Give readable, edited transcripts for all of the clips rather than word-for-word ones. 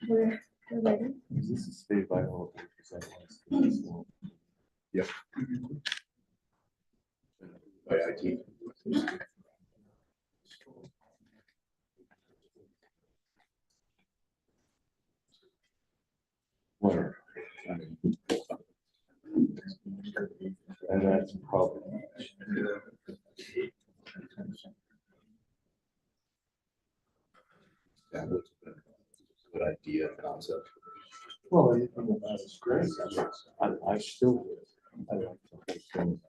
We're ready. Is this a state of Idaho? Yep. By IT. Where? And that's probably. That was a good idea, concept. Well, that's great. I still, I like the whole thing.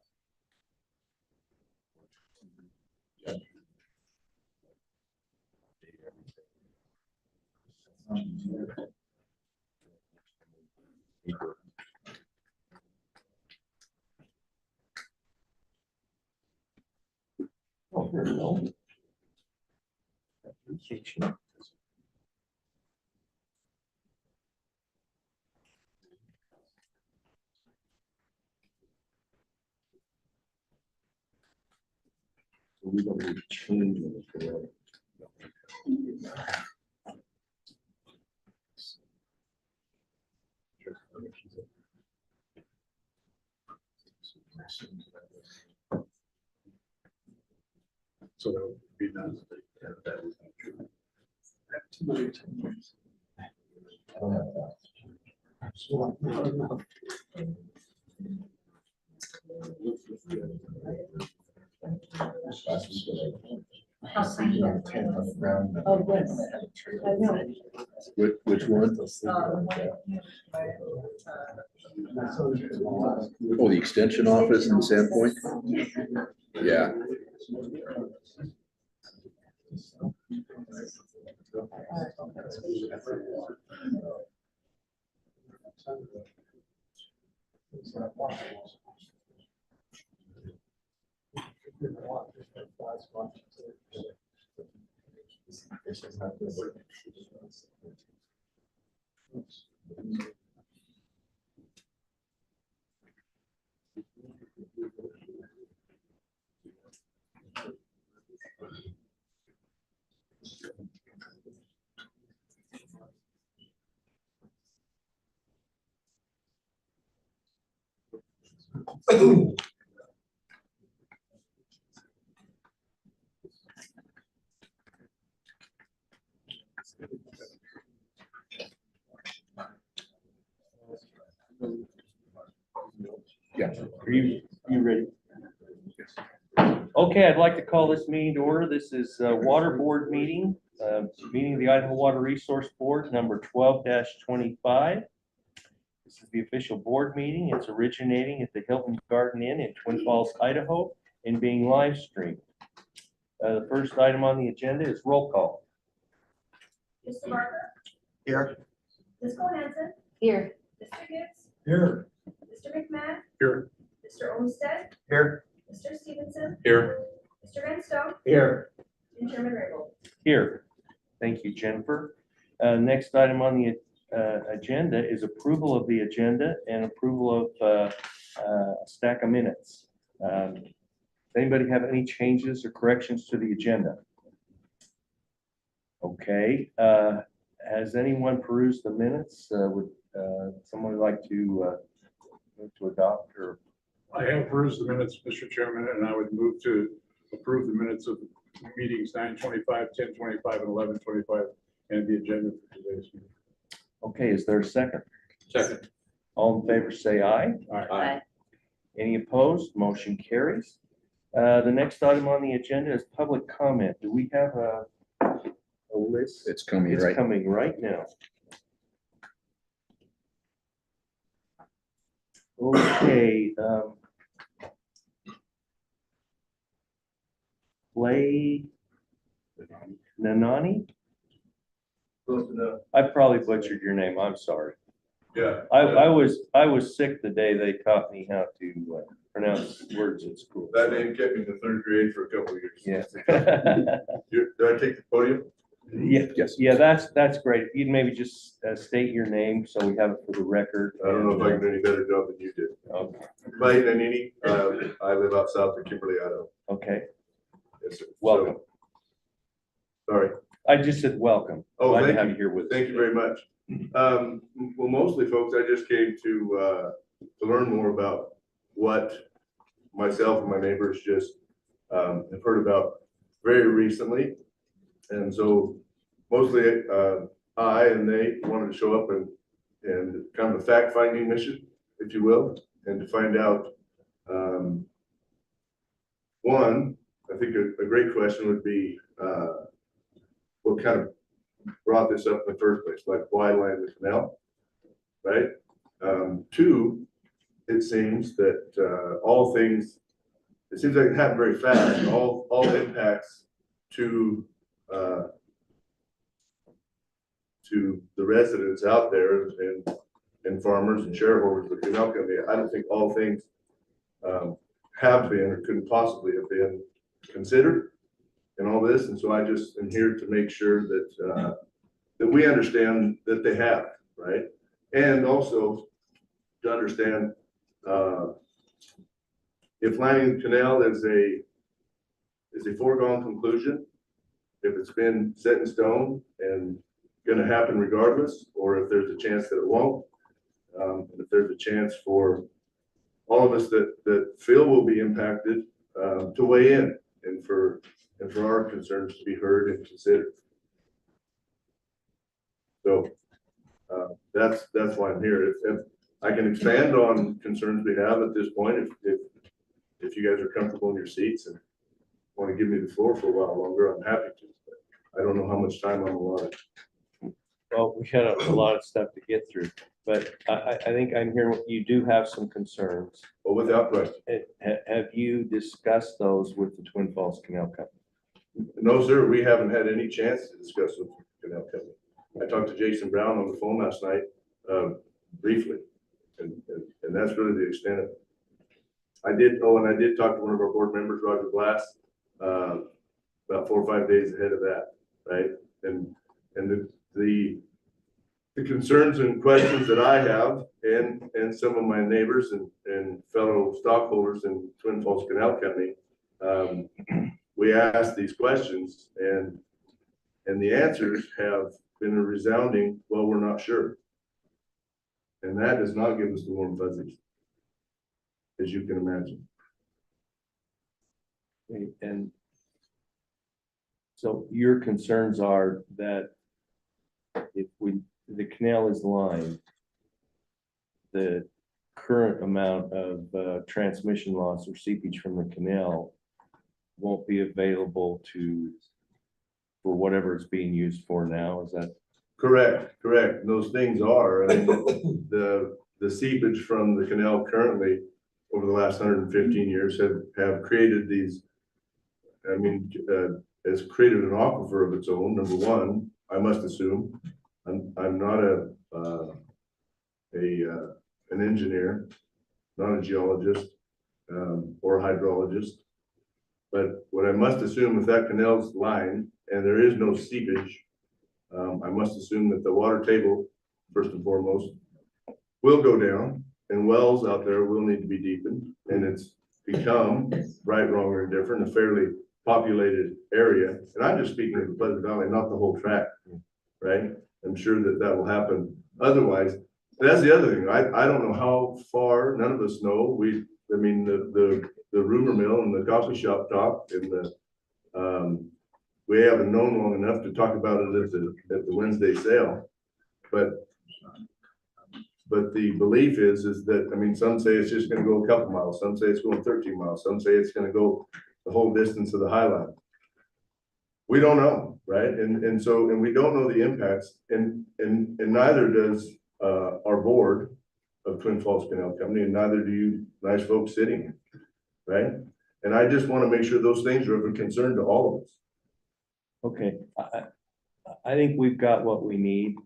Oh, here we go. Application. So we're going to be changing it for So that would be done. That was not true. Oh, yes. I know. Which one? Oh, the extension office in Sandpoint? Yeah. Yeah. Are you ready? Okay, I'd like to call this meeting to order. This is Water Board meeting, meeting of the Idaho Water Resource Board, number 12-25. This is the official board meeting. It's originating at the Hilton Garden Inn in Twin Falls, Idaho, and being live streamed. The first item on the agenda is roll call. Mr. Barker? Here. Ms. Cole-Hansen? Here. Mr. Gibbs? Here. Mr. McMahon? Here. Mr. Olmstead? Here. Mr. Stevenson? Here. Mr. Van Stone? Here. And Chairman Raybould. Here. Thank you, Jennifer. Next item on the agenda is approval of the agenda and approval of a stack of minutes. Anybody have any changes or corrections to the agenda? Okay. Has anyone perused the minutes? Would someone like to move to adopt or? I have perused the minutes, Mr. Chairman, and I would move to approve the minutes of meetings 9:25, 10:25, and 11:25, and the agenda for today's meeting. Okay, is there a second? Second. All in favor, say aye. Aye. Any opposed? Motion carries. The next item on the agenda is public comment. Do we have a list? It's coming It's right. coming right now. Okay. Play Nanani? I probably butchered your name. I'm sorry. Yeah. I was sick the day they taught me how to pronounce words at school. That name kept me in the third grade for a couple of years. Yeah. Do I take the podium? Yeah, Yes. yeah, that's great. If you'd maybe just state your name so we have it for the record. I don't know if I can do any better job than you did. Okay. Mike Nanini, I live out south of Kimberly, Idaho. Okay, Yes, sir. welcome. So, sorry. I just said welcome. Oh, Glad to thank have you. you here with us. Thank you very much. Well, mostly folks, I just came to learn more about what myself and my neighbors just have heard about very recently. And so mostly I and they wanted to show up and kind of a fact-finding mission, if you will, and to find out, one, I think a great question would be what kind of brought this up in the first place, like why line the canal, right? Two, it seems that all things, it seems like it happened very fast, and all impacts to the residents out there and farmers and shareholders of the canal company. I don't think all things have been or couldn't possibly have been considered in all this. And so I just am here to make sure that that we understand that they have, right? And also to understand if lining the canal is a foregone conclusion, if it's been set in stone and going to happen regardless, or if there's a chance that it won't, and if there's a chance for all of us that feel will be impacted to weigh in and for our concerns to be heard and considered. So that's why I'm here. If I can expand on concerns we have at this point, if you guys are comfortable in your seats and want to give me the floor for a while longer, I'm happy to. But I don't know how much time I'm allotted. Well, we had a lot of stuff to get through, but I think I'm hearing you do have some concerns. But without question. Have you discussed those with the Twin Falls Canal Company? No, sir, we haven't had any chance to discuss with the canal company. I talked to Jason Brown on the phone last night, briefly, and that's really the extent of it. I did talk to one of our board members, Roger Glass, about 4 or 5 days ahead of that, right? And the concerns and questions that I have and some of my neighbors and fellow stockholders in Twin Falls Canal Company, we asked these questions and the answers have been a resounding, well, we're not sure. And that does not give us the warm fuzzies, as you can imagine. And so your concerns are that if the canal is lined, the current amount of transmission loss or seepage from the canal won't be available for whatever it's being used for now. Is that Correct. Those things are, I mean, the seepage from the canal currently over the last 115 years have created these, I mean, has created an aquifer of its own. Number one, I must assume, I'm not an engineer, not a geologist, or a hydrologist. But what I must assume, if that canal's lined and there is no seepage, I must assume that the water table, first and foremost, will go down, and wells out there will need to be deepened, and it's become, right, wrong, or indifferent, a fairly populated area. And I'm just speaking of the Pleasant Valley, not the whole tract, right? I'm sure that will happen. Otherwise, that's the other thing. I don't know how far, none of us know. I mean, the rumor mill and the coffee shop talk and we haven't known long enough to talk about it at the Wednesday sale. But the belief is that, I mean, some say it's just gonna go a couple miles, some say it's going 13 miles, some say it's gonna go the whole distance of the High Line. We don't know, right? And we don't know the impacts, and neither does our board of Twin Falls Canal Company, and neither do you nice folks sitting here, right? And I just want to make sure those things are of a concern to all of us. okay? I think we've got what we need.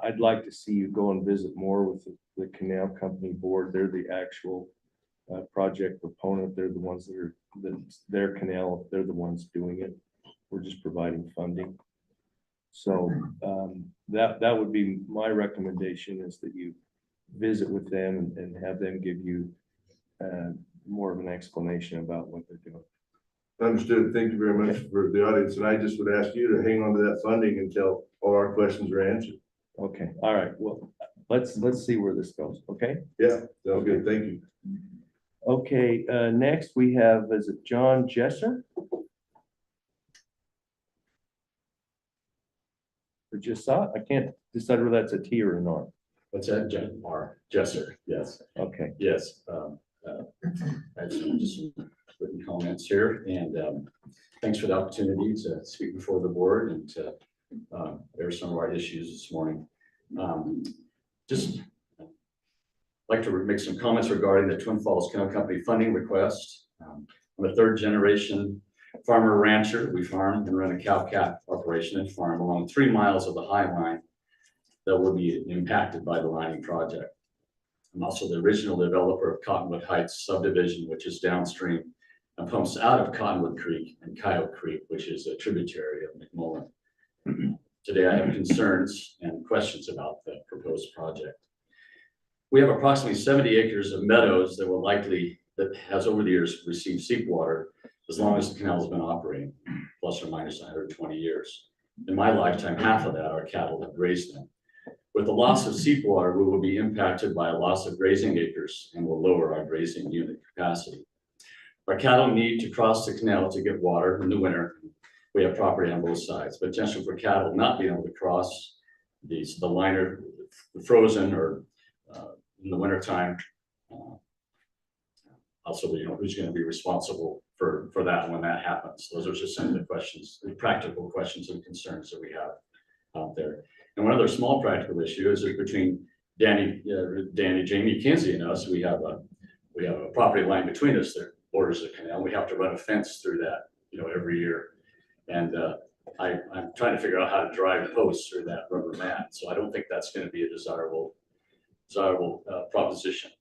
I'd like to see you go and visit more with the canal company board. They're the actual project proponent. They're the ones that are their canal. They're the ones doing it. We're just providing funding. So that would be my recommendation, is that you visit with them and have them give you more of an explanation about what they're doing. Understood. Thank you very much for the audience. And I just would ask you to hang on to that funding until all our questions are answered. Okay, all right, well, let's see where this goes, okay? Yeah, sounds good. Thank you. Okay, next we have, is it John Jesser? Or just saw it? I can't decide whether that's a T or an R. What's that, Jen? R. Jesser, yes, Okay, yes. I have some just written comments here, and thanks for the opportunity to speak before the board and to air some of our issues this morning. Just like to make some comments regarding the Twin Falls Canal Company funding request. I'm a third generation farmer rancher. We farm and run a cow-calf operation and farm along 3 miles of the High Line that will be impacted by the lining project. I'm also the original developer of Cottonwood Heights subdivision, which is downstream and pumps out of Cottonwood Creek and Coyote Creek, which is a tributary of McMahon. Today, I have concerns and questions about the proposed project. We have approximately 70 acres of meadows that has over the years received seep water as long as the canal has been operating, plus or minus 120 years. In my lifetime, half of that our cattle have grazed them. With the loss of seep water, we will be impacted by a loss of grazing acres and will lower our grazing unit capacity. Our cattle need to cross the canal to get water in the winter. We have property on both sides, but potential for cattle not being able to cross the liner frozen or in the wintertime. Also, who's going to be responsible for that when that happens? Those are just some of the questions, the practical questions and concerns that we have out there. And one other small practical issue is that between Danny, Jamie, Kinsey, and us, we have a property line between us that borders the canal. We have to run a fence through that, every year. And I'm trying to figure out how to drive posts through that rubber mat. So I don't think that's going to be a desirable proposition.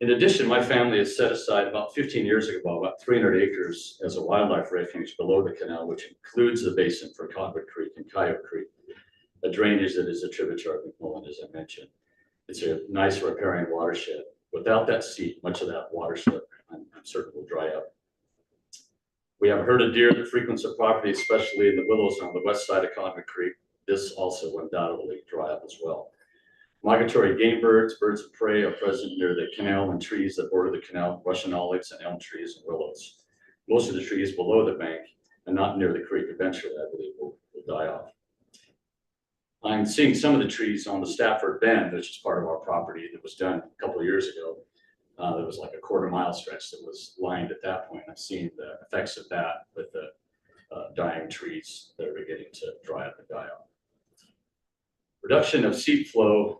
In addition, my family has set aside about 15 years ago, about 300 acres as a wildlife refuge below the canal, which includes the basin for Cottonwood Creek and Coyote Creek, a drainage that is a tributary of McMahon, as I mentioned. It's a nice riparian watershed. Without that seep, much of that watershed, I'm certain, will dry up. We have a herd of deer that frequents the property, especially in the willows on the west side of Cottonwood Creek. This also will undoubtedly dry up as well. Migratory game birds, birds of prey are present near the canal and trees that border the canal, Russian olives and elm trees and willows. Most of the trees below the bank and not near the creek eventually, I believe, will die off. I'm seeing some of the trees on the Stafford Bend, which is part of our property, that was done a couple of years ago. There was like a quarter-mile stretch that was lined at that point. I've seen the effects of that with the dying trees that are beginning to dry up and die off. Reduction of seep flow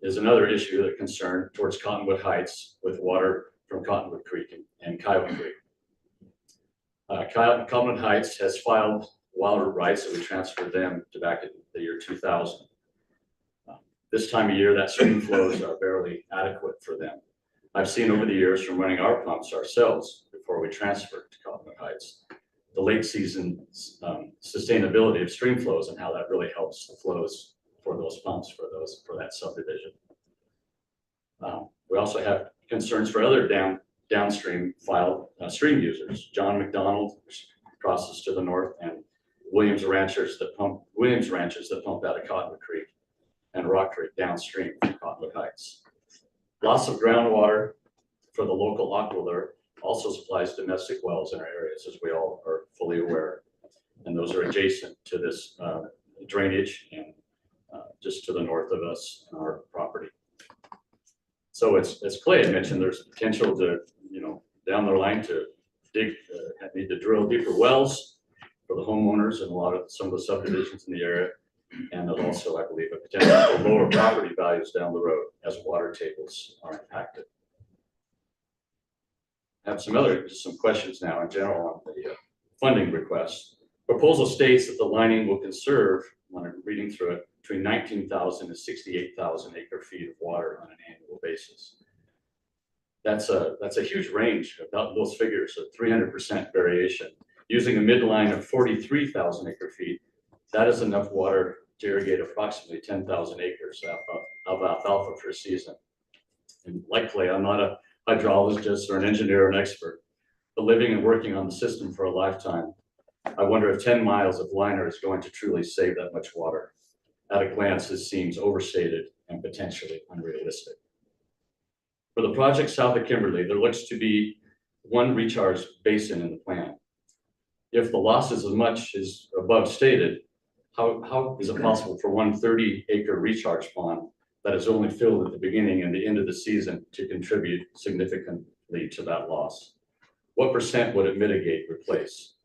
is another issue that concern towards Cottonwood Heights with water from Cottonwood Creek and Coyote Creek. Cottonwood Heights has filed water rights that we transferred them to back in the year 2000. This time of year, that stream flows are barely adequate for them. I've seen over the years from running our pumps ourselves before we transferred to Cottonwood Heights, the late season sustainability of stream flows and how that really helps the flows for those pumps for that subdivision. We also have concerns for other downstream stream users. John McDonald, which crosses to the north, and Williams ranchers that pump out of Cottonwood Creek and Rock Creek downstream from Cottonwood Heights. Loss of groundwater for the local aquifer also supplies domestic wells in our areas, as we all are fully aware. And those are adjacent to this drainage and just to the north of us and our property. So as Clay had mentioned, there's potential to, down the line to need to drill deeper wells for the homeowners and some of the subdivisions in the area. And that also, I believe, a potential for lower property values down the road as water tables are impacted. I have some questions now in general on the funding request. Proposal states that the lining will conserve, when I'm reading through it, between 19,000 and 68,000 acre feet of water on an annual basis. That's a huge range about those figures of 300% variation. Using a midline of 43,000 acre feet, that is enough water to irrigate approximately 10,000 acres of alfalfa per season. And like Clay, I'm not a hydrologist or an engineer or an expert, but living and working on the system for a lifetime, I wonder if 10 miles of liner is going to truly save that much water. At a glance, this seems overstated and potentially unrealistic. For the project south of Kimberly, there looks to be one recharge basin in the plan. If the loss is as much as above stated, how is it possible for one 30-acre recharge pond that is only filled at the beginning and the end of the season to contribute significantly to that loss? What percent would it mitigate, replace?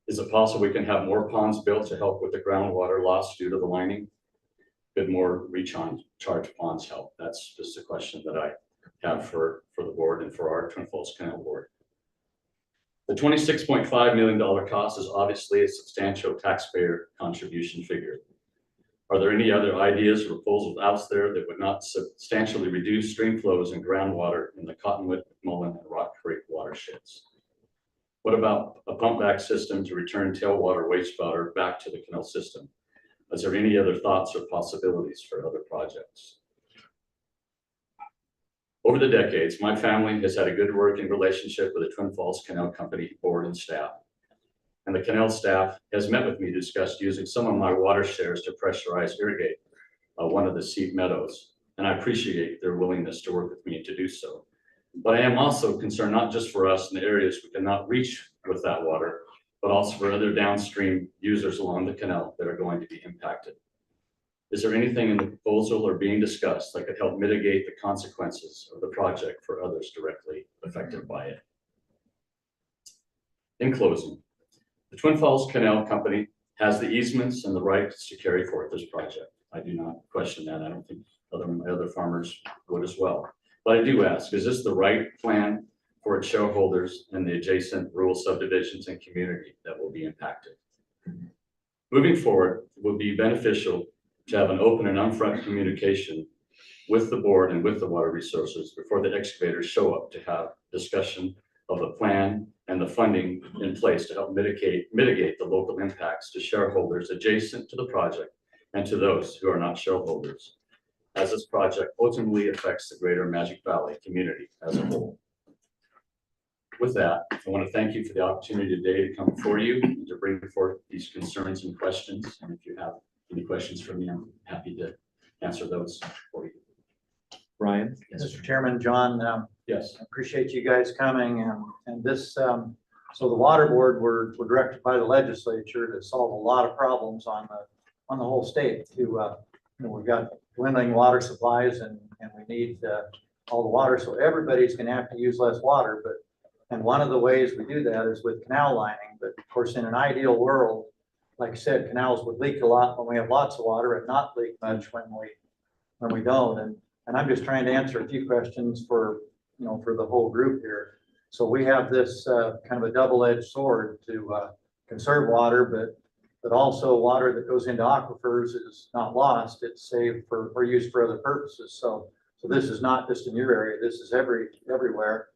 Is it possible we can have more ponds built to help with the groundwater loss due to the lining? Could more recharge ponds help? That's just a question that I have for the board and for our Twin Falls Canal Board. The $26.5 million cost is obviously a substantial taxpayer contribution figure. Are there any other ideas or proposals out there that would not substantially reduce stream flows and groundwater in the Cottonwood, McMullen, and Rock Creek watersheds? What about a pump back system to return tailwater wastewater back to the canal system? Is there any other thoughts or possibilities for other projects? Over the decades, my family has had a good working relationship with the Twin Falls Canal Company board and staff. And the canal staff has met with me to discuss using some of my water shares to pressurize irrigate one of the seed meadows. And I appreciate their willingness to work with me to do so. But I am also concerned not just for us in the areas we cannot reach with that water, but also for other downstream users along the canal that are going to be impacted. Is there anything in the proposal or being discussed that could help mitigate the consequences of the project for others directly affected by it? In closing, the Twin Falls Canal Company has the easements and the rights to carry forth this project. I do not question that. I don't think my other farmers would as well. But I do ask, is this the right plan for its shareholders and the adjacent rural subdivisions and community that will be impacted? Moving forward, it will be beneficial to have an open and upfront communication with the board and with the water resources before the excavators show up to have discussion of the plan and the funding in place to help mitigate the local impacts to shareholders adjacent to the project and to those who are not shareholders, as this project ultimately affects the greater Magic Valley community as a whole. With that, I want to thank you for the opportunity today to come before you and to bring forth these concerns and questions. And if you have any questions for me, I'm happy to answer those for you. Ryan? Yes, Mr. Chairman, John, yes. I appreciate you guys coming and this, so the water board were directed by the legislature to solve a lot of problems on the whole state to, we've got dwindling water supplies and we need all the water. So everybody's going to have to use less water, and one of the ways we do that is with canal lining. But of course, in an ideal world, like I said, canals would leak a lot when we have lots of water and not leak much when we don't. And I'm just trying to answer a few questions for the whole group here. So we have this kind of a double-edged sword to conserve water, but also water that goes into aquifers is not lost. It's saved or used for other purposes. So this is not just in your area. This is everywhere.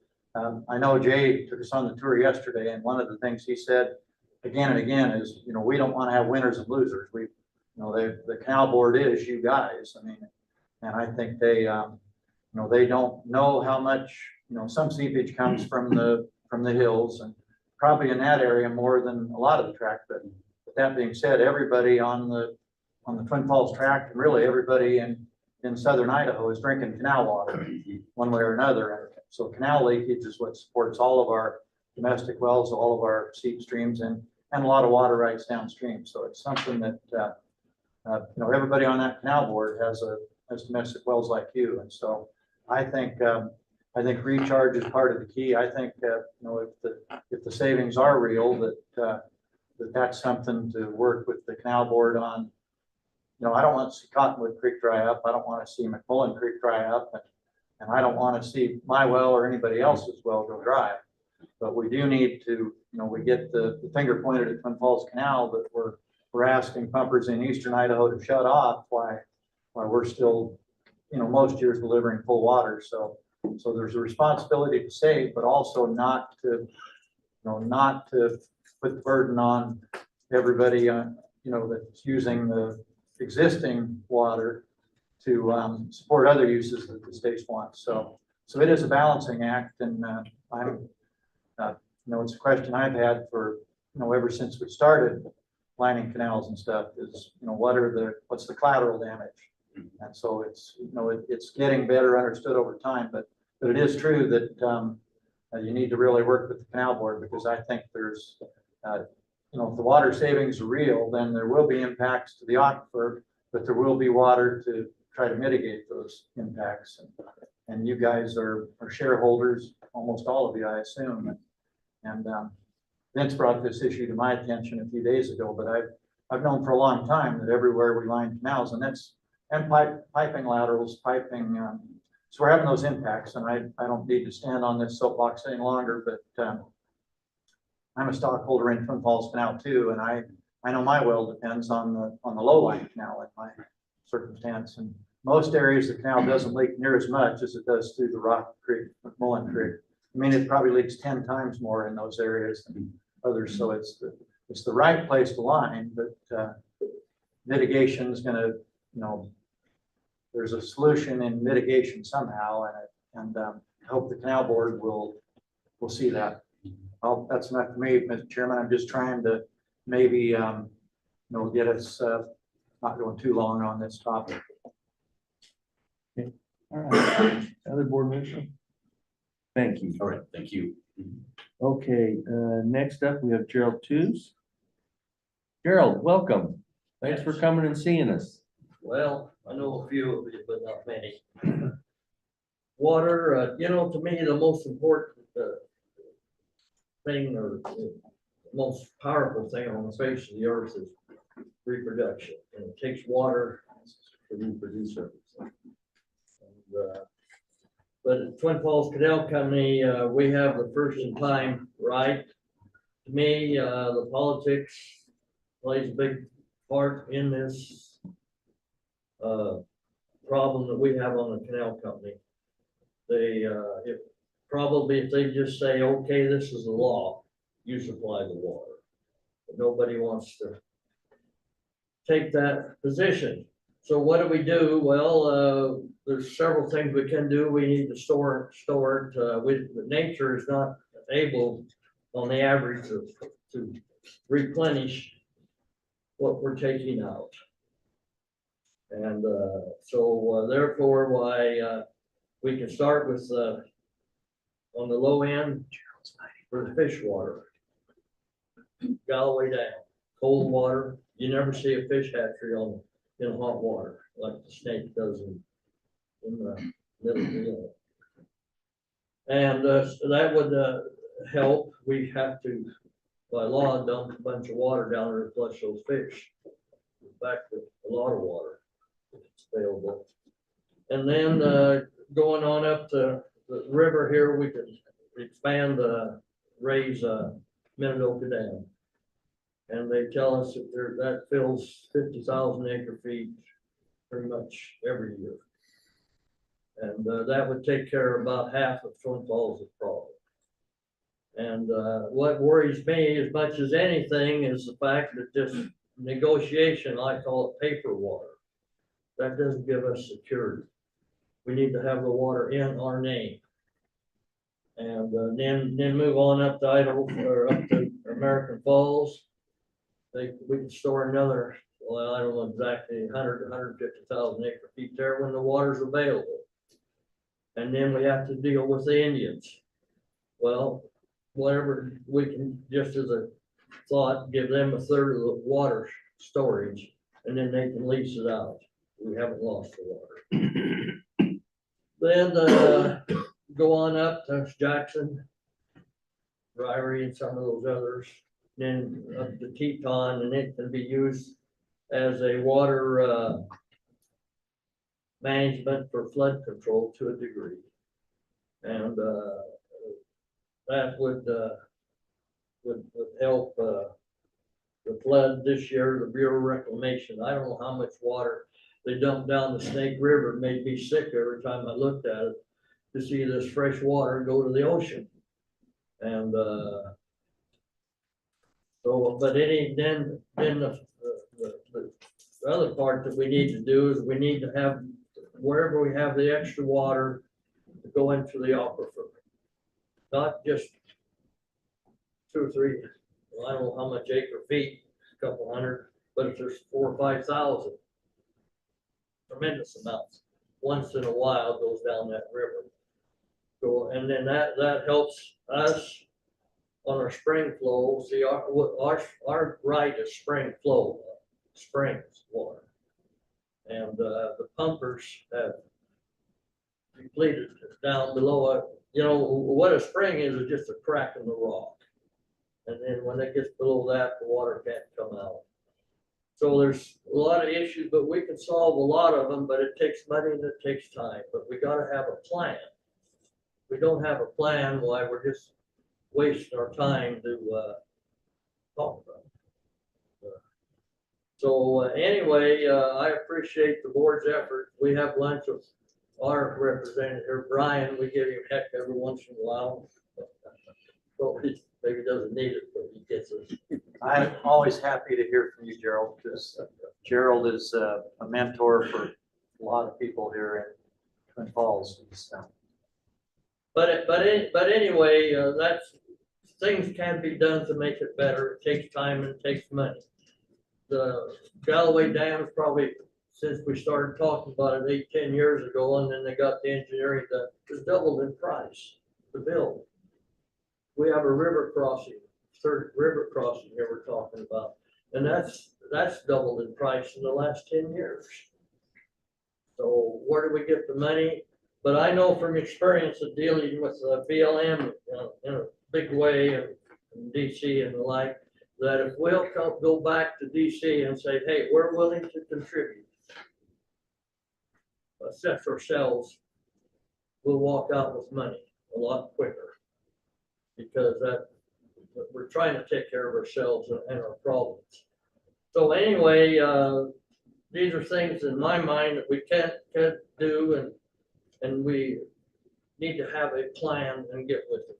I know Jay took us on the tour yesterday, and one of the things he said again and again is, we don't want to have winners and losers. The canal board is you guys. I mean, and I think they don't know how much, some seepage comes from the hills, and probably in that area more than a lot of the tract. But that being said, everybody on the Twin Falls tract, and really everybody in southern Idaho, is drinking canal water one way or another. And so canal leakage is what supports all of our domestic wells, all of our seep streams, and a lot of water rights downstream. So it's something that everybody on that canal board has domestic wells like you. And so I think recharge is part of the key. I think if the savings are real, that's something to work with the canal board on. I don't want to see Cottonwood Creek dry up. I don't want to see McMullen Creek dry up, and I don't want to see my well or anybody else's well go dry. But we do need to, we get the finger pointed at Twin Falls Canal, but we're asking pumpers in eastern Idaho to shut off while we're still, most years delivering full water. So there's a responsibility to save, but also not to put the burden on everybody, that's using the existing water to support other uses that the state wants. So it is a balancing act, and It's a question I've had for, ever since we started lining canals and stuff is, what's the collateral damage? And so it's, it's getting better understood over time, but it is true that, you need to really work with the canal board, because I think there's, if the water savings are real, then there will be impacts to the aquifer, but there will be water to try to mitigate those impacts. And you guys are shareholders, almost all of you, I assume. And Vince brought this issue to my attention a few days ago, but I've known for a long time that everywhere we line canals, and piping laterals, so we're having those impacts, and I don't need to stand on this soapbox any longer, but I'm a stockholder in Twin Falls Canal too, and I know my well depends on the low line canal in my circumstance. And most areas, the canal doesn't leak near as much as it does through the Rock Creek, McMahon Creek. I mean, it probably leaks 10 times more in those areas than others. So it's the right place to line, but mitigation is going to, there's a solution in mitigation somehow, and I hope the canal board will see that. Well, that's enough for me, Mr. Chairman. I'm just trying to maybe, get us not going too long on this topic. All right. Other board members? Thank you. All right, thank you. Okay, next up, we have Gerald Tews. Gerald, welcome. Thanks for coming and seeing us. Well, I know a few of you, but not many. Water, to me, the most important thing, or the most powerful thing on the face of the earth, is reproduction. And it takes water to reproduce everything. But at Twin Falls Canal Company, we have the first in time right. To me, the politics plays a big part in this problem that we have on the canal company. They, if they just say, okay, this is the law, you supply the water. But nobody wants to take that position. So what do we do? Well, there's several things we can do. We need to store it. Nature is not able, on the average, to replenish what we're taking out. And therefore, why we can start with on the low end for the fish water, all the way down. Cold water, you never see a fish hatchery in hot water like the snake does in the middle of the And so that would help. We have to, by law, dump a bunch of water down there to flush those fish. In fact, a lot of water if it's available. And then going on up to the river here, we can expand raise Minidoka Dam. And they tell us that that fills 50,000 acre feet pretty much every year. And that would take care of about half of Twin Falls' problem. And what worries me as much as anything is the fact that this negotiation, I call it paper water, that doesn't give us security. We need to have the water in our name. And then move on up to Idaho or up to American Falls. We can store another, well, I don't know exactly, 100 to 150,000 acre feet there when the water's available. And then we have to deal with the Indians. Well, whatever, we can, just as a thought, give them a third of the water storage, and then they can lease it out. We haven't lost the water. Then go on up to Jackson, Ryrie, and some of those others. Then up to Teton, and it can be used as a water management for flood control to a degree. And that would help the flood this year, the Bureau of Reclamation. I don't know how much water they dump down the Snake River. It made me sick every time I looked at it to see this fresh water go to the ocean. And but then the other part that we need to do is we need to have, wherever we have the extra water, to go into the aquifer. Not just 2 or 3, well, I don't know how much acre feet, a couple hundred, but if there's 4 or 5,000, tremendous amounts. Once in a while goes down that river. So, and then that helps us on our spring flow. See, our right is spring flow, springs water. And the pumpers have depleted down below it. You know, what a spring is just a crack in the rock. And then when it gets below that, the water can't come out. So there's a lot of issues, but we can solve a lot of them, but it takes money and it takes time. But we gotta have a plan. If we don't have a plan, why we're just wasting our time to talk about it. So anyway, I appreciate the board's effort. We have lunch with our representative, Brian. We give him heck every once in a while. Well, he maybe doesn't need it, but he gets it. I'm always happy to hear from you, Gerald, because Gerald is a mentor for a lot of people here in Twin Falls. So. But anyway, that's, things can be done to make it better. It takes time and it takes money. The Galloway Dam is probably, since we started talking about it 8, 10 years ago, and then they got the engineering done, it's doubled in price to build. We have a river crossing, third river crossing here we're talking about, and that's doubled in price in the last 10 years. So where do we get the money? But I know from experience of dealing with BLM in a big way and DC and the like, that if we'll go back to DC and say, hey, we're willing to contribute, set ourselves, we'll walk out with money a lot quicker, because we're trying to take care of ourselves and our problems. So anyway, these are things in my mind that we can't do, and we need to have a plan and get with it.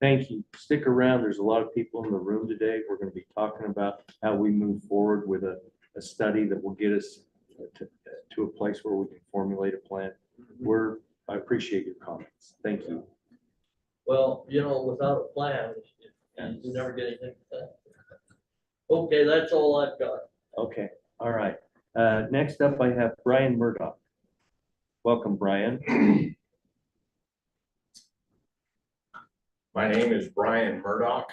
Thank you. Stick around. There's a lot of people in the room today. We're going to be talking about how we move forward with a study that will get us to a place where we can formulate a plan. I appreciate your comments. Thank you. Well, you know, without a plan, you never get anything done. Okay, that's all I've got. Okay. All right. Next up, I have Brian Murdoch. Welcome, Brian. My name is Brian Murdoch.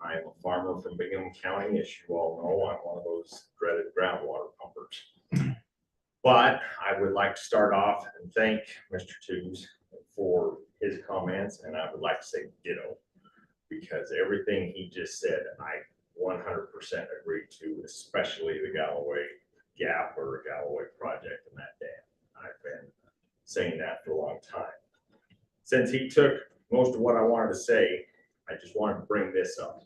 I am a farmer from Bingham County. As you all know, I'm one of those dreaded groundwater pumpers. But I would like to start off and thank Mr. Toombs for his comments, and I would like to say ditto, because everything he just said, I 100% agree to, especially the Galloway Gap or Galloway project and that dam. I've been saying that for a long time. Since he took most of what I wanted to say, I just wanted to bring this up.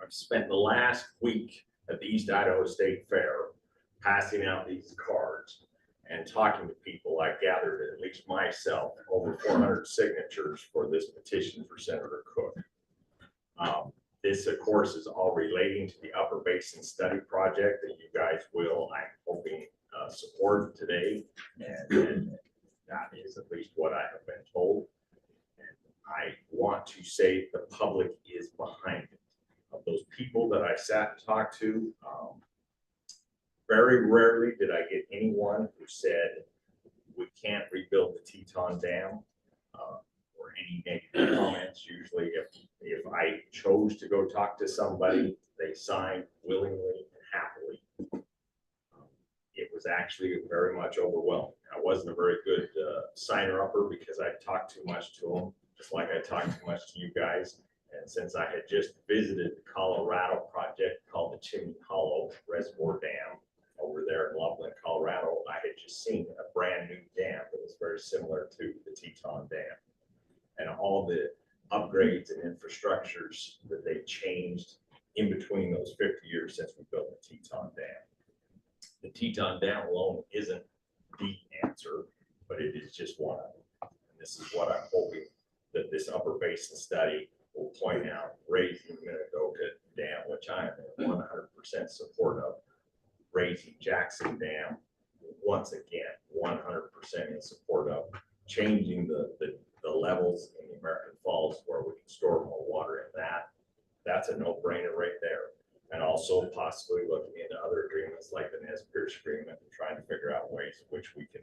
I've spent the last week at the East Idaho State Fair passing out these cards and talking to people. I gathered, at least myself, over 400 signatures for this petition for Senator Cook. This, of course, is all relating to the Upper Basin Study Project that you guys will, I'm hoping, support today. And that is at least what I have been told. I want to say the public is behind it. Of those people that I sat and talked to, very rarely did I get anyone who said we can't rebuild the Teton Dam, or any negative comments. Usually if I chose to go talk to somebody, they signed willingly and happily. It was actually very much overwhelming. I wasn't a very good signer-upper because I talked too much to them, just like I talked too much to you guys. And since I had just visited the Colorado project called the Chimney Hollow Reservoir Dam over there in Loveland, Colorado, I had just seen a brand new dam that was very similar to the Teton Dam. And all the upgrades and infrastructures that they changed in between those 50 years since we built the Teton Dam. The Teton Dam alone isn't the answer, but it is just one of them. And this is what I'm hoping that this Upper Basin study will point out. Raising Minidoka Dam, which I am in 100% support of. Raising Jackson Dam, once again, 100% in support of. Changing the levels in the American Falls where we can store more water in that. that's a no-brainer right there. And also possibly looking into other agreements like the Nez Perce agreement and trying to figure out ways in which we can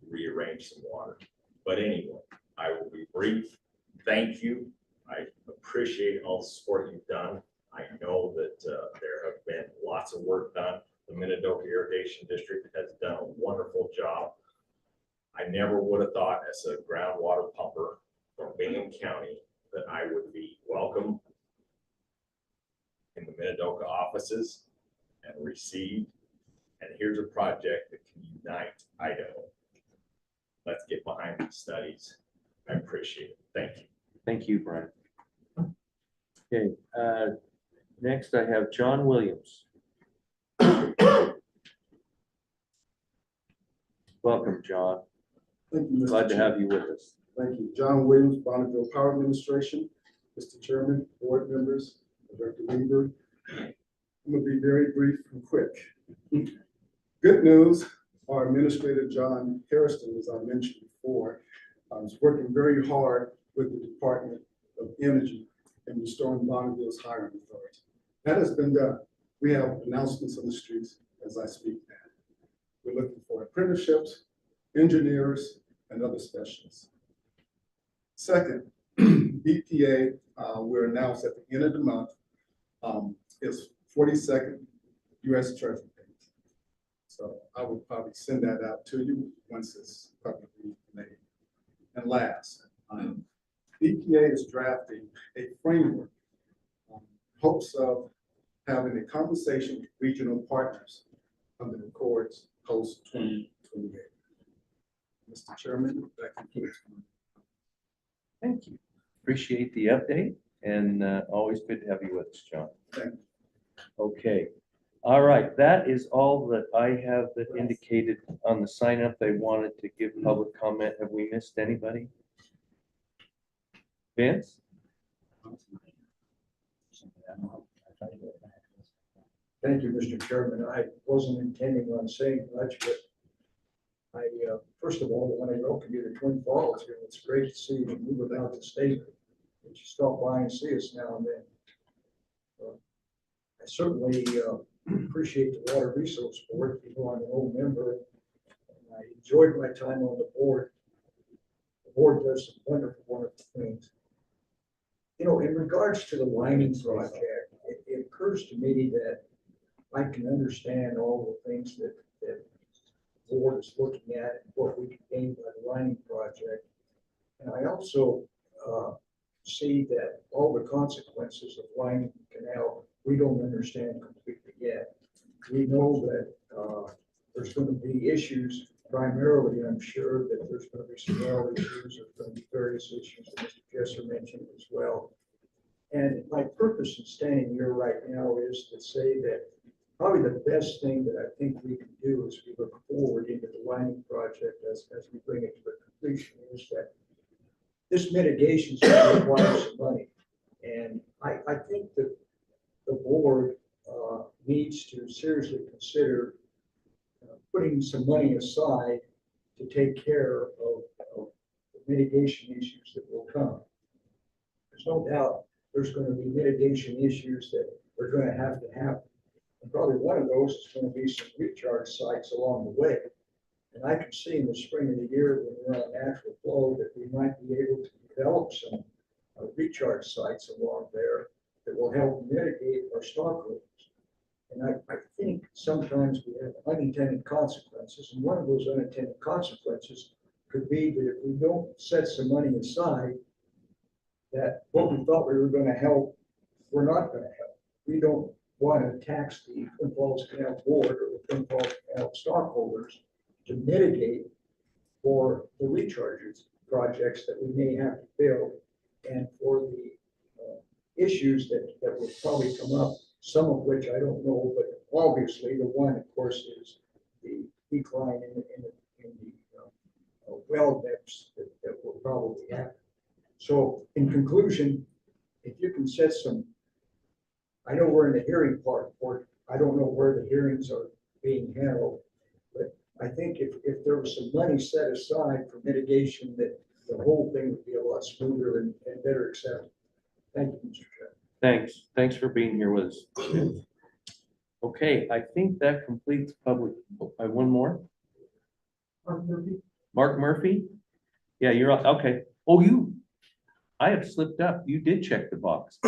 rearrange some water. But anyway, I will be brief. Thank you. I appreciate all the support you've done. I know that there have been lots of work done. The Minidoka Irrigation District has done a wonderful job. I never would have thought as a groundwater pumper from Bingham County that I would be welcome in the Minidoka offices and received. And here's a project that can unite Idaho. Let's get behind these studies. I appreciate it. Thank you. Thank you, Brian. Okay, next I have John Williams. Welcome, John. Thank you, Mr. Glad to Chair. have you with us. Thank you. John Williams, Bonneville Power Administration, Mr. Chairman, board members, Director Weaver. I'm gonna be very brief and quick. Good news, our Administrator, John Harrison, as I mentioned before, is working very hard with the Department of Energy in restoring Bonneville's hiring authority. That has been done. We have announcements on the streets as I speak now. We're looking for apprenticeships, engineers, and other specialists. Second, BPA, we're announced at the end of the month, is 42nd U.S. Treasury Payment. So I will probably send that out to you once it's publicly made. And last, BPA is drafting a framework, hopes of having a conversation with regional partners under the Accords post 2028. Mr. Chairman, that concludes. Thank you. Appreciate the update and always good to have you with us, John. Thank you. Okay. All right. That is all that I have that indicated on the sign up. They wanted to give public comment. Have we missed anybody? Vince? Thank you, Mr. Chairman. I wasn't intending on saying much, but I, first of all, want to welcome you to Twin Falls here. It's great to see you move about the state. That you stop by and see us now and then. I certainly appreciate the Water Resource Board. You know, I'm an old member. And I enjoyed my time on the board. The board does some wonderful, wonderful things. You know, in regards to the lining project, it occurs to me that I can understand all the things that the board is looking at and what we can gain by the lining project. And I also see that all the consequences of lining the canal, we don't understand completely yet. We know that there's going to be issues, primarily, I'm sure that there's going to be some well issues, there's going to be various issues that Mr. Jesser mentioned as well. And my purpose in standing here right now is to say that probably the best thing that I think we can do as we look forward into the lining project as we bring it to a completion is that this mitigation is going to require some money. And I think that the board needs to seriously consider putting some money aside to take care of the mitigation issues that will come. There's no doubt there's going to be mitigation issues that we're going to have. And probably one of those is going to be some recharge sites along the way. And I can see in the spring of the year when we're on natural flow that we might be able to develop some recharge sites along there that will help mitigate our stock levels. And I think sometimes we have unintended consequences. And one of those unintended consequences could be that if we don't set some money aside, that what we thought we were going to help, we're not going to help. We don't want to tax the Twin Falls Canal Board or the Twin Falls Canal stockholders to mitigate for the recharges projects that we may have to build and for the issues that will probably come up, some of which I don't know, but obviously the one, of course, is the decline in the well depths that will probably happen. So in conclusion, if you can set some, I know we're in the hearing part, or I don't know where the hearings are being held, but I think if there was some money set aside for mitigation, that the whole thing would be a lot smoother and better accepted. Thank you, Mr. Chairman. Thanks for being here with us. Okay, I think that completes public, I have one more. Mark Murphy? Yeah, you're on, okay. Oh, I have slipped up. You did check the box.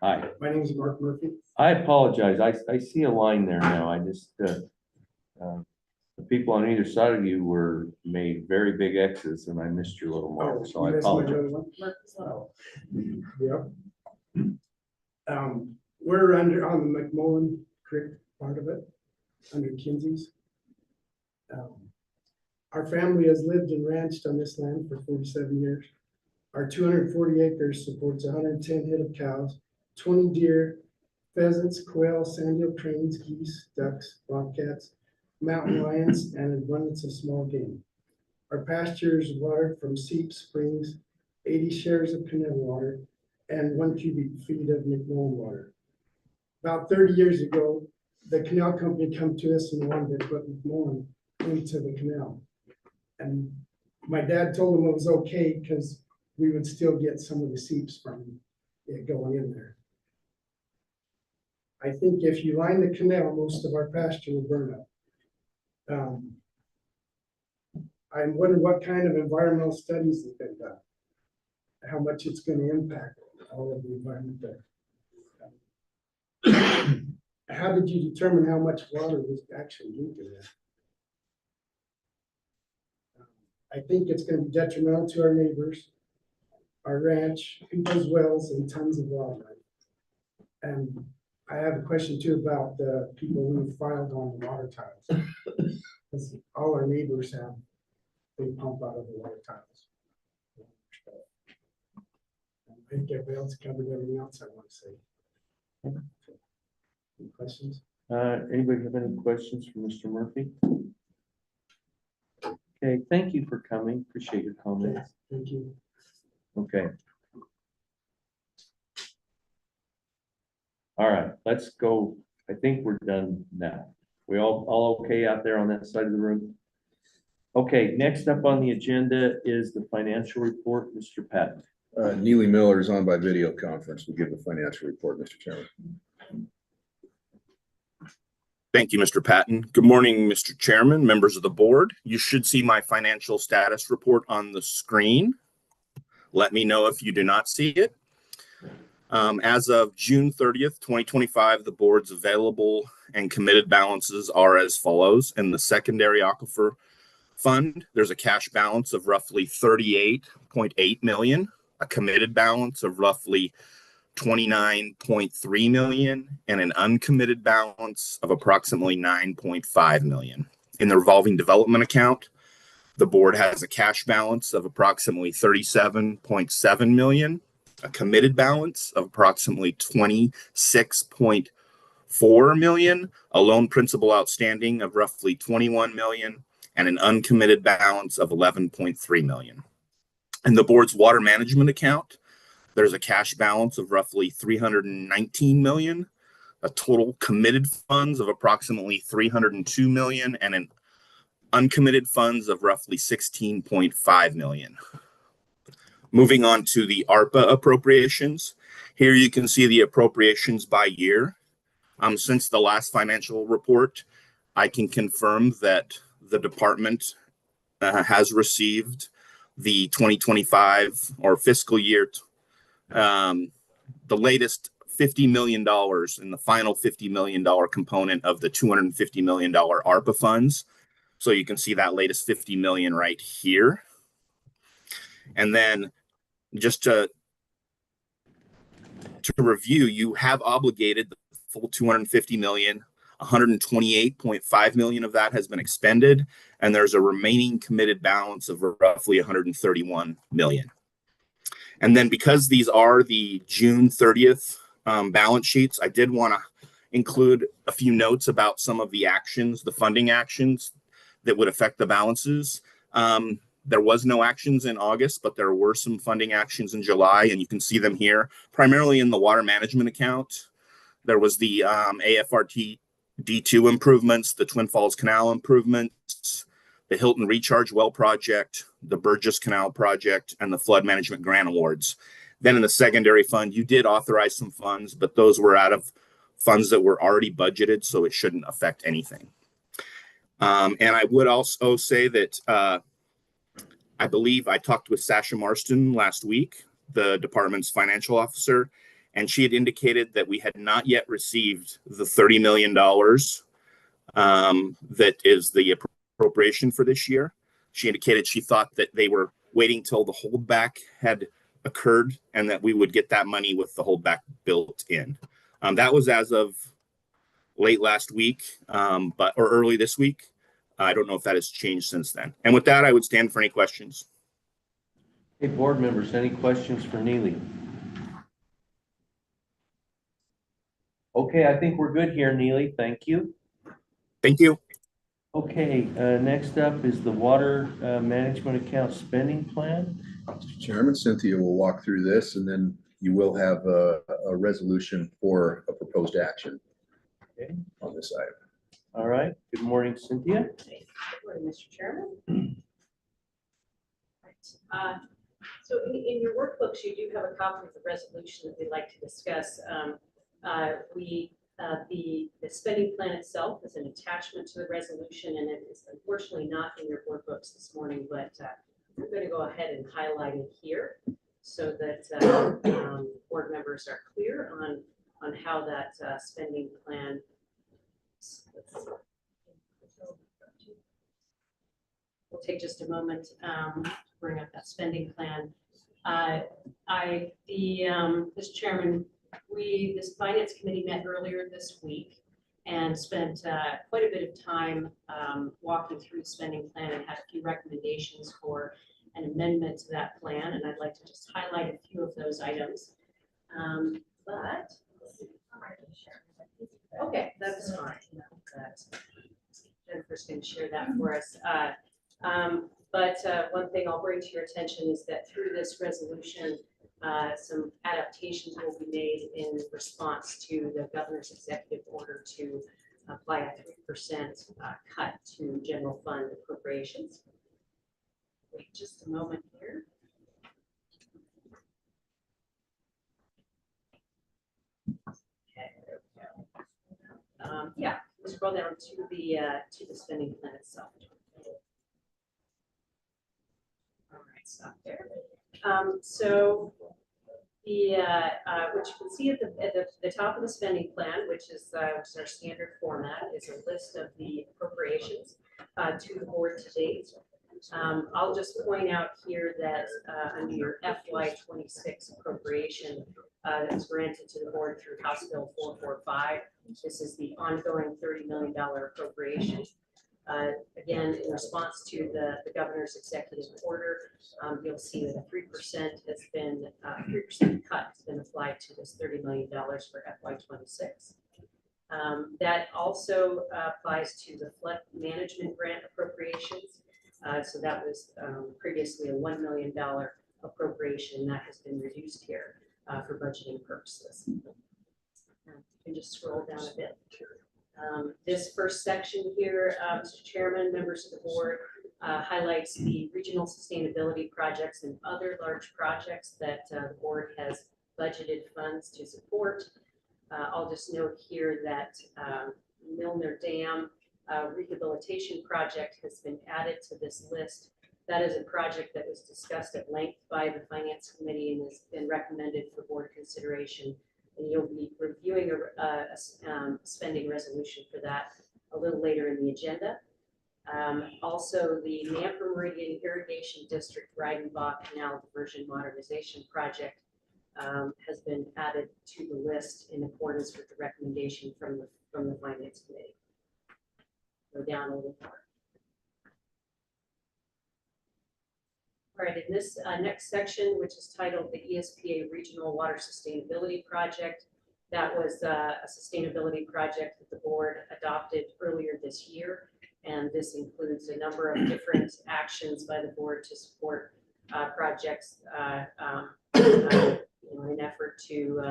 Hi. My name is Mark Murphy. I apologize. I see a line there now. I just, the people on either side of you made very big X's and I missed your little mark, so I You guys want apologize. another one? Yep. We're on the McMahon Creek part of it, under Kinsey's. Our family has lived and ranched on this land for 47 years. Our 240 acres supports 110 head of cows, 20 deer, pheasants, quail, sandhill cranes, geese, ducks, bobcats, mountain lions, and an abundance of small game. Our pasture is watered from Seep Springs, 80 shares of canal water, and 1 cubic feet of McMahon water. About 30 years ago, the canal company come to us and wanted to put McMahon into the canal. And my dad told him it was okay because we would still get some of the seeps from it going in there. I think if you line the canal, most of our pasture will burn up. I'm wondering what kind of environmental studies have been done, how much it's going to impact all of the environment there. How did you determine how much water was actually leaked in there? I think it's going to be detrimental to our neighbors, our ranch, people's wells, and tons of wildlife. And I have a question too about the people who filed on the water tiles. Because all our neighbors have, they pump out of the water tiles. I think everybody else covered everything else I want to say. Any questions? Anybody have any questions for Mr. Murphy? Okay, thank you for coming. Appreciate your comments. Thank you. Okay. All right, let's go. I think we're done now. We all okay out there on that side of the room? Okay, next up on the agenda is the financial report, Mr. Patton. Neely Miller is on by video conference. We'll give the financial report, Mr. Chairman. Thank you, Mr. Patton. Good morning, Mr. Chairman, members of the board. You should see my financial status report on the screen. Let me know if you do not see it. As of June 30th, 2025, the board's available and committed balances are as follows. In the secondary aquifer fund, there's a cash balance of roughly $38.8 million, a committed balance of roughly $29.3 million, and an uncommitted balance of approximately $9.5 million. In the revolving development account, the board has a cash balance of approximately $37.7 million, a committed balance of approximately $26.4 million, a loan principal outstanding of roughly $21 million, and an uncommitted balance of $11.3 million. In the board's water management account, there's a cash balance of roughly $319 million, a total committed funds of approximately $302 million, and an uncommitted funds of roughly $16.5 million. Moving on to the ARPA appropriations. Here you can see the appropriations by year. Since the last financial report, I can confirm that the department has received the 2025 or fiscal year the latest $50 million in the final $50 million component of the $250 million ARPA funds. So you can see that latest $50 million right here. And then just to review, you have obligated the full $250 million. $128.5 million of that has been expended, and there's a remaining committed balance of roughly $131 million. And then because these are the June 30th balance sheets, I did want to include a few notes about some of the actions, the funding actions that would affect the balances. There was no actions in August, but there were some funding actions in July, and you can see them here, primarily in the water management account. There was the AFRT D2 improvements, the Twin Falls Canal improvements, the Hilton Recharge Well Project, the Burgess Canal Project, and the Flood Management Grant Awards. Then in the secondary fund, you did authorize some funds, but those were out of funds that were already budgeted, so it shouldn't affect anything. And I would also say that I believe I talked with Sasha Marston last week, the department's financial officer, and she had indicated that we had not yet received the $30 million that is the appropriation for this year. She indicated she thought that they were waiting till the holdback had occurred and that we would get that money with the holdback built in. That was as of late last week, or early this week. I don't know if that has changed since then. And with that, I would stand for any questions. Hey, board members, any questions for Neely? Okay, I think we're good here, Neely. Thank you. Thank you. Okay, next up is the water management account spending plan. Mr. Chairman, Cynthia will walk through this, and then you will have a resolution for a proposed action on this item. All right. Good morning, Cynthia. Good morning, Mr. Chairman. So in your workbooks, you do have a copy of the resolution that we'd like to discuss. The spending plan itself is an attachment to the resolution, and it is unfortunately not in your workbooks this morning, but I'm going to go ahead and highlight it here so that board members are clear on how that spending plan. We'll take just a moment to bring up that spending plan. Mr. Chairman, this finance committee met earlier this week and spent quite a bit of time walking through the spending plan and had a few recommendations for an amendment to that plan. And I'd like to just highlight a few of those items. Okay, that's fine. Jennifer's going to share that for us. One thing I'll bring to your attention is that through this resolution, some adaptations will be made in response to the governor's executive order to apply a 3% cut to general fund appropriations. Wait just a moment here. Okay, there we go. Yeah, we'll scroll down to the spending plan itself. All right, stop there. So what you can see at the top of the spending plan, which is our standard format, is a list of the appropriations to the board to date. I'll just point out here that under your FY26 appropriation that was granted to the board through House Bill 445, this is the ongoing $30 million appropriation. Again, in response to the governor's executive order, you'll see that a 3% has been 3% cut has been applied to this $30 million for FY26. That also applies to the flood management grant appropriations. So that was previously a $1 million appropriation that has been reduced here for budgeting purposes. You can just scroll down a bit. This first section here, Mr. Chairman, members of the board, highlights the regional sustainability projects and other large projects that the board has budgeted funds to support. I'll just note here that Milner Dam rehabilitation project has been added to this list. That is a project that was discussed at length by the Finance Committee and has been recommended for board consideration. And you'll be reviewing a spending resolution for that a little later in the agenda. Also, the Nampa Meridian Irrigation District Reidenbach Canal Diversion Modernization Project has been added to the list in accordance with the recommendation from the Finance Committee. Go down a little more. All right, in this next section, which is titled the ESPA Regional Water Sustainability Project, that was a sustainability project that the board adopted earlier this year. And this includes a number of different actions by the board to support projects in an effort to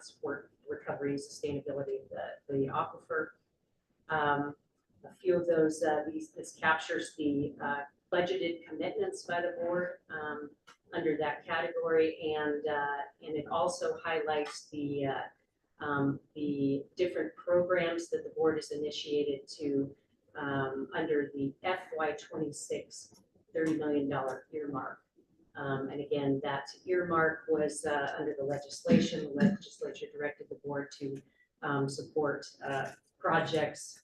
support recovery and sustainability of the aquifer. A few of those, this captures the budgeted commitments by the board under that category, and it also highlights the different programs that the board has initiated to under the FY26 $30 million earmark. And again, that earmark was under the legislation. The legislature directed the board to support projects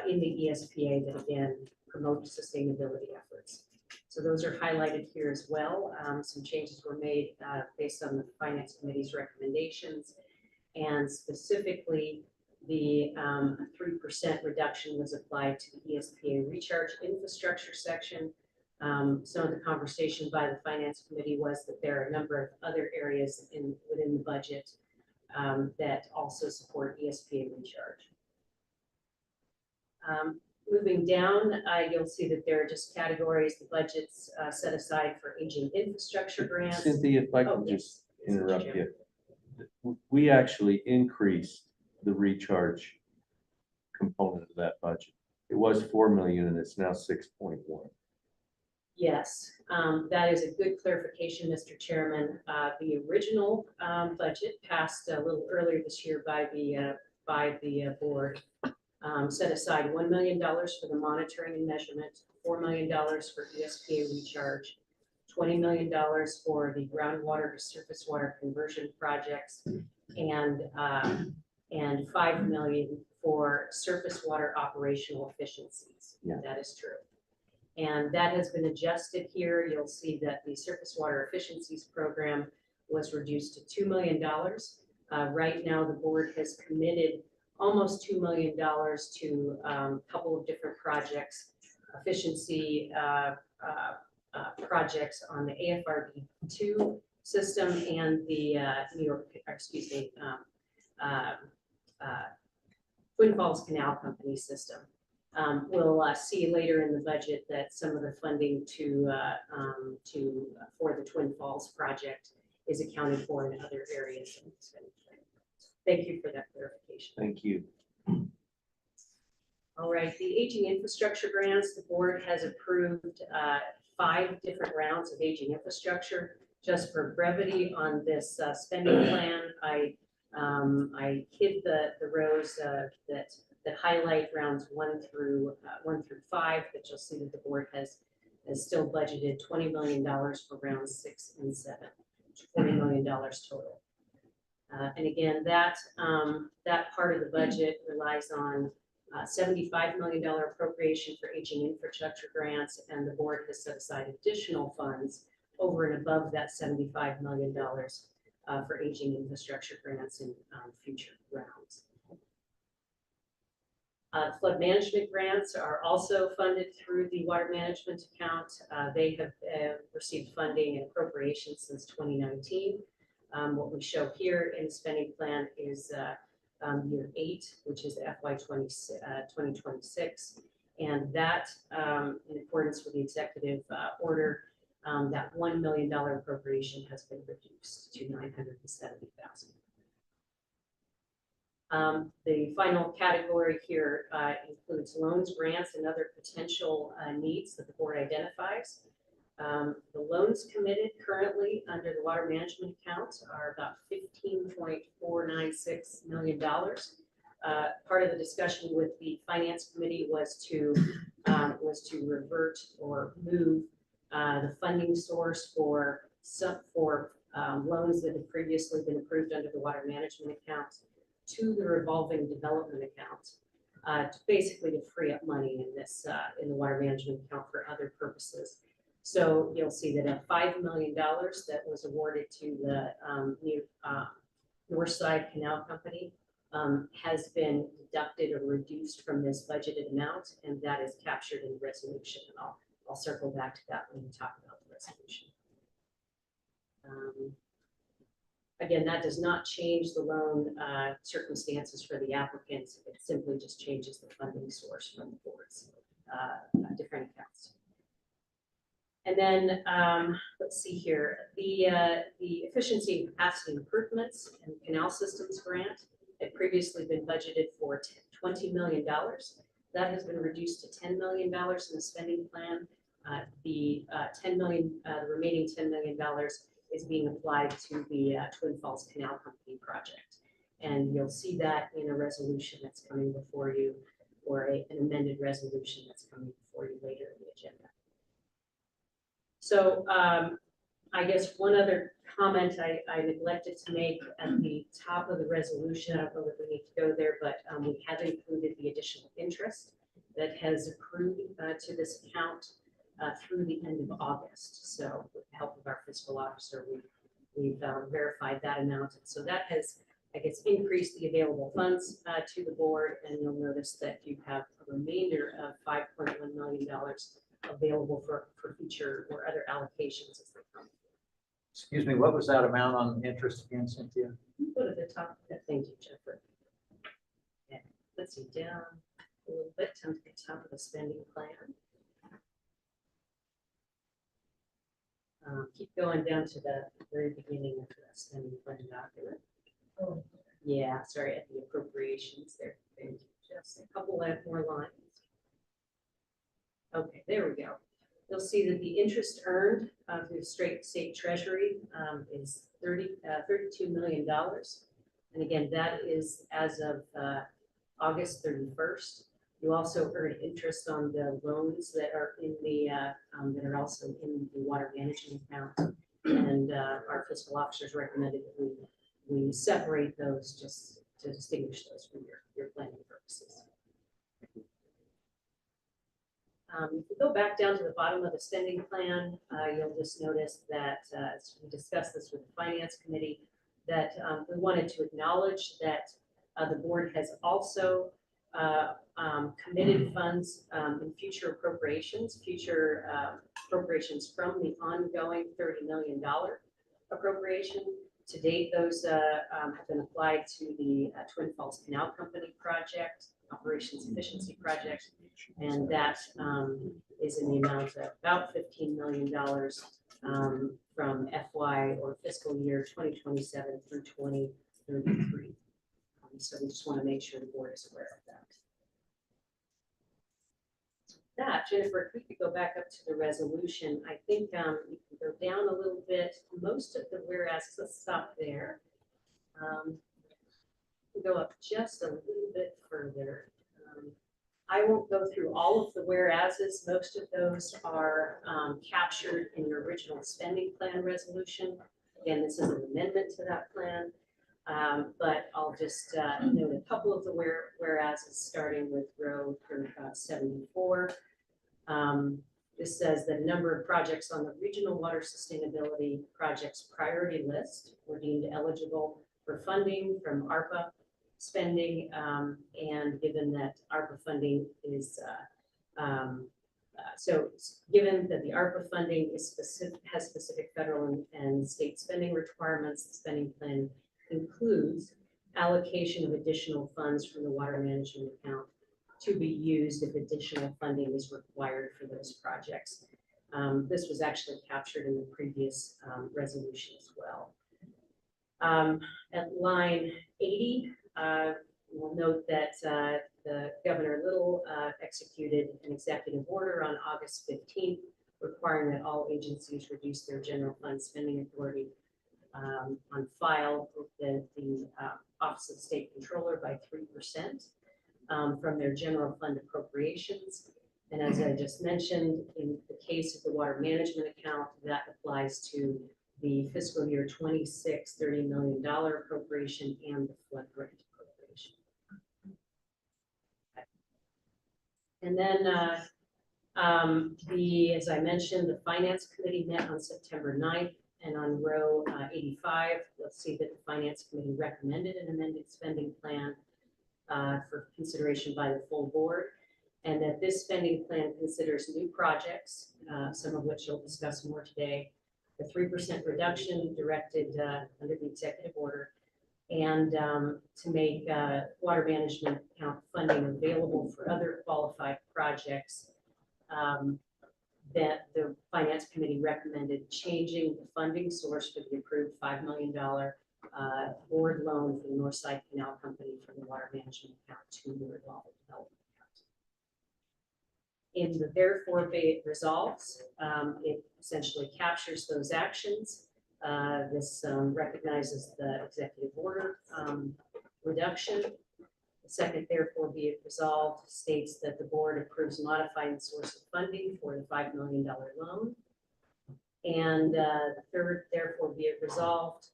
in the ESPA that again promote sustainability efforts. So those are highlighted here as well. Some changes were made based on the Finance Committee's recommendations, and specifically the 3% reduction was applied to the ESPA recharge infrastructure section. Some of the conversation by the Finance Committee was that there are a number of other areas within the budget that also support ESPA recharge. Moving down, you'll see that there are just categories, the budgets set aside for aging infrastructure grants. Cynthia, if I Oh, can yes. just interrupt you. We actually increased the recharge component of that budget. It was 4 million and it's now 6.1. Yes, that is a good clarification, Mr. Chairman. The original budget passed a little earlier this year by the board. Set aside $1 million for the monitoring and measurement, $4 million for ESPA recharge, $20 million for the groundwater to surface water conversion projects, and $5 million for surface water operational efficiencies. Yeah. That is true. And that has been adjusted here. You'll see that the surface water efficiencies program was reduced to $2 million. Right now, the board has committed almost $2 million to a couple of different projects, efficiency projects on the AFRD2 system and the Twin Falls Canal Company system. We'll see later in the budget that some of the funding for the Twin Falls project is accounted for in other areas. Thank you for that clarification. Thank you. All right, the aging infrastructure grants, the board has approved 5 different rounds of aging infrastructure. Just for brevity on this spending plan, I hid the rows that highlight rounds 1 through 5, but you'll see that the board has still budgeted $20 million for rounds 6 and 7, $40 million total. And again, that part of the budget relies on $75 million appropriation for aging infrastructure grants, and the board has set aside additional funds over and above that $75 million for aging infrastructure grants in future rounds. Flood management grants are also funded through the water management account. They have received funding and appropriations since 2019. What we show here in the spending plan is year 8, which is FY 2026. And that, in accordance with the executive order, that $1 million appropriation has been reduced to $970,000. The final category here includes loans, grants, and other potential needs that the board identifies. The loans committed currently under the water management account are about $15.496 million. Part of the discussion with the Finance Committee was to revert or move the funding source for loans that had previously been approved under the water management account to the revolving development account, basically to free up money in this in the water management account for other purposes. So you'll see that $5 million that was awarded to the new Northside Canal Company has been deducted or reduced from this budgeted amount, and that is captured in the resolution. And I'll circle back to that when we talk about the resolution. Again, that does not change the loan circumstances for the applicants. It simply just changes the funding source from the board's different accounts. And then, let's see here, the efficiency and capacity improvements and canal systems grant had previously been budgeted for $20 million. That has been reduced to $10 million in the spending plan. The remaining $10 million is being applied to the Twin Falls Canal Company project. And you'll see that in a resolution that's coming before you, or an amended resolution that's coming before you later in the agenda. So I guess one other comment I neglected to make at the top of the resolution, I don't know if we need to go there, but we have included the additional interest that has accrued to this account through the end of August. So with the help of our fiscal officer, we've verified that amount. And so that has, I guess, increased the available funds to the board. And you'll notice that you have a remainder of $5.1 million available for future or other allocations as they come. Excuse me, what was that amount on interest again, Cynthia? Go to the top. Thank you, Jennifer. Yeah, let's see, down a little bit to the top of the spending plan. Keep going down to the very beginning of the spending plan document. Oh, yeah, sorry, at the appropriations there. Thank you. Just a couple more lines. Okay, there we go. You'll see that the interest earned through straight state treasury is $32 million. And again, that is as of August 31st. You also earn interest on the loans that are in the that are also in the water management account. And our fiscal officers recommended that we separate those just to distinguish those from your planning purposes. If you go back down to the bottom of the spending plan, you'll just notice that as we discussed this with the finance committee, that we wanted to acknowledge that the board has also committed funds in future appropriations from the ongoing $30 million appropriation. To date, those have been applied to the Twin Falls Canal Company project, operations efficiency project, and that is in the amount of about $15 million from FY or fiscal year 2027 through 2033. So we just want to make sure the board is aware of that. Jennifer, if we could go back up to the resolution, I think you can go down a little bit. Most of the whereas, let's stop there. We'll go up just a little bit further. I won't go through all of the whereases. Most of those are captured in your original spending plan resolution. Again, this is an amendment to that plan. But I'll just note a couple of the whereases, starting with row 74. This says that a number of projects on the regional water sustainability projects priority list were deemed eligible for funding from ARPA spending, and given that ARPA funding is given that the ARPA funding is has specific federal and state spending requirements, the spending plan includes allocation of additional funds from the water management account to be used if additional funding is required for those projects. This was actually captured in the previous resolution as well. At line 80, we'll note that the Governor Little executed an executive order on August 15th, requiring that all agencies reduce their general fund spending authority on file with the Office of the State Controller by 3% from their general fund appropriations. And as I just mentioned, in the case of the water management account, that applies to the fiscal year 26 $30 million appropriation and the flood grant appropriation. And then as I mentioned, the Finance Committee met on September 9th, and on row 85, let's see that the Finance Committee recommended an amended spending plan for consideration by the full board, and that this spending plan considers new projects, some of which you'll discuss more today, the 3% reduction directed under the executive order, and to make water management account funding available for other qualified projects that the finance committee recommended changing the funding source for the approved $5 million board loan for the Northside Canal Company from the water management account to the revolving development account. In the therefore be it resolves, it essentially captures those actions. This recognizes the executive order reduction. The second, therefore be it resolved, states that the board approves modifying the source of funding for the $5 million loan. And the third, therefore be it resolved,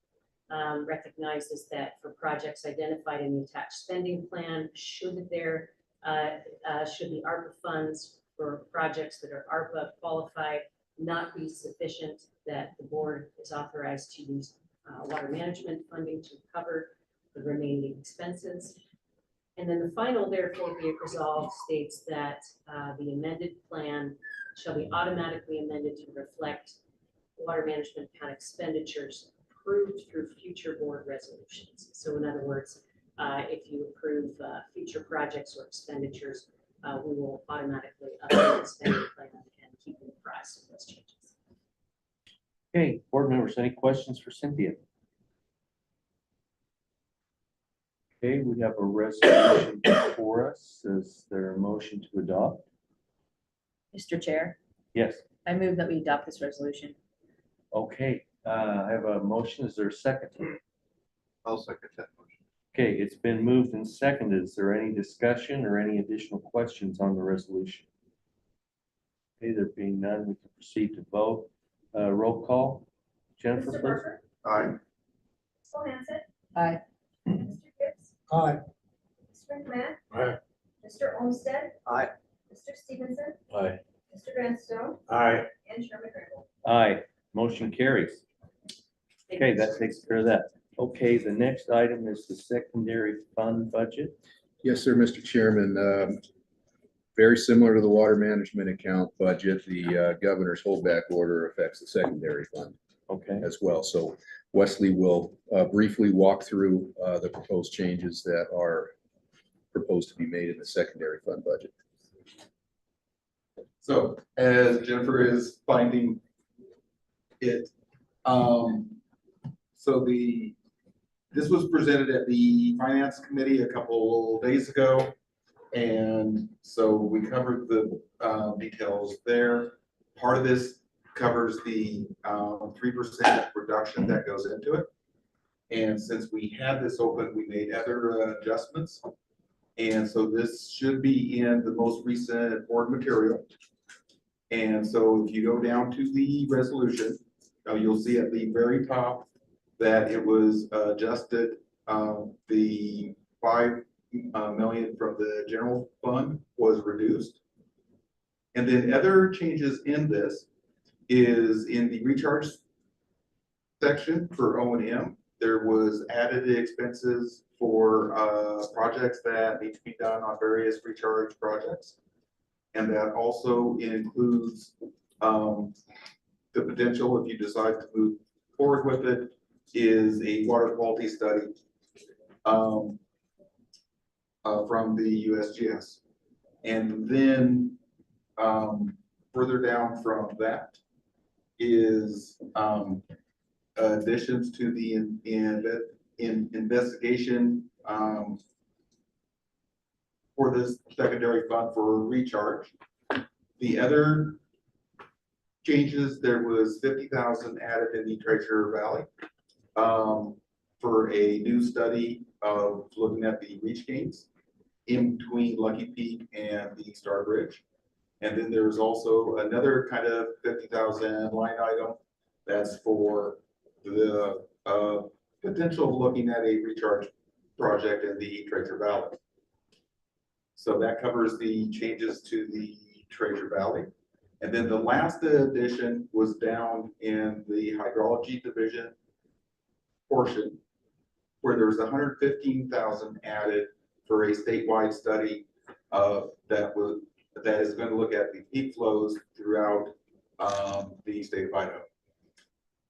recognizes that for projects identified in the attached spending plan, should the ARPA funds for projects that are ARPA qualified not be sufficient, that the board is authorized to use water management funding to cover the remaining expenses. And then the final, therefore be it resolved, states that the amended plan shall be automatically amended to reflect water management account expenditures approved through future board resolutions. So in other words, if you approve future projects or expenditures, we will automatically update the spending plan and keep you apprised of those changes. Okay, board members, any questions for Cynthia? Okay, we have a resolution before us. Is there a motion to adopt? Mr. Chair, Yes. I move that we adopt this resolution. Okay, I have a motion. Is there a second? I'll second that motion. Okay, it's been moved and seconded. Is there any discussion or any additional questions on the resolution? Okay, there being none, we can proceed to vote. Roll call. Jennifer, Mr. please. Parker, Aye. Cole-Hansen, Aye. Mr. Gibbs, Aye. Mr. McMahon. Aye. Mr. Olmstead. Aye. Mr. Stevenson, Aye. Mr. Grandstone, Aye. and Chairman Raybould. Aye, motion carries. Okay, that takes care of that. Okay, the next item is the secondary fund budget. Yes, sir, Mr. Chairman. Very similar to the water management account budget, the governor's holdback order affects the secondary fund Okay, as well. So Wesley will briefly walk through the proposed changes that are proposed to be made in the secondary fund budget. So as Jennifer is finding it, this was presented at the finance committee a couple days ago. And so we covered the details there. Part of this covers the 3% reduction that goes into it. And since we had this open, we made other adjustments. And so this should be in the most recent board material. And so if you go down to the resolution, you'll see at the very top that it was adjusted, the 5 million from the general fund was reduced. And then other changes in this is in the recharge section for O&M. There was added expenses for projects that need to be done on various recharge projects. And that also includes the potential, if you decide to move forward with it, is a water quality study from the USGS. And then further down from that is additions to the investigation for this secondary fund for recharge. The other changes, there was 50,000 added in the Treasure Valley for a new study of looking at the reach gains in between Lucky Peak and the Star Bridge. And then there's also another kind of 50,000 line item that's for the potential of looking at a recharge project in the Treasure Valley. So that covers the changes to the Treasure Valley. And then the last addition was down in the hydrology division portion, where there's 115,000 added for a statewide study that is going to look at the peak flows throughout the state of Idaho.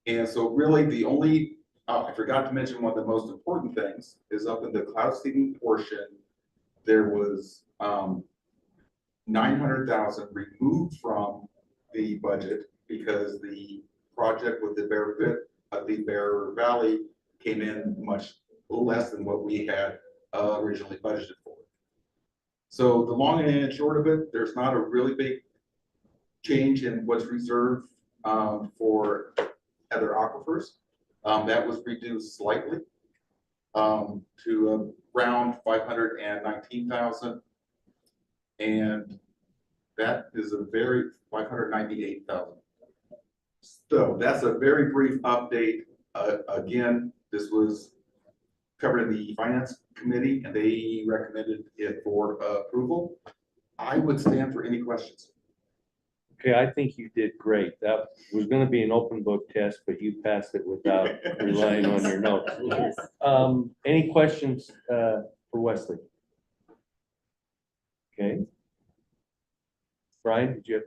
And so really the only, I forgot to mention one of the most important things is up in the cloud seeding portion, there was 900,000 removed from the budget because the project with the Bear Pit, the Bear Valley came in much less than what we had originally budgeted for. So the long and short of it, there's not a really big change in what's reserved for other aquifers. That was reduced slightly to around 519,000. And that is a very 598,000. So that's a very brief update. Again, this was covered in the finance committee and they recommended it for approval. I would stand for any questions. Okay, I think you did great. That was gonna be an open book test, but you passed it without relying on your notes. Yes. Any questions for Wesley? Okay. Brian, did you?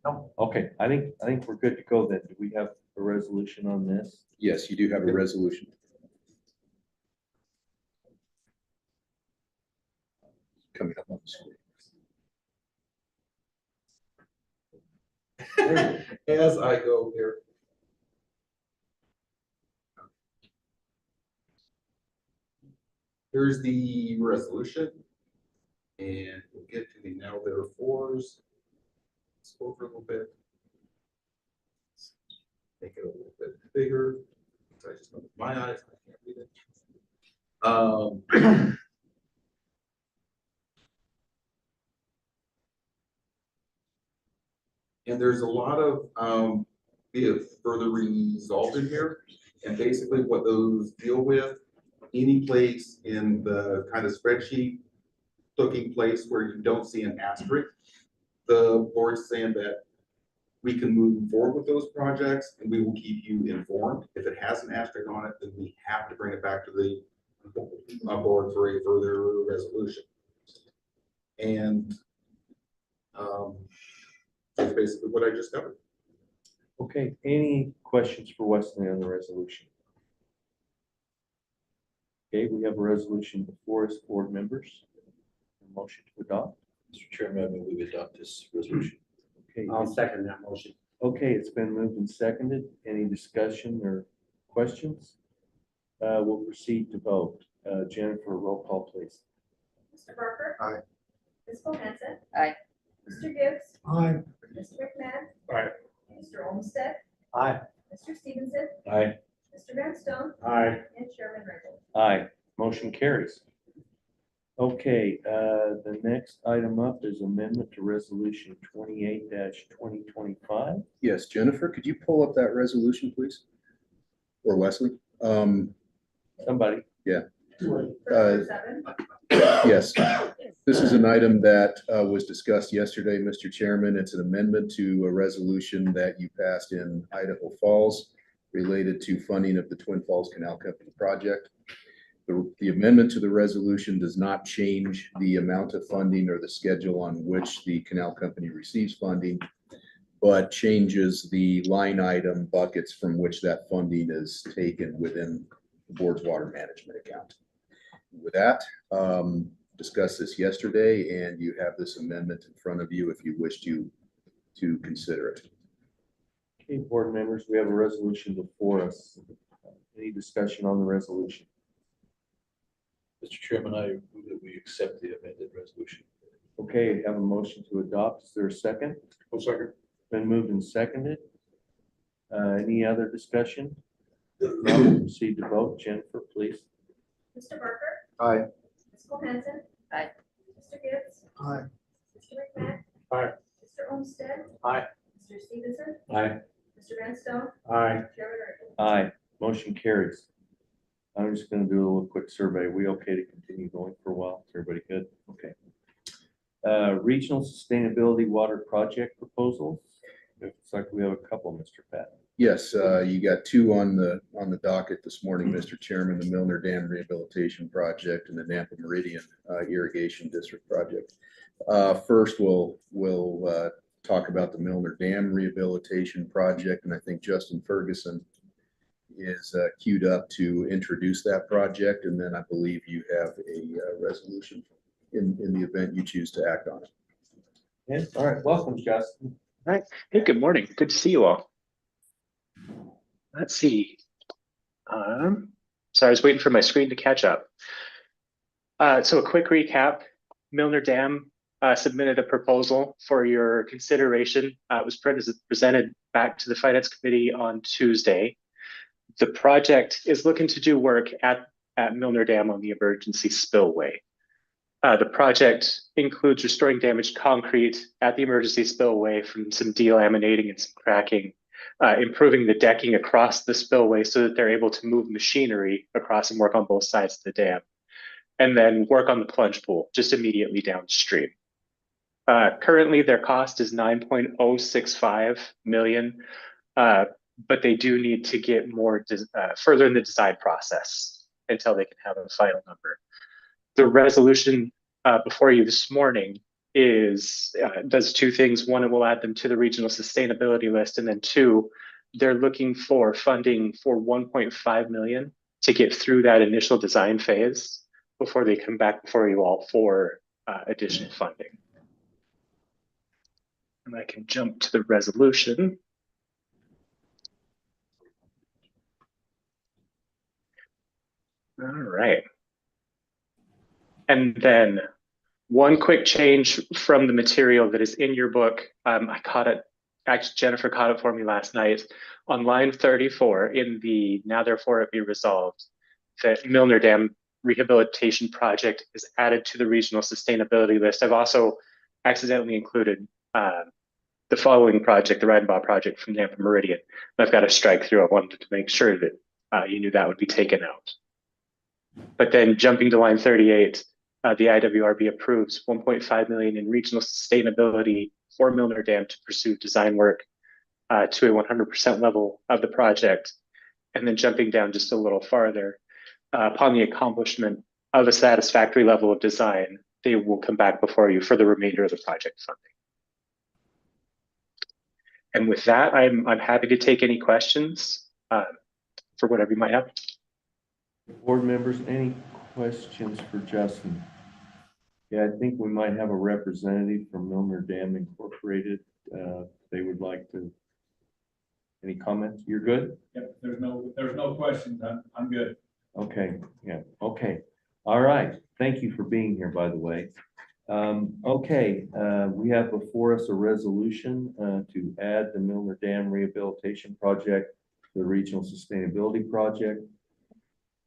No. Okay, I think we're good to go then. Do we have a resolution on this? Yes, you do have a resolution. Coming up on the screen. As I go here. Here's the resolution. And we'll get to the now therefores. Let's go over a little bit. Make it a little bit bigger. So I just know with my eyes, I can't read it. And there's a lot of be it further resolved in here. And basically what those deal with, any place in the kind of spreadsheet looking place where you don't see an asterisk, the board's saying that we can move forward with those projects and we will keep you informed. If it has an asterisk on it, then we have to bring it back to the board for a further resolution. And that's basically what I just covered. Okay, any questions for Wesley on the resolution? Okay, we have a resolution before us, board members. A motion to adopt. Mr. Chairman, I move we adopt this resolution. Okay, I'll second that motion. okay, it's been moved and seconded. Any discussion or questions? We'll proceed to vote. Jennifer, roll call, please. Mr. Barker. Aye. Ms. Cole-Hansen. Aye. Mr. Gibbs. Aye. Mr. McMahon. Aye. Mr. Olmstead. Aye. Mr. Stevenson. Aye. Mr. Van Stone. Aye. And Chairman Raybould. Aye, motion carries. Okay, the next item up is amendment to resolution 28-2025. Yes, Jennifer, could you pull up that resolution, please? Or Wesley? Somebody, For 7. Yes, this is an item that was discussed yesterday, Mr. Chairman. It's an amendment to a resolution that you passed in Idaho Falls related to funding of the Twin Falls Canal Company project. The amendment to the resolution does not change the amount of funding or the schedule on which the canal company receives funding, but changes the line item buckets from which that funding is taken within the board's water management account. With that, discussed this yesterday, and you have this amendment in front of you if you wish to consider it. okay, board members, we have a resolution before us. Any discussion on the resolution? Mr. Chairman, I move that we accept the amended resolution. Okay, have a motion to adopt. Is there a second? One second. Been moved and seconded. Any other discussion? Now we'll proceed to vote. Jennifer, please. Mr. Barker. Aye. Ms. Cole-Hansen. Aye. Mr. Gibbs. Aye. Mr. McMahon. Aye. Mr. Olmstead. Aye. Mr. Stevenson. Aye. Mr. Van Stone. Aye. Chairman Raybould. Aye, motion carries. I'm just gonna do a little quick survey. We okay to continue going for a while? Is everybody good? Okay. Regional Sustainability Water Project proposals. Looks like we have a couple, Mr. Pat. Yes, you got two on the docket this morning, Mr. Chairman, the Milner Dam Rehabilitation Project and the Nampa Meridian Irrigation District Project. First, we'll talk about the Milner Dam Rehabilitation Project, and I think Justin Ferguson is queued up to introduce that project, and then I believe you have a resolution in the event you choose to act on it. Yes, all right, welcome, Justin. All right. Hey, good morning. Good to see you all. Let's see. So I was waiting for my screen to catch up. So a quick recap. Milner Dam submitted a proposal for your consideration. It was presented back to the Finance Committee on Tuesday. The project is looking to do work at Milner Dam on the emergency spillway. The project includes restoring damaged concrete at the emergency spillway from some delaminating and some cracking, improving the decking across the spillway so that they're able to move machinery across and work on both sides of the dam, and then work on the plunge pool just immediately downstream. Currently, their cost is $9.065 million, but they do need to get more further in the design process until they can have a final number. The resolution before you this morning does two things. One, it will add them to the regional sustainability list, and then two, they're looking for funding for $1.5 million to get through that initial design phase before they come back before you all for additional funding. And I can jump to the resolution. All right. And then one quick change from the material that is in your book. I caught it, actually Jennifer caught it for me last night. On line 34 in the now therefore it be resolved, the Milner Dam Rehabilitation Project is added to the regional sustainability list. I've also accidentally included the following project, the Raybould project from Nampa Meridian. I've got a strike through. I wanted to make sure that you knew that would be taken out. But then jumping to line 38, the IWRB approves $1.5 million in regional sustainability for Milner Dam to pursue design work to a 100% level of the project. And then jumping down just a little farther, upon the accomplishment of a satisfactory level of design, they will come back before you for the remainder of the project funding. And with that, I'm happy to take any questions for whatever you might have. Board members, any questions for Justin? Yeah, I think we might have a representative from Milner Dam Incorporated. They would like to, any comments? You're good? Yep, there's no questions. I'm good. Okay, yeah, okay. All right, thank you for being here, by the way. Okay, we have before us a resolution to add the Milner Dam Rehabilitation Project to the Regional Sustainability Project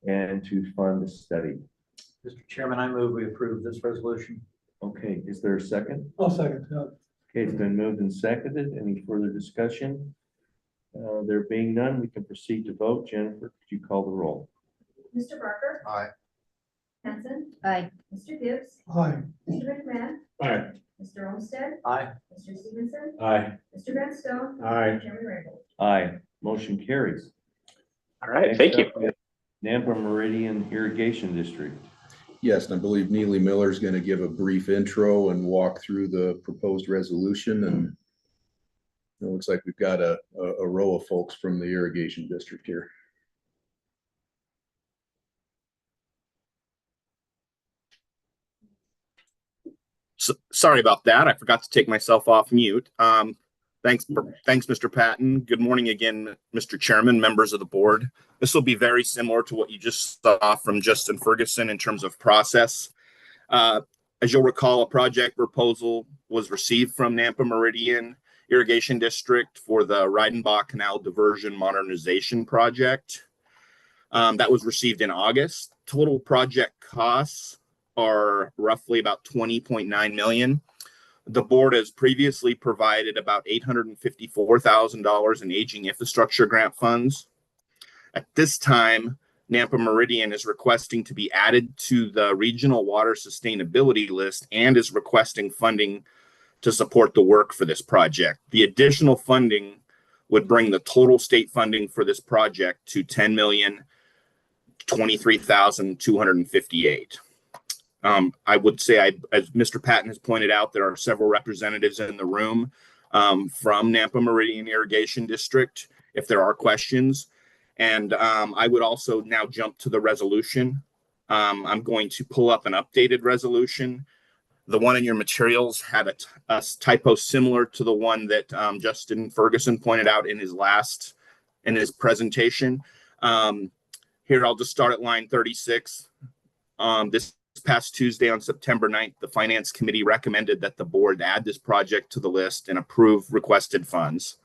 and to fund the study. Mr. Chairman, I move we approve this resolution. Okay, is there a second? I'll second. Okay, it's been moved and seconded. Any further discussion? There being none, we can proceed to vote. Jennifer, could you call the roll? Mr. Barker. Aye. Hanson. Aye. Mr. Gibbs. Aye. Mr. McMahon. Aye. Mr. Olmstead. Aye. Mr. Stevenson. Aye. Mr. Redstone. Aye. Chairman Raybould. Aye, motion carries. All right, Next thank you. up, we have Nampa Meridian Irrigation District. Yes, and I believe Neely Miller is going to give a brief intro and walk through the proposed resolution. And it looks like we've got a row of folks from the irrigation district here. So, sorry about that. I forgot to take myself off mute. Thanks, Mr. Patton. Good morning again, Mr. Chairman, members of the board. This will be very similar to what you just saw from Justin Ferguson in terms of process. As you'll recall, a project proposal was received from Nampa Meridian Irrigation District for the Raybould Canal Diversion Modernization Project. That was received in August. Total project costs are roughly about $20.9 million. The board has previously provided about $854,000 in aging infrastructure grant funds. At this time, Nampa Meridian is requesting to be added to the regional water sustainability list and is requesting funding to support the work for this project. The additional funding would bring the total state funding for this project to $10,023,258. I would say, as Mr. Patton has pointed out, there are several representatives in the room from Nampa Meridian Irrigation District, if there are questions. And I would also now jump to the resolution. I'm going to pull up an updated resolution The one in your materials had a typo similar to the one that Justin Ferguson pointed out in his presentation. Here, I'll just start at line 36. This past Tuesday on September 9th, the Finance Committee recommended that the board add this project to the list and approve requested funds.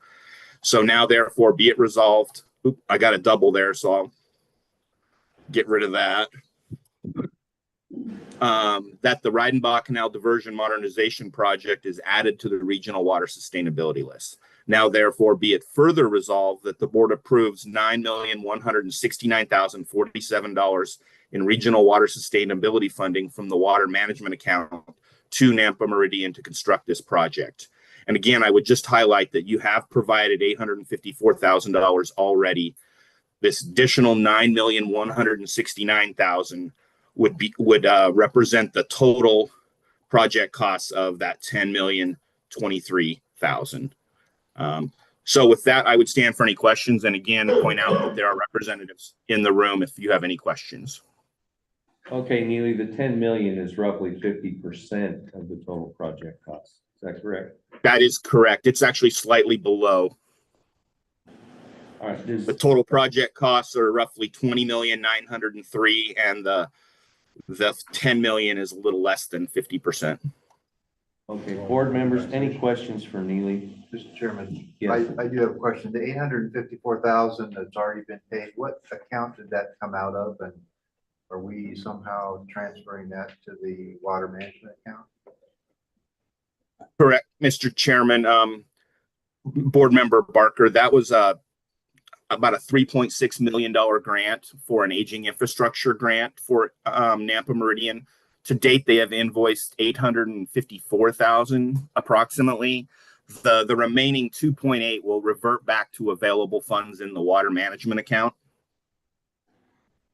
So now therefore be it resolved. Oop, I got a double there, so I'll get rid of that. That the Reidenbach Canal Diversion Modernization Project is added to the Regional Water Sustainability List. Now therefore be it further resolved that the board approves $9,169,047 in regional water sustainability funding from the water management account to Nampa Meridian to construct this project. And again, I would just highlight that you have provided $854,000 already. This additional $9,169,000 would represent the total project costs of that $10,023,000. So with that, I would stand for any questions, and again, point out that there are representatives in the room if you have any questions. Okay, Neely, the 10 million is roughly 50% of the total project cost. Is that correct? That is correct. It's actually slightly below. All right. The total project costs are roughly 20,903,000, and the 10 million is a little less than 50%. Okay, board members, any questions for Neely? Mr. Chairman, Yes. I do have a question. The 854,000 that's already been paid, what account did that come out of? And are we somehow transferring that to the water management account? Correct, Mr. Chairman. Board Member Barker, that was about a $3.6 million grant for an aging infrastructure grant for Nampa Meridian. To date, they have invoiced $854,000 approximately. The remaining 2.8 will revert back to available funds in the water management account.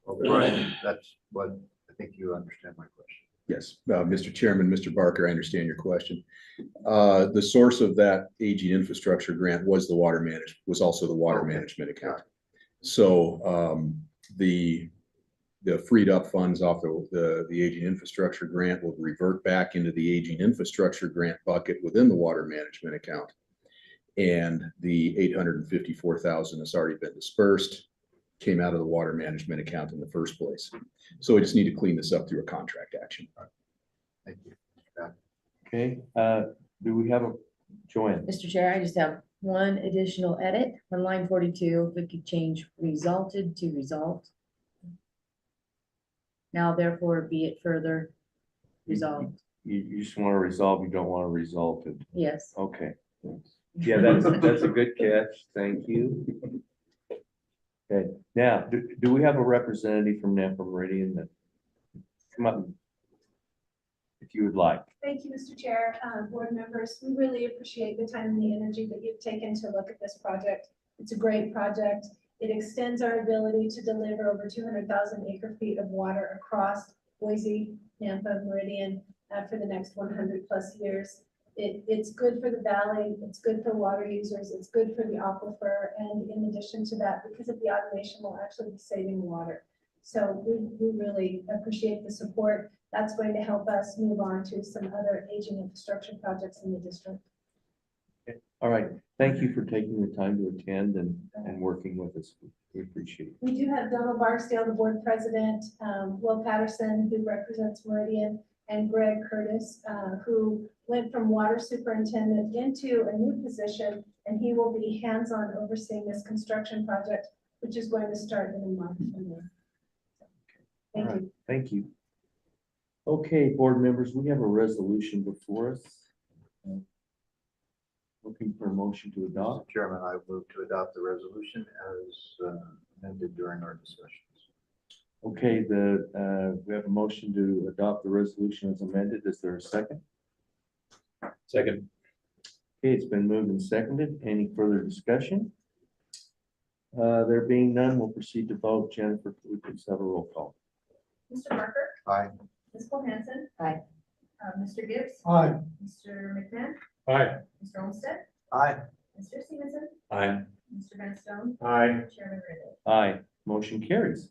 Right, that's what I think you understand my question. Yes, Mr. Chairman, Mr. Barker, I understand your question. The source of that aging infrastructure grant was also the water management account. So the freed up funds off the aging infrastructure grant will revert back into the aging infrastructure grant bucket within the water management account. And the 854,000 has already been dispersed, came out of the water management account in the first place. So we just need to clean this up through a contract action. Thank you. Okay, do we have a Joanne? Mr. Chair, I just have one additional edit on line 42. If we could change resulted to result. Now therefore be it further resolved. You just want to resolve, you don't want to result it. Yes. Okay. Yeah, that's a good catch. Thank you. Okay, now, do we have a representative from Nampa Meridian that come up if you would like? Thank you, Mr. Chair, board members. We really appreciate the time and the energy that you've taken to look at this project. It's a great project. It extends our ability to deliver over 200,000 acre feet of water across Boise, Nampa, Meridian for the next 100 plus years. It's good for the valley, it's good for water users, it's good for the aquifer, and in addition to that, because of the automation, we'll actually be saving water. So we really appreciate the support. That's going to help us move on to some other aging infrastructure projects in the district. Okay. All right. Thank you for taking the time to attend and working with us. We appreciate it. We do have Donald Barksdale, the board president, Will Patterson, who represents Meridian, and Greg Curtis, who went from water superintendent into a new position, and he will be hands-on overseeing this construction project, which is going to start in a month from now. Thank you. Thank you. Okay, board members, we have a resolution before us. Looking for a motion to adopt. Mr. Chairman, I move to adopt the resolution as amended during our discussions. Okay, we have a motion to adopt the resolution as amended. Is there a second? Second. Okay, it's been moved and seconded. Any further discussion? There being none, we'll proceed to vote. Jennifer, we please have a roll call. Mr. Barker? Aye. Ms. Cole-Hansen? Aye. Mr. Gibbs? Aye. Mr. McMahon? Aye. Mr. Olmstead? Aye. Mr. Stevenson? Aye. Mr. Van Stone? Aye. Chairman Raybould? Aye. Motion carries.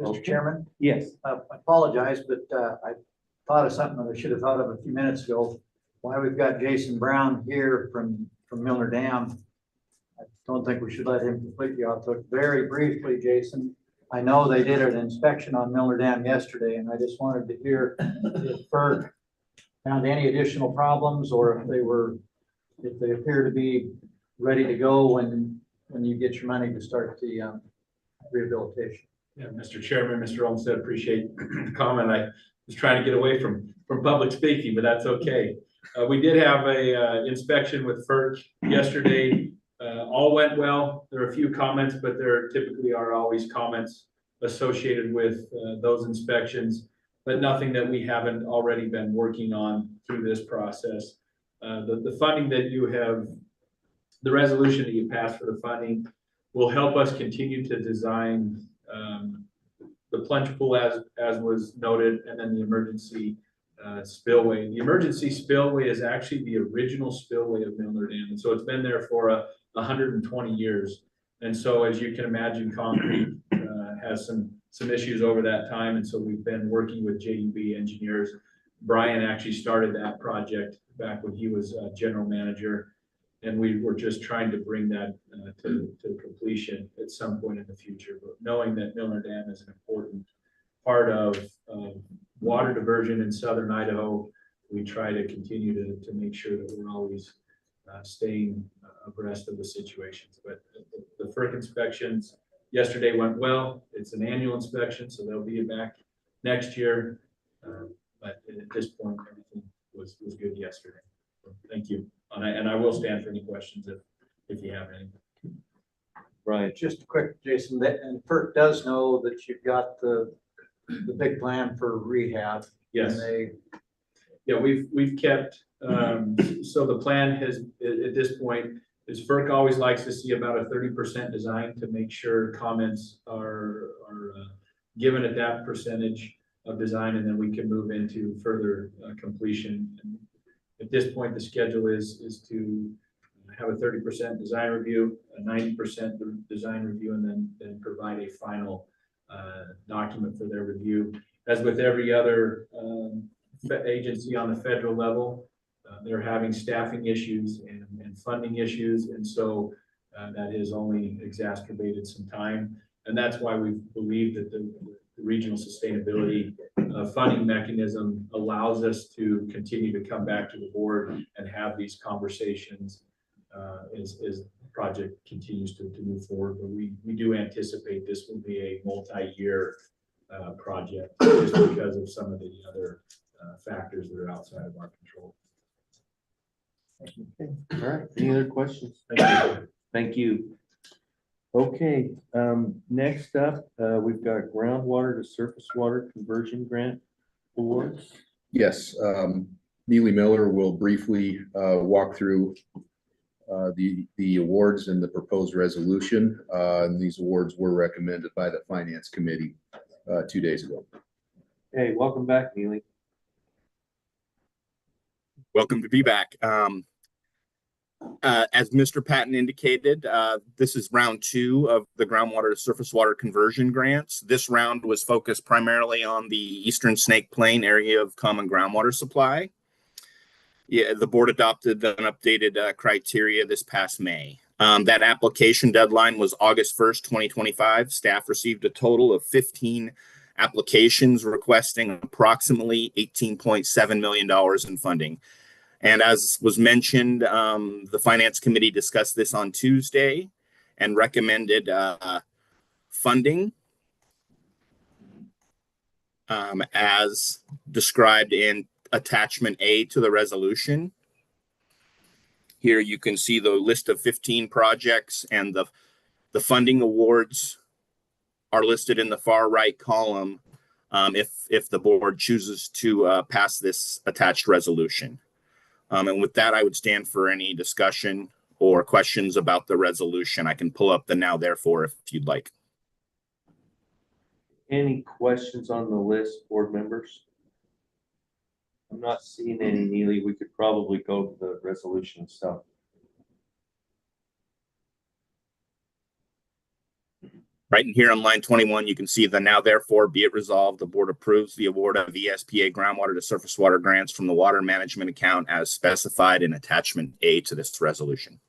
Mr. Okay. Chairman, Yes. I apologize, but I thought of something that I should have thought of a few minutes ago. Why we've got Jason Brown here from Milner Dam. I don't think we should let him completely off the hook. Very briefly, Jason, I know they did an inspection on Milner Dam yesterday, and I just wanted to hear if FERC found any additional problems or if they appear to be ready to go when you get your money to start the rehabilitation. Yeah, Mr. Chairman, Mr. Olmstead, appreciate the comment. I was trying to get away from public speaking, but that's okay. We did have a inspection with FERC yesterday. All went well. There are a few comments, but there typically are always comments associated with those inspections, but nothing that we haven't already been working on through this process. The funding that you have, the resolution that you passed for the funding will help us continue to design the plunge pool as was noted, and then the emergency spillway. The emergency spillway is actually the original spillway of Milner Dam, and so it's been there for 120 years. And so, as you can imagine, concrete has some issues over that time, and so we've been working with JUB engineers. Brian actually started that project back when he was general manager, and we were just trying to bring that to completion at some point in the future. But knowing that Milner Dam is an important part of water diversion in southern Idaho, we try to continue to make sure that we're always staying abreast of the situations. But the FERC inspections yesterday went well. It's an annual inspection, so they'll be back next year. But at this point, everything was good yesterday. So thank you. And I will stand for any questions if you have any. Right. Just quick, Jason, and FERC does know that you've got the big plan for rehab. Yes. And Yeah, we've kept, so the plan has, at this point, is FERC always likes to see about a 30% design to make sure comments are given at that percentage of design, and then we can move into further completion. And at this point, the schedule is to have a 30% design review, a 90% design review, and then provide a final document for their review. As with every other agency on the federal level, they're having staffing issues and funding issues, and so that has only exacerbated some time. And that's why we believe that the regional sustainability funding mechanism allows us to continue to come back to the board and have these conversations as the project continues to move forward. But we do anticipate this will be a multi-year project just because of some of the other factors that are outside of our control. Okay. All right. Any other questions? Thank you. Thank you. Okay. Next up, we've got groundwater to surface water conversion grant awards. Yes, Neely Miller will briefly walk through the awards and the proposed resolution. And these awards were recommended by the Finance Committee 2 days ago. Hey, welcome back, Neely. Welcome to be back. As Mr. Patton indicated, this is round 2 of the groundwater to surface water conversion grants. This round was focused primarily on the Eastern Snake Plain area of common groundwater supply. Yeah, the board adopted an updated criteria this past May. That application deadline was August 1st, 2025. Staff received a total of 15 applications requesting approximately $18.7 million in funding. And as was mentioned, the Finance Committee discussed this on Tuesday and recommended funding as described in Attachment A to the resolution. Here you can see the list of 15 projects, and the funding awards are listed in the far right column if the board chooses to pass this attached resolution. And with that, I would stand for any discussion or questions about the resolution. I can pull up the now therefore if you'd like. Any questions on the list, board members? I'm not seeing any, Neely. We could probably go to the resolution itself. Right in here on line 21, you can see the now therefore be it resolved, the board approves the award of ESPA groundwater to surface water grants from the water management account as specified in attachment A to this resolution.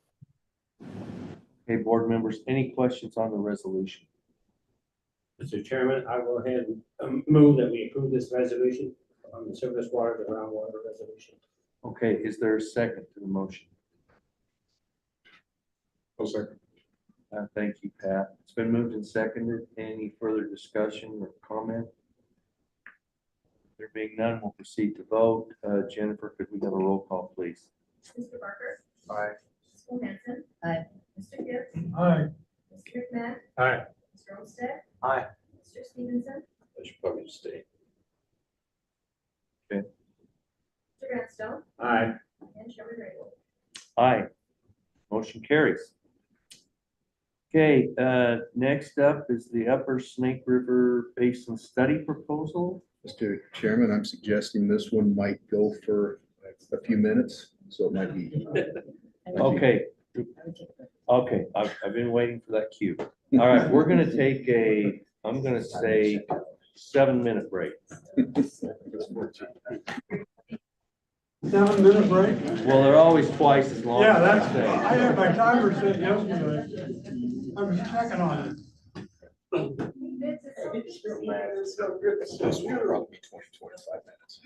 Okay, board members, any questions on the resolution? Mr. Chairman, I will go ahead and move that we approve this resolution on the surface water to groundwater resolution. Okay, is there a second to the motion? I'll second. Thank you, Pat. It's been moved and seconded. Any further discussion or comment? There being none, we'll proceed to vote. Jennifer, could we have a roll call, please? Mr. Barker. Aye. Ms. Cole-Hansen. Aye. Mr. Gibbs. Aye. Mr. McMahon. Aye. Mr. Olmstead. Aye. Mr. Stevenson. I should probably stay. Mr. Grantstone. Aye. And Chairman Raybould. Aye. Motion carries. Okay, next up is the Upper Snake River Basin Study Proposal. Mr. Chairman, I'm suggesting this one might go for a few minutes, so it might be. Okay, okay, I've been waiting for that cue. All right, we're gonna take I'm gonna say 7-minute break. 7-minute break? Well, they're always twice as long. Yeah, as that's, I say. I had my timer set yesterday. I was checking on it. This will probably be 20, 25 minutes.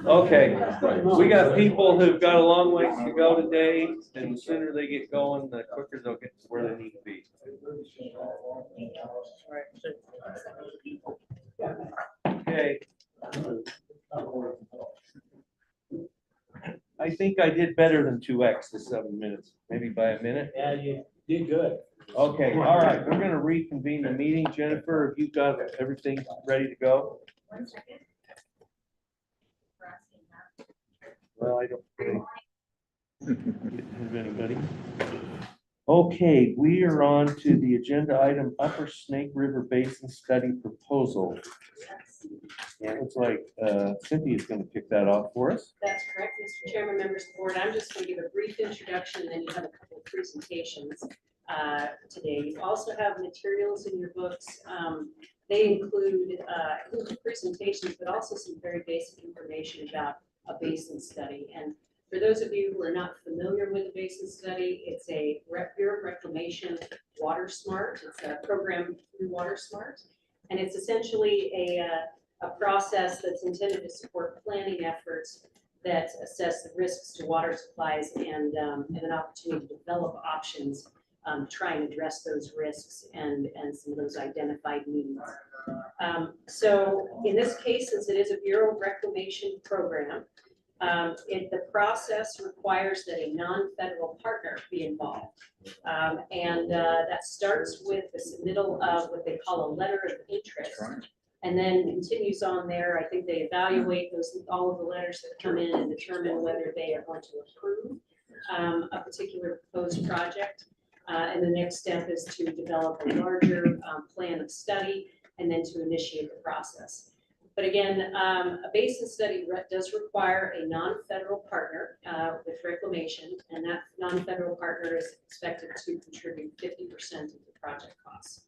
Okay, we got people who've got a long ways to go today, and the sooner they get going, the quicker they'll get to where they need to be. Okay. I think I did better than 2x to 7 minutes, maybe by a minute. Yeah, you did good. Okay, all right, we're gonna reconvene the meeting. Jennifer, have you got everything ready to go? 1 second. Well, I don't really have anybody. Okay, we are on to the agenda item, Upper Snake River Basin Study Proposal. Yeah, it looks like Cynthia's gonna kick that off for us. That's correct, Mr. Chairman, members of the board. I'm just going to give a brief introduction, then you have a couple of presentations today. You also have materials in your books. They include presentations, but also some very basic information about a basin study. And for those of you who are not familiar with the basin study, it's a Bureau of Reclamation Water Smart. It's a program through Water Smart. And it's essentially a process that's intended to support planning efforts that assess the risks to water supplies and an opportunity to develop options, try and address those risks and some of those identified needs. So in this case, since it is a Bureau of Reclamation program, the process requires that a non-federal partner be involved. That starts with the submittal of what they call a letter of interest, and then continues on there. I think they evaluate all of the letters that come in and determine whether they are going to approve a particular proposed project. And the next step is to develop a larger plan of study and then to initiate the process. But again, a basin study does require a non-federal partner with reclamation, and that non-federal partner is expected to contribute 50% of the project costs.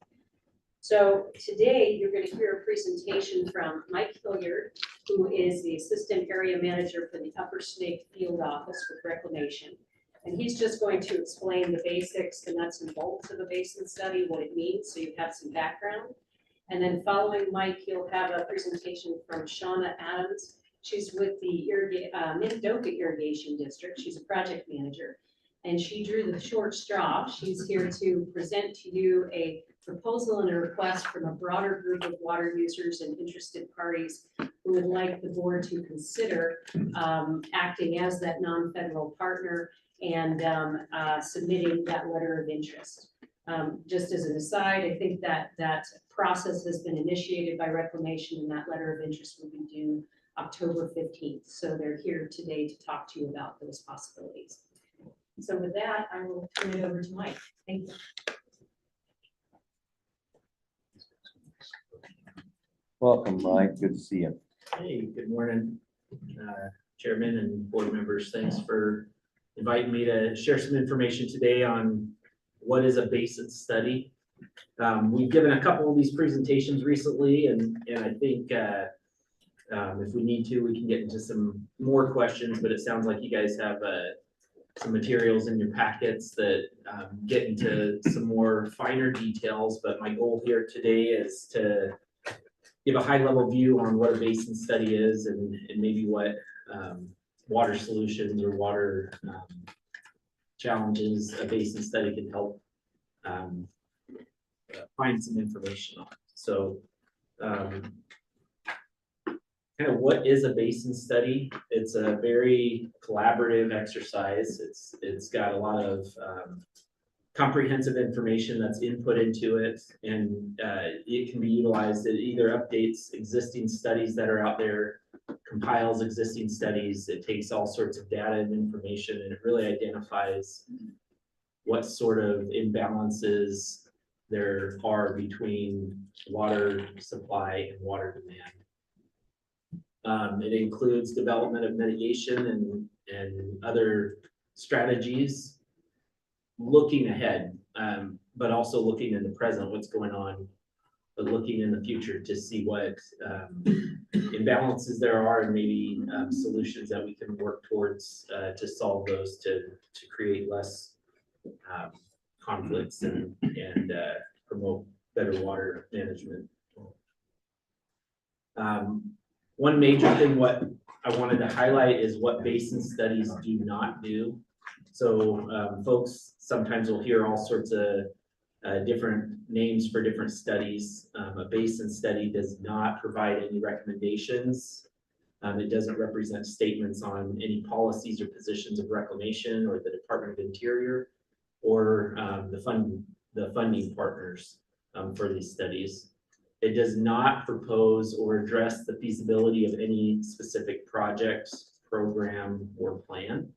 So today, you're going to hear a presentation from Mike Hilliard, who is the Assistant Area Manager for the Upper Snake Field Office with Reclamation. And he's just going to explain the basics, the nuts and bolts of a basin study, what it means, so you have some background. And then following Mike, you'll have a presentation from Shauna Adams. She's with the Minidoka Irrigation District. She's a project manager, and she drew the short straw. She's here to present to you a proposal and a request from a broader group of water users and interested parties who would like the board to consider acting as that non-federal partner and submitting that letter of interest. Just as an aside, I think that process has been initiated by Reclamation, and that letter of interest will be due October 15th. So they're here today to talk to you about those possibilities. So with that, I will turn it over to Mike. Thank you. Welcome, Mike. Good to see you. Hey, good morning, Chairman and board members. Thanks for inviting me to share some information today on what is a basin study. We've given a couple of these presentations recently, and I think if we need to, we can get into some more questions, but it sounds like you guys have some materials in your packets that get into some more finer details, but my goal here today is to give a high-level view on what a basin study is and maybe what water solutions or water challenges a basin study can help find some information on. So kind of what is a basin study? It's a very collaborative exercise. It's got a lot of comprehensive information that's input into it, and it can be utilized. It either updates existing studies that are out there, compiles existing studies, it takes all sorts of data and information, and it really identifies what sort of imbalances there are between water supply and water demand. It includes development of mitigation and other strategies looking ahead, but also looking in the present, what's going on, but looking in the future to see what imbalances there are and maybe solutions that we can work towards to solve those to create less conflicts and promote better water management. One major thing what I wanted to highlight is what basin studies do not do. So folks sometimes will hear all sorts of different names for different studies. A basin study does not provide any recommendations. It doesn't represent statements on any policies or positions of reclamation or the Department of Interior or the funding partners for these studies. It does not propose or address the feasibility of any specific project, program, or plan.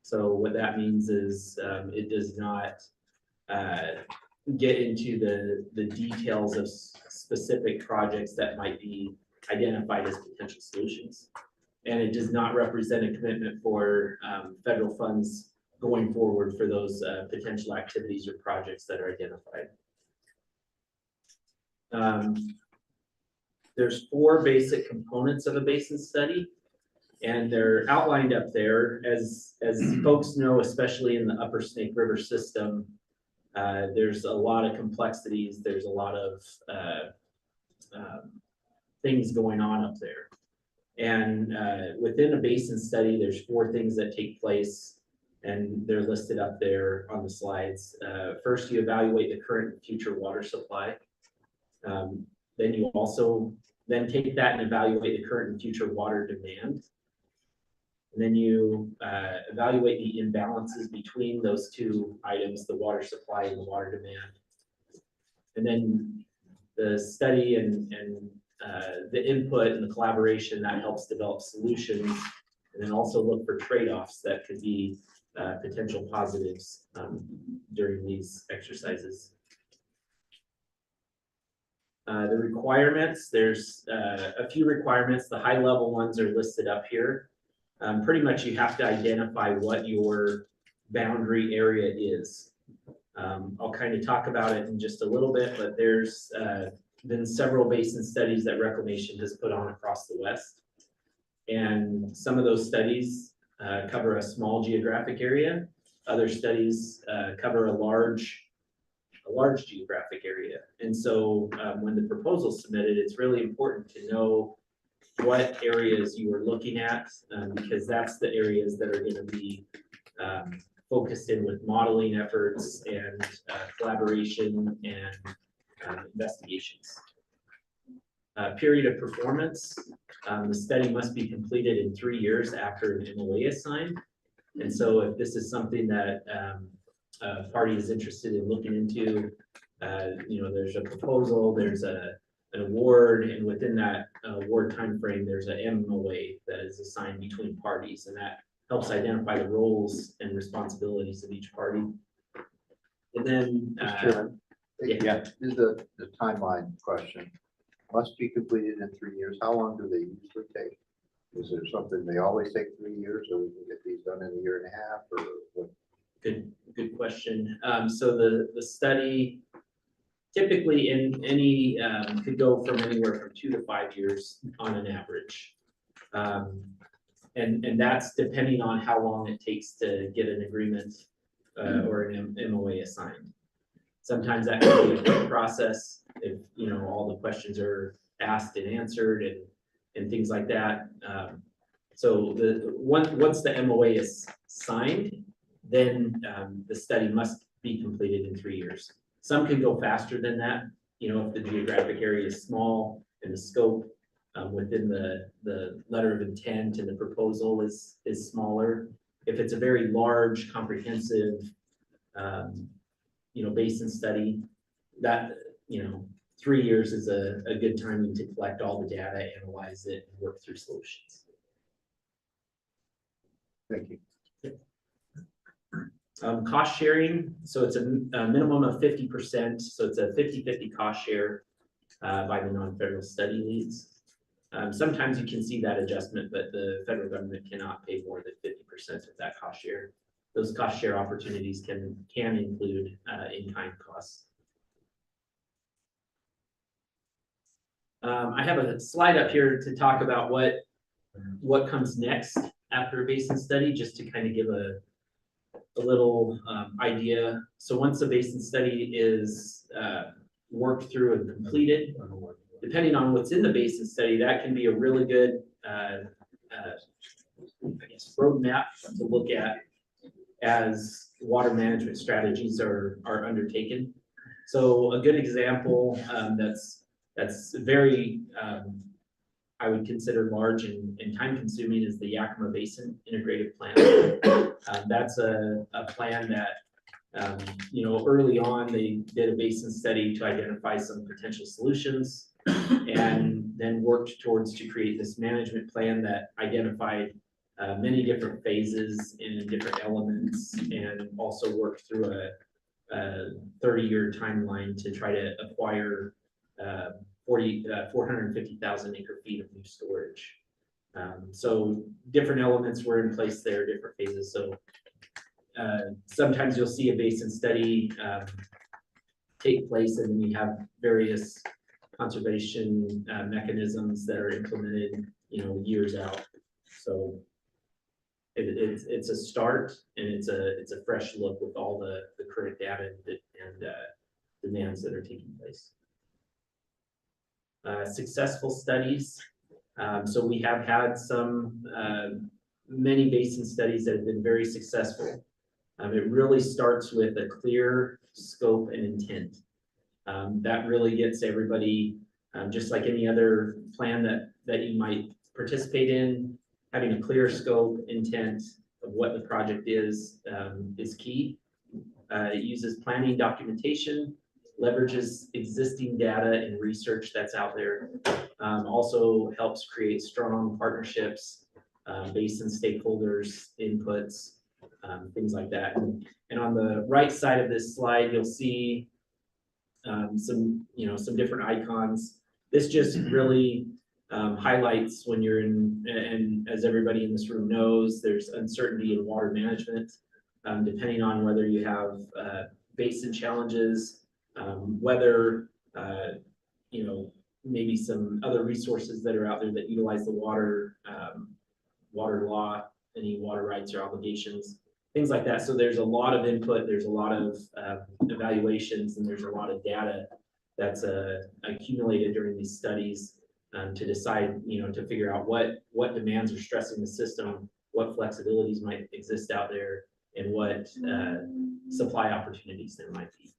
So what that means is it does not get into the details of specific projects that might be identified as potential solutions. And it does not represent a commitment for federal funds going forward for those potential activities or projects that are identified. There's 4 basic components of a basin study, and they're outlined up there. As folks know, especially in the Upper Snake River system, there's a lot of complexities. There's a lot of things going on up there. And within a basin study, there's 4 things that take place, and they're listed up there on the slides. First, you evaluate the current and future water supply. Then you also then take that and evaluate the current and future water demand. And then you evaluate the imbalances between those 2 items, the water supply and the water demand. And then the study and the input and the collaboration that helps develop solutions, and then also look for trade-offs that could be potential positives during these exercises. The requirements, there's a few requirements. The high level ones are listed up here. Pretty much you have to identify what your boundary area is. I'll kind of talk about it in just a little bit, but there's been several basin studies that Reclamation has put on across the West. And some of those studies cover a small geographic area. Other studies cover a large geographic area. And so when the proposal is submitted, it's really important to know what areas you are looking at, because that's the areas that are going to be focused in with modeling efforts and collaboration and investigations. Period of performance. The study must be completed in 3 years after an MOA is signed. And so if this is something that a party is interested in looking into, there's a proposal, there's an award, and within that award timeframe, there's an MOA that is assigned between parties, and that helps identify the roles and responsibilities of each party. And then, Yeah, this is the timeline question. Must be completed in 3 years. How long do they usually take? Is there something they always take 3 years, or we can get these done in a year and a half, or what? Good question. So the study typically in any could go from anywhere from 2 to 5 years on an average. And that's depending on how long it takes to get an agreement or an MOA assigned. Sometimes that can be a quick process if all the questions are asked and answered and things like that. So once the MOA is signed, then the study must be completed in 3 years. Some can go faster than that, if the geographic area is small and the scope within the letter of intent and the proposal is smaller. If it's a very large, comprehensive, basin study, that 3 years is a good timing to collect all the data, analyze it, and work through solutions. Thank you. Cost sharing, so it's a minimum of 50%, so it's a 50-50 cost share by the non-federal study leads. Sometimes you can see that adjustment, but the federal government cannot pay more than 50% of that cost share. Those cost share opportunities can include in-kind costs. I have a slide up here to talk about what comes next after a basin study, just to kind of give a little idea. So once a basin study is worked through and completed, depending on what's in the basin study, that can be a really good I guess, roadmap to look at as water management strategies are undertaken. So a good example that's very, I would consider large and time consuming is the Yakima Basin Integrated Plan. That's a plan that, you know, early on, they did a basin study to identify some potential solutions and then worked towards to create this management plan that identified many different phases and different elements, and also worked through a 30-year timeline to try to acquire 450,000 acre feet of new storage. So different elements were in place there, different phases. So sometimes you'll see a basin study take place, and then you have various conservation mechanisms that are implemented, you know, years out. So it's a start, and it's a fresh look with all the current data and demands that are taking place. Successful studies. So we have had some many basin studies that have been very successful. It really starts with a clear scope and intent. That really gets everybody, just like any other plan that you might participate in, having a clear scope, intent of what the project is key. It uses planning documentation, leverages existing data and research that's out there. Also helps create strong partnerships, basin stakeholders, inputs, things like that. And on the right side of this slide, you'll see some different icons. This just really highlights when you're in, and as everybody in this room knows, there's uncertainty in water management, depending on whether you have basin challenges, whether, maybe some other resources that are out there that utilize the water law, any water rights or obligations, things like that. So there's a lot of input, there's a lot of evaluations, and there's a lot of data that's accumulated during these studies to decide, to figure out what demands are stressing the system, what flexibilities might exist out there, and what supply opportunities there might be.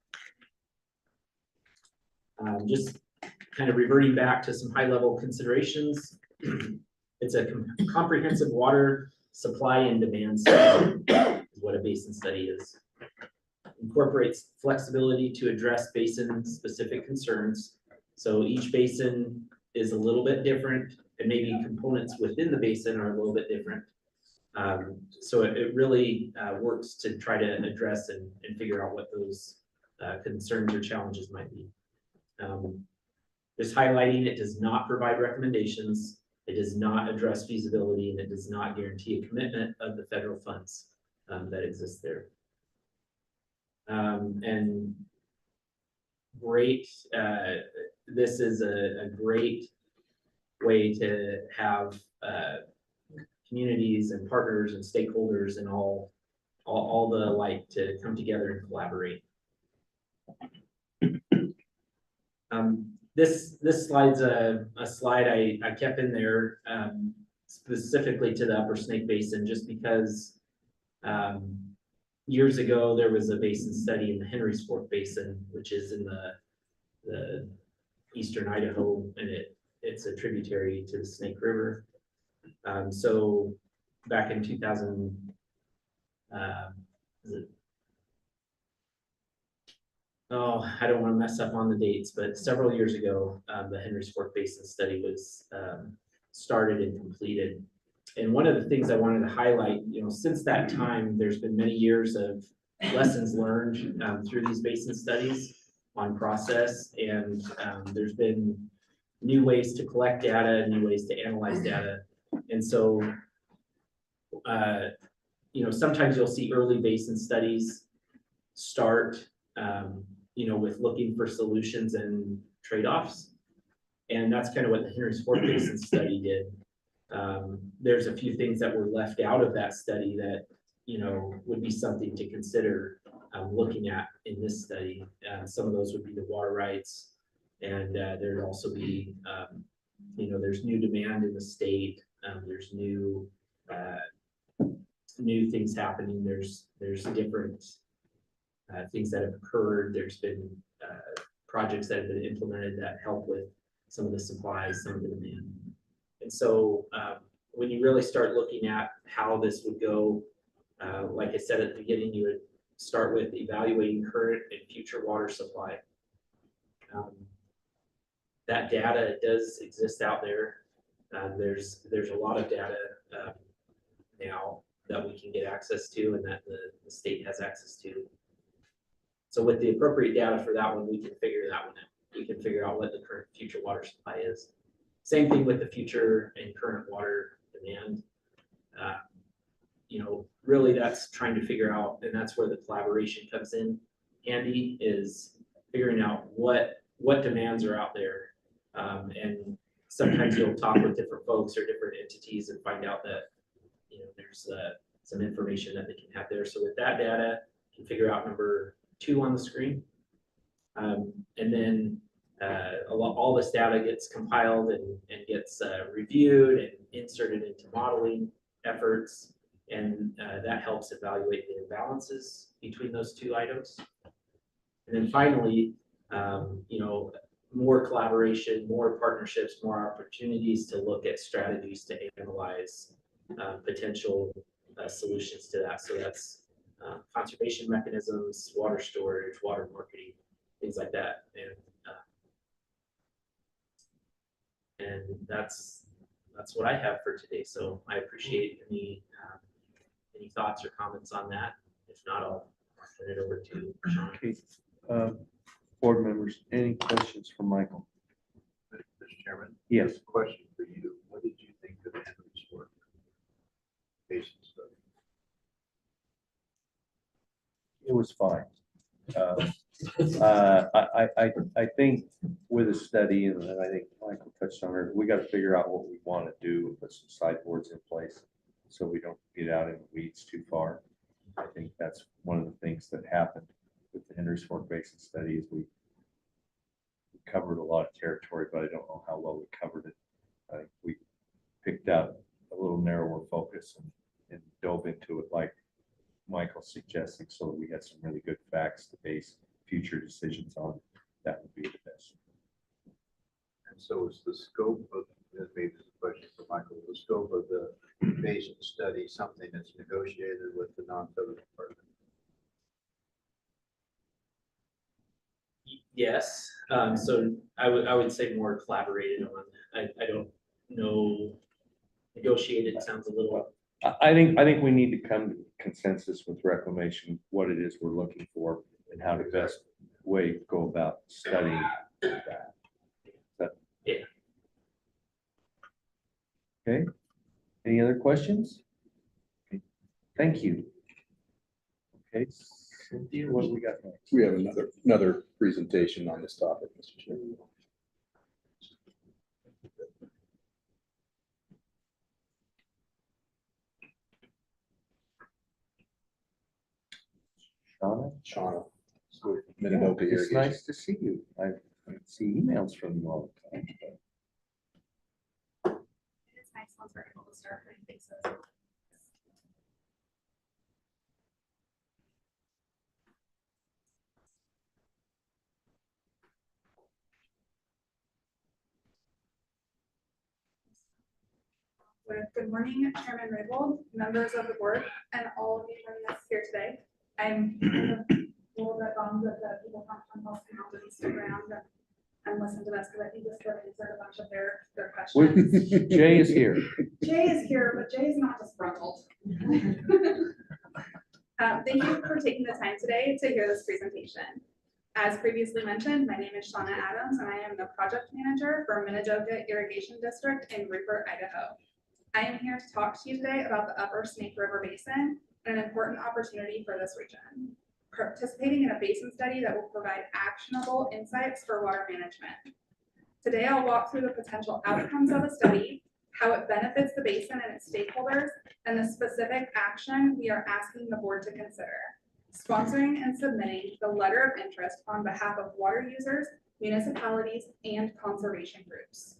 Just kind of reverting back to some high-level considerations. It's a comprehensive water supply and demand study is what a basin study is. Incorporates flexibility to address basin-specific concerns. So each basin is a little bit different, and maybe components within the basin are a little bit different. So it really works to try to address and figure out what those concerns or challenges might be. Just highlighting, it does not provide recommendations, it does not address feasibility, and it does not guarantee a commitment of the federal funds that exist there. And great, this is a great way to have communities and partners and stakeholders and all the like to come together and collaborate. This slide's a slide I kept in there specifically to the Upper Snake Basin, just because years ago there was a basin study in the Henry's Fork Basin, which is in the eastern Idaho, and it's a tributary to the Snake River. So back in 2000, I don't want to mess up on the dates, but several years ago, the Henry's Fork Basin study was started and completed. And one of the things I wanted to highlight, since that time, there's been many years of lessons learned through these basin studies on process, and there's been new ways to collect data, new ways to analyze data. And so, sometimes you'll see early basin studies start with looking for solutions and trade-offs. And that's kind of what the Henry's Fork Basin study did. There's a few things that were left out of that study that, would be something to consider looking at in this study. Some of those would be the water rights, and there'd also be, there's new demand in the state There's new things happening. There's different things that have occurred. There's been projects that have been implemented that help with some of the supplies, some of the demand. And so when you really start looking at how this would go, like I said at the beginning, you would start with evaluating current and future water supply. That data does exist out there. There's a lot of data now that we can get access to and that the state has access to. So with the appropriate data for that one, we can figure that one out. We can figure out what the current future water supply is. Same thing with the future and current water demand. You know, really that's trying to figure out, and that's where the collaboration comes in handy, is figuring out what demands are out there. And sometimes you'll talk with different folks or different entities and find out that, you know, there's some information that they can have there. So with that data, you can figure out number 2 on the screen. And then all this data gets compiled and gets reviewed and inserted into modeling efforts. And that helps evaluate the imbalances between those 2 items. And then finally, you know, more collaboration, more partnerships, more opportunities to look at strategies to analyze potential solutions to that. So that's conservation mechanisms, water storage, water marketing, things like that. And that's what I have for today. So I appreciate any thoughts or comments on that. If not, I'll turn it over to Sean. Okay. Board members, any questions for Michael? Mr. Chairman? Yes. Question for you. What did you think of Andrew's work? Basin study. It was fine. I think with a study, and I think Michael touched on it, we got to figure out what we want to do and put some sideboards in place so we don't get out in the weeds too far. I think that's one of the things that happened with the Henry's Fork Basin study is we covered a lot of territory, but I don't know how well we covered it. I think we picked out a little narrower focus and dove into it like Michael's suggesting, so that we had some really good facts to base future decisions on. That would be the best. And so is the scope of, maybe this is a question for Michael, the scope of the basin study something that's negotiated with the non-federal department? Yes. So I would say more collaborated on. I don't know. Negotiated sounds a little. I think we need to come to consensus with reclamation, what it is we're looking for and how to best way go about studying that. Yeah. Okay. Any other questions? Okay. Thank you. Okay, Cynthia, what do we got next? We have another presentation on this topic, Mr. Chairman. Shauna. Minnedoka It's Irrigation. nice to see you. I see emails from you all the time. It's nice once we're able to start putting faces. Good morning, Chairman Raybould, members of the board, and all of you joining us here today. I'm a little bit bummed that the people from Health came out to Instagram and listen to this, because I think this could answer a bunch of their questions. Jay is here. Jay is here, but Jay is not disgruntled. Thank you for taking the time today to hear this presentation. As previously mentioned, my name is Shauna Adams, and I am the project manager for Minnedoka Irrigation District in Rupert, Idaho. I am here to talk to you today about the Upper Snake River Basin and an important opportunity for this region. Participating in a basin study that will provide actionable insights for water management. Today, I'll walk through the potential outcomes of the study, how it benefits the basin and its stakeholders, and the specific action we are asking the board to consider. Sponsoring and submitting the letter of interest on behalf of water users, municipalities, and conservation groups.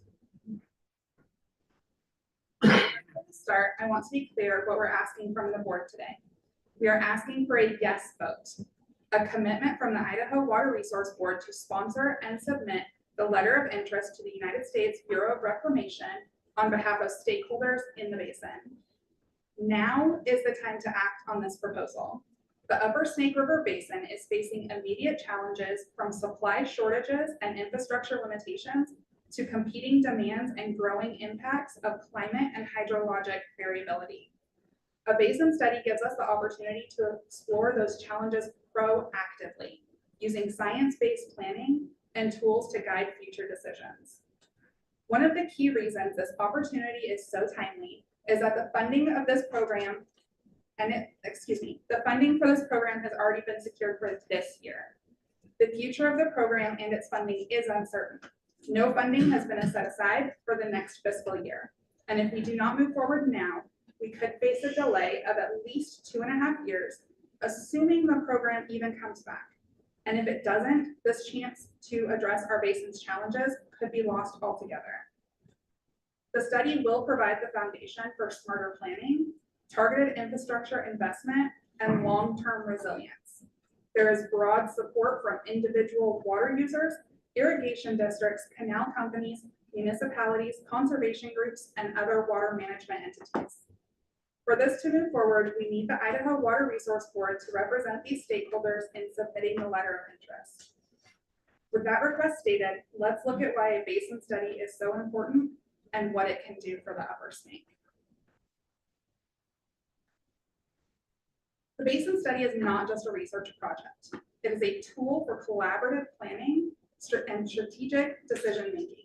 to start, I want to be clear what we're asking from the board today. We are asking for a yes vote, a commitment from the Idaho Water Resource Board to sponsor and submit the letter of interest to the United States Bureau of Reclamation on behalf of stakeholders in the basin. Now is the time to act on this proposal. The Upper Snake River Basin is facing immediate challenges from supply shortages and infrastructure limitations to competing demands and growing impacts of climate and hydrologic variability. A basin study gives us the opportunity to explore those challenges proactively, using science-based planning and tools to guide future decisions. One of the key reasons this opportunity is so timely is that the funding of this program, the funding for this program has already been secured for this year. The future of the program and its funding is uncertain. No funding has been set aside for the next fiscal year. And if we do not move forward now, we could face a delay of at least 2.5 years, assuming the program even comes back. And if it doesn't, this chance to address our basin's challenges could be lost altogether. The study will provide the foundation for smarter planning, targeted infrastructure investment, and long-term resilience. There is broad support from individual water users, irrigation districts, canal companies, municipalities, conservation groups, and other water management entities. For this to move forward, we need the Idaho Water Resource Board to represent these stakeholders in submitting the letter of interest. With that request stated, let's look at why a basin study is so important and what it can do for the Upper Snake. The basin study is not just a research project. It is a tool for collaborative planning and strategic decision-making.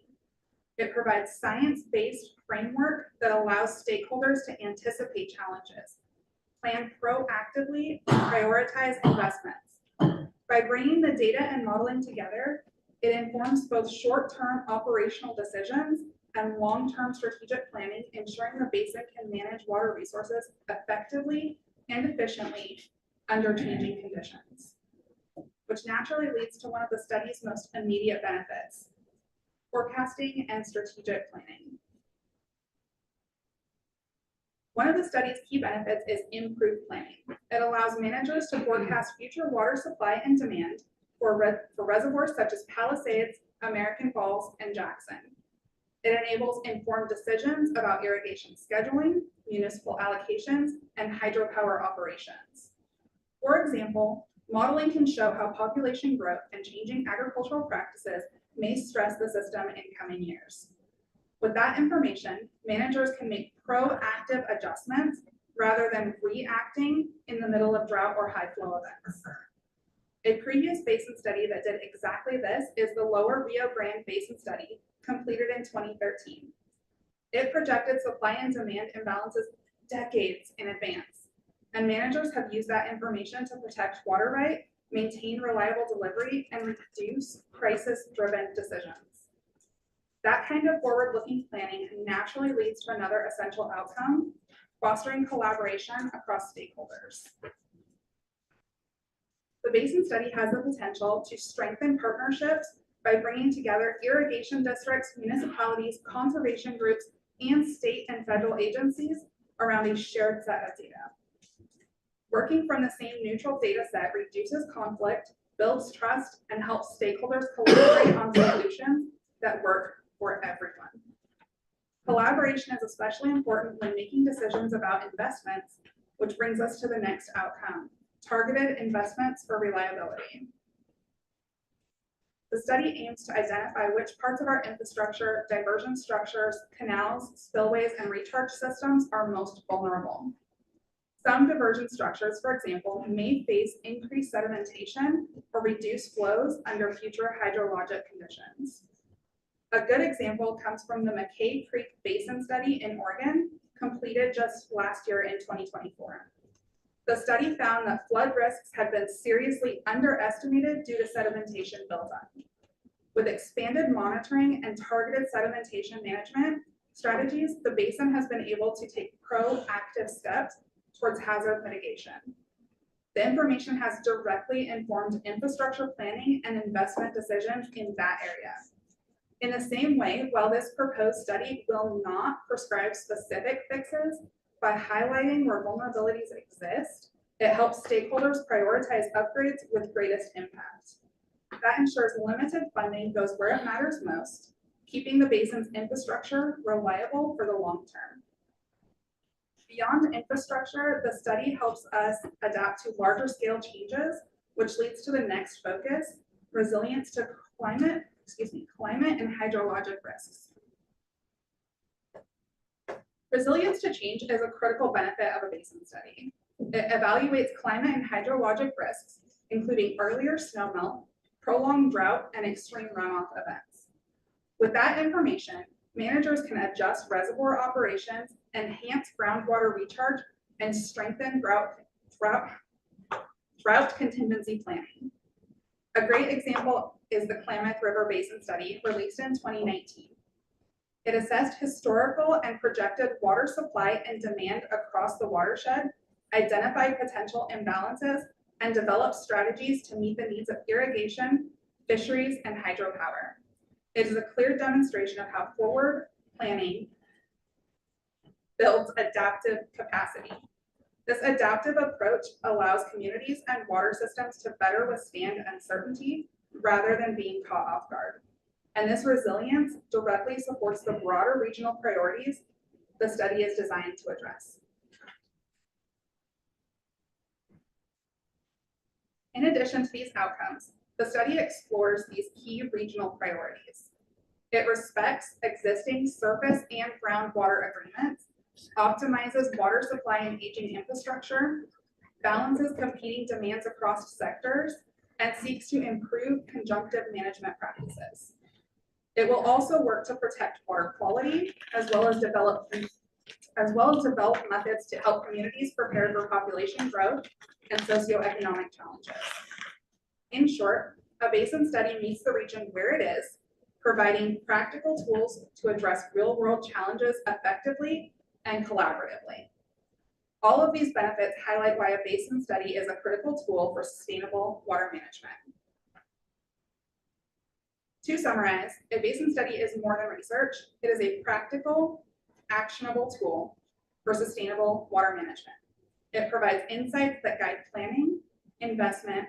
It provides science-based framework that allows stakeholders to anticipate challenges, plan proactively, and prioritize investments. By bringing the data and modeling together, it informs both short-term operational decisions and long-term strategic planning, ensuring the basin can manage water resources effectively and efficiently under changing conditions, which naturally leads to one of the study's most immediate benefits: forecasting and strategic planning. One of the study's key benefits is improved planning. It allows managers to forecast future water supply and demand for reservoirs such as Palisades, American Falls, and Jackson. It enables informed decisions about irrigation scheduling, municipal allocations, and hydropower operations. For example, modeling can show how population growth and changing agricultural practices may stress the system in coming years. With that information, managers can make proactive adjustments rather than reacting in the middle of drought or high flow events. A previous basin study that did exactly this is the Lower Rio Grande Basin Study, completed in 2013. It projected supply and demand imbalances decades in advance, and managers have used that information to protect water right, maintain reliable delivery, and reduce crisis-driven decisions. That kind of forward-looking planning naturally leads to another essential outcome: fostering collaboration across stakeholders. The basin study has the potential to strengthen partnerships by bringing together irrigation districts, municipalities, conservation groups, and state and federal agencies around a shared set of data. Working from the same neutral data set reduces conflict, builds trust, and helps stakeholders collaborate on solutions that work for everyone. Collaboration is especially important when making decisions about investments, which brings us to the next outcome: targeted investments for reliability. The study aims to identify which parts of our infrastructure, diversion structures, canals, spillways, and recharge systems are most vulnerable. Some diversion structures, for example, may face increased sedimentation or reduced flows under future hydrologic conditions. A good example comes from the McKay Creek Basin Study in Oregon, completed just last year in 2024. The study found that flood risks had been seriously underestimated due to sedimentation buildup. With expanded monitoring and targeted sedimentation management strategies, the basin has been able to take proactive steps towards hazard mitigation. The information has directly informed infrastructure planning and investment decisions in that area. In the same way, while this proposed study will not prescribe specific fixes, by highlighting where vulnerabilities exist, it helps stakeholders prioritize upgrades with greatest impact. That ensures limited funding goes where it matters most, keeping the basin's infrastructure reliable for the long term. Beyond infrastructure, the study helps us adapt to larger scale changes, which leads to the next focus, resilience to climate and hydrologic risks. Resilience to change is a critical benefit of a basin study. It evaluates climate and hydrologic risks, including earlier snowmelt, prolonged drought, and extreme runoff events. With that information, managers can adjust reservoir operations, enhance groundwater recharge, and strengthen drought contingency planning. A great example is the Klamath River Basin Study released in 2019. It assessed historical and projected water supply and demand across the watershed, identified potential imbalances, and developed strategies to meet the needs of irrigation, fisheries, and hydropower. It is a clear demonstration of how forward planning builds adaptive capacity. This adaptive approach allows communities and water systems to better withstand uncertainty rather than being caught off guard. And this resilience directly supports the broader regional priorities the study is designed to address. In addition to these outcomes, the study explores these key regional priorities. It respects existing surface and groundwater agreements, optimizes water supply and aging infrastructure, balances competing demands across sectors, and seeks to improve conjunctive management practices. It will also work to protect water quality, as well as develop methods to help communities prepare for population growth and socioeconomic challenges. In short, a basin study meets the region where it is, providing practical tools to address real-world challenges effectively and collaboratively. All of these benefits highlight why a basin study is a critical tool for sustainable water management. To summarize, a basin study is more than research. It is a practical, actionable tool for sustainable water management. It provides insights that guide planning, investment,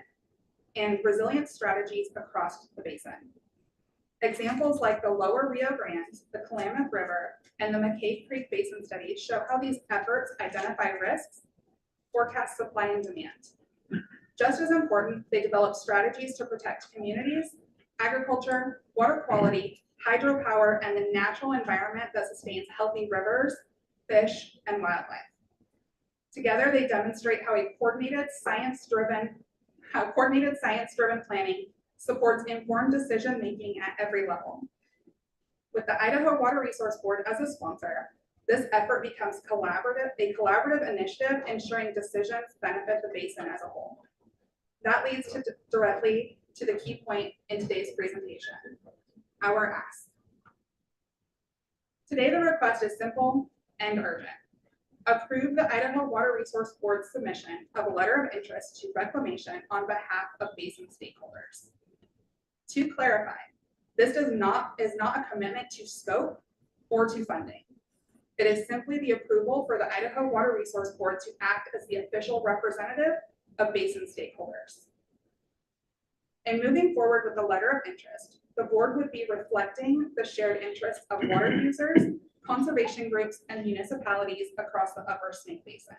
and resilience strategies across the basin. Examples like the Lower Rio Grande, the Klamath River, and the McCave Creek Basin studies show how these efforts identify risks, forecast supply and demand. Just as important, they develop strategies to protect communities, agriculture, water quality, hydropower, and the natural environment that sustains healthy rivers, fish, and wildlife. Together, they demonstrate how coordinated science-driven planning supports informed decision-making at every level. With the Idaho Water Resource Board as a sponsor, this effort becomes a collaborative initiative ensuring decisions benefit the basin as a whole. That leads directly to the key point in today's presentation, our ask. Today, the request is simple and urgent. Approve the Idaho Water Resource Board's submission of a letter of interest to reclamation on behalf of basin stakeholders. To clarify, this is not a commitment to scope or to funding. It is simply the approval for the Idaho Water Resource Board to act as the official representative of basin stakeholders. In moving forward with the letter of interest, the board would be reflecting the shared interests of water users, conservation groups, and municipalities across the Upper Snake Basin.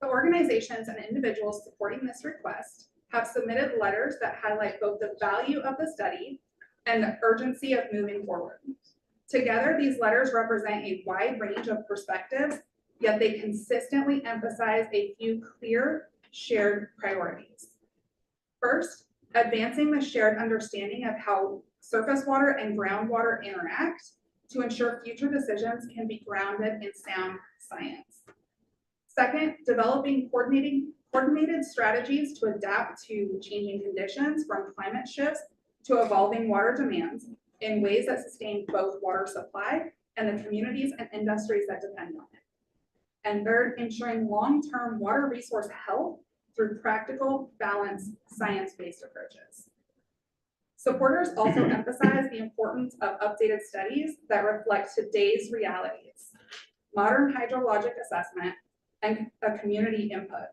The organizations and individuals supporting this request have submitted letters that highlight both the value of the study and the urgency of moving forward. Together, these letters represent a wide range of perspectives, yet they consistently emphasize a few clear shared priorities. First, advancing the shared understanding of how surface water and groundwater interact to ensure future decisions can be grounded in sound science. Second, developing coordinated strategies to adapt to changing conditions from climate shifts to evolving water demands in ways that sustain both water supply and the communities and industries that depend on it. And third, ensuring long-term water resource health through practical, balanced, science-based approaches. Supporters also emphasize the importance of updated studies that reflect today's realities, modern hydrologic assessment, and a community input.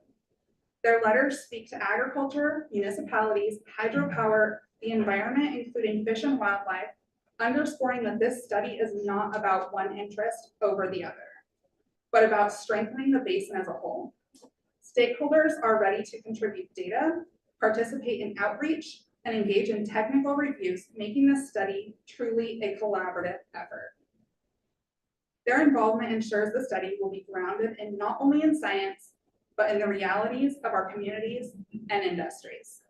Their letters speak to agriculture, municipalities, hydropower, the environment, including fish and wildlife, underscoring that this study is not about one interest over the other, but about strengthening the basin as a whole. Stakeholders are ready to contribute data, participate in outreach, and engage in technical reviews, making this study truly a collaborative effort. Their involvement ensures the study will be grounded in not only in science, but in the realities of our communities and industries.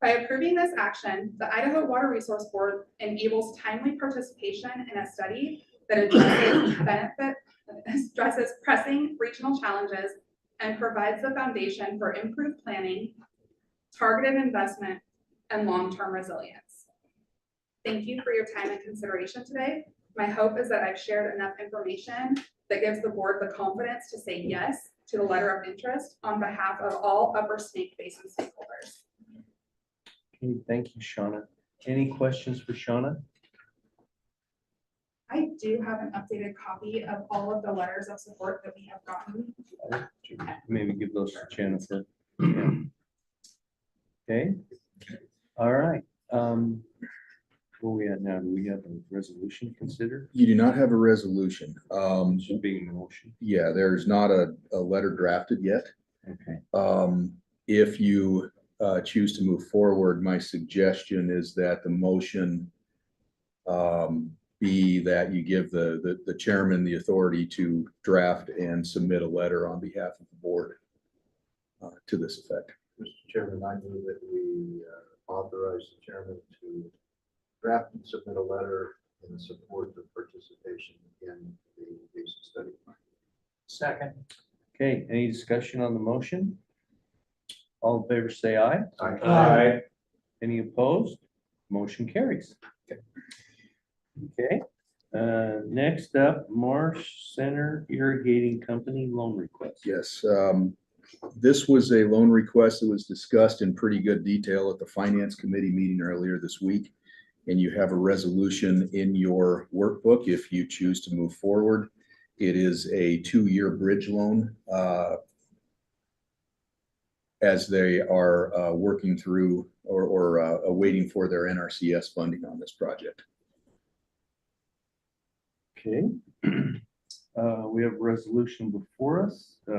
By approving this action, the Idaho Water Resource Board enables timely participation in a study that addresses pressing regional challenges and provides the foundation for improved planning, targeted investment, and long-term resilience. Thank you for your time and consideration today. My hope is that I've shared enough information that gives the board the confidence to say yes to the letter of interest on behalf of all Upper Snake Basin stakeholders. Okay, thank you, Shauna. Any questions for Shauna? I do have an updated copy of all of the letters of support that we have gotten. Maybe give those to Jennifer. Yeah. Okay, all right. Where we at now? Do we have a resolution considered? You do not have a resolution. Should be a motion. Yeah, there's not a letter drafted yet. Okay. If you choose to move forward, my suggestion is that the motion be that you give the chairman the authority to draft and submit a letter on behalf of the board to this effect. Mr. Chairman, I move that we authorize the chairman to draft and submit a letter in support of participation in the basin study. Second. Okay, any discussion on the motion? All in favor, say aye. Aye. Aye. Any opposed? Motion carries. Okay, next up, Marsh Center Irrigating Company loan request. Yes, this was a loan request that was discussed in pretty good detail at the Finance Committee meeting earlier this week. And you have a resolution in your workbook if you choose to move forward. It is a 2-year bridge loan as they are working through or waiting for their NRCS funding on this project. Okay, we have a resolution before us. I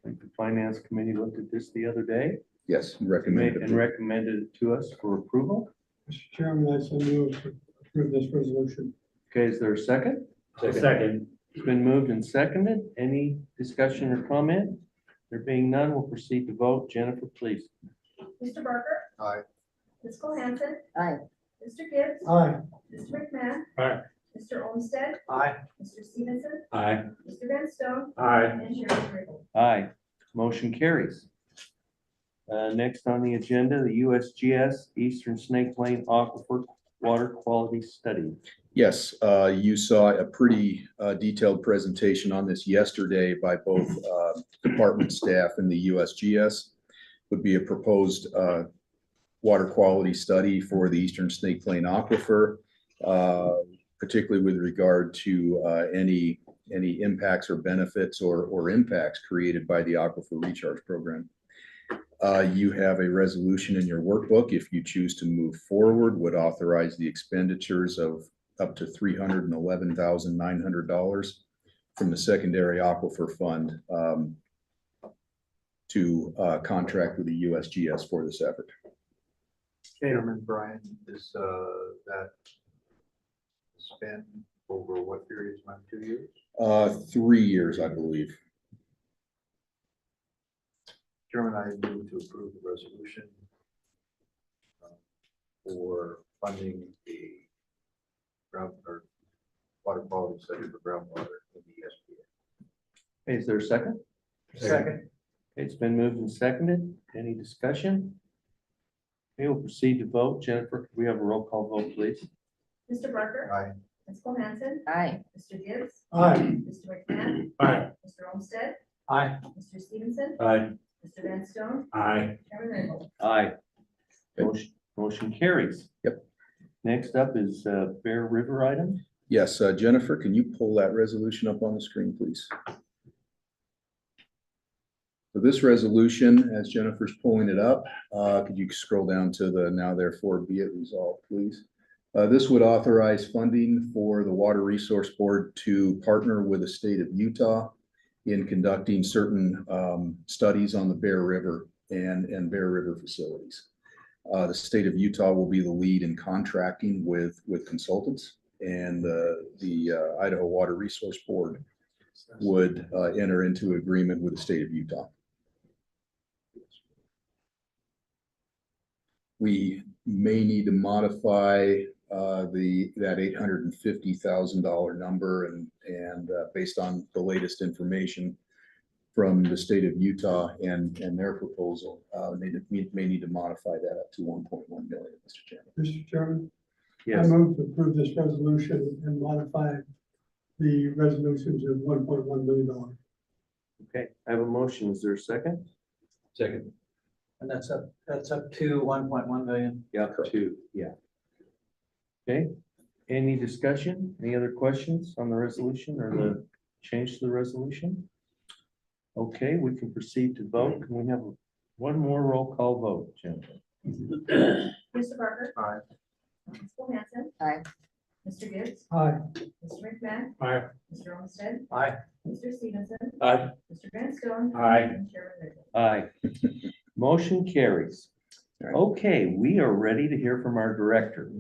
think the Finance Committee looked at this the other day. Yes, recommended. And recommended it to us for approval. Mr. Chairman, I so move to approve this resolution. Okay, is there a second? Second. It's been moved and seconded. Any discussion or comment? There being none, we'll proceed to vote. Jennifer, please. Mr. Barker? Aye. Ms. Cole-Hansen? Aye. Mr. Gibbs? Aye. Mr. McMahon? Aye. Mr. Olmstead? Aye. Mr. Stevenson? Aye. Mr. Van Stone? Aye. And Chairman Raybould. Aye. Motion carries. Next on the agenda, the USGS Eastern Snake Lane Aquifer Water Quality Study. Yes, you saw a pretty detailed presentation on this yesterday by both department staff and the USGS. Would be a proposed water quality study for the Eastern Snake Lane Aquifer, particularly with regard to any impacts or benefits or impacts created by the Aquifer Recharge Program. You have a resolution in your workbook. If you choose to move forward, would authorize the expenditures of up to $311,900 from the Secondary Aquifer Fund to contract with the USGS for this effort. Chairman Brian, is that spent over what period of time? 2 years? 3 years, I believe. Chairman, I move to approve the resolution for funding the ground or water quality study for groundwater in the SPA. Is there a second? Second. It's been moved and seconded. Any discussion? Okay, we'll proceed to vote. Jennifer, could we have a roll call vote, please? Mr. Barker? Aye. Ms. Cole-Hansen? Aye. Mr. Gibbs? Aye. Mr. McMahon? Aye. Mr. Olmstead? Aye. Mr. Stevenson? Aye. Mr. Van Stone? Aye. Chairman Raybould. Aye. Motion carries. Yep. Next up is Bear River item. Yes, Jennifer, can you pull that resolution up on the screen, please? So this resolution, as Jennifer's pulling it up, could you scroll down to the now therefore be it resolved, please? This would authorize funding for the Water Resource Board to partner with the state of Utah in conducting certain studies on the Bear River and Bear River facilities. The state of Utah will be the lead in contracting with consultants, and the Idaho Water Resource Board would enter into agreement with the state of Utah. We may need to modify that $850,000 number, and based on the latest information from the state of Utah and their proposal, may need to modify that up to 1.1 million, Mr. Chairman. Mr. Chairman, I Yes. move to approve this resolution and modify the resolution to $1.1 million. Okay, I have a motion. Is there a second? Second. And that's up to 1.1 million. Yeah, two, yeah. Okay, any discussion? Any other questions on the resolution or the change to the resolution? Okay, we can proceed to vote. Can we have one more roll call vote, Jim? Mr. Parker? Aye. Ms. Cole-Hansen? Aye. Mr. Gibbs? Aye. Mr. McMahon? Aye. Mr. Olmstead? Aye. Mr. Stevenson? Aye. Mr. Grantstone? Aye. And Chairman Raybould. Aye. Motion carries. All right. Okay, we are ready to hear from our director.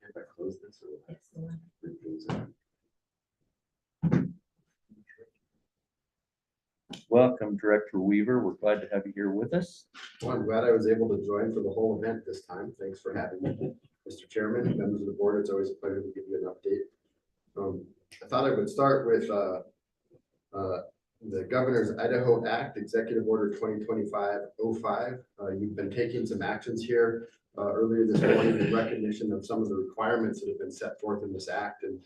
If I close this or It's the one. close it? Welcome, Director Weaver. We're glad to have you here with us. Well, I'm glad I was able to join for the whole event this time. Thanks for having me. Mr. Chairman, members of the board, it's always a pleasure to give you an update. I thought I would start with the Governor's Idaho Act, Executive Order 2025-05. You've been taking some actions here earlier this morning in recognition of some of the requirements that have been set forth in this act. And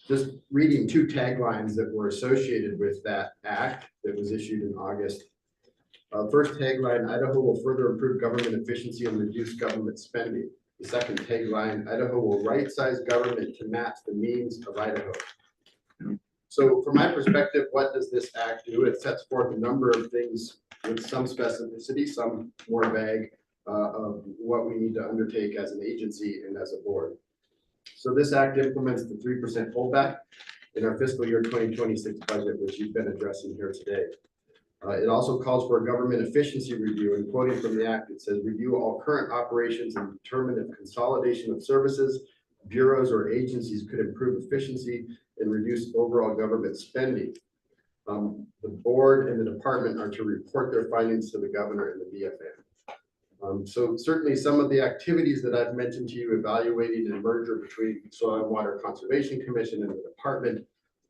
just reading two taglines that were associated with that act that was issued in August. First tagline, Idaho will further improve government efficiency and reduce government spending. The second tagline, Idaho will right-size government to match the needs of Idaho. So from my perspective, what does this act do? It sets forth a number of things with some specificity, some more vague, of what we need to undertake as an agency and as a board. So this act implements the 3% pullback in our fiscal year 2026 budget, which you've been addressing here today. It also calls for a government efficiency review, and quoting from the act, it says, review all current operations and determine if consolidation of services, bureaus, or agencies could improve efficiency and reduce overall government spending. The board and the department are to report their findings to the governor and the BFM. So certainly some of the activities that I've mentioned to you, evaluating a merger between Soil and Water Conservation Commission and the department,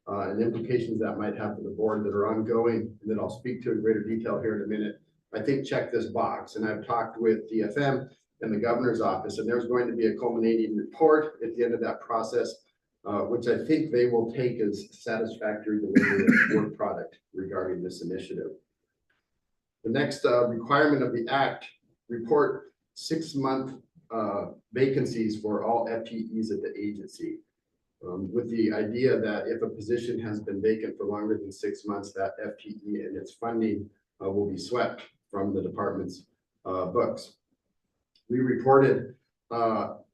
and implications that might have for the board that are ongoing, and that I'll speak to in greater detail here in a minute, I think check this box. And I've talked with DFM and the governor's office, and there's going to be a culminating report at the end of that process, which I think they will take as satisfactory delivery of work product regarding this initiative. The next requirement of the act, report 6-month vacancies for all FTEs at the agency. With the idea that if a position has been vacant for longer than 6 months, that FTE and its funding will be swept from the department's books. We reported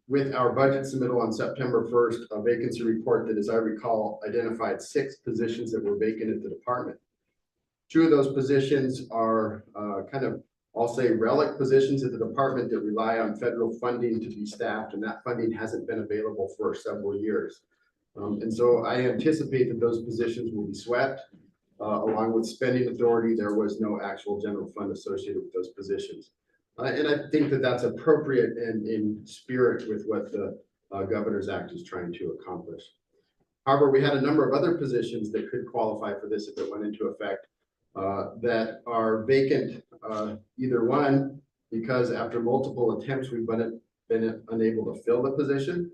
with our budget submittal on September 1st, a vacancy report that, as I recall, identified 6 positions that were vacant at the department. 2 of those positions are kind of, I'll say, relic positions at the department that rely on federal funding to be staffed, and that funding hasn't been available for several years. And so I anticipate that those positions will be swept. Along with spending authority, there was no actual general fund associated with those positions. And I think that that's appropriate and in spirit with what the Governor's Act is trying to accomplish. However, we had a number of other positions that could qualify for this if it went into effect, that are vacant, either one, because after multiple attempts, we've been unable to fill the position.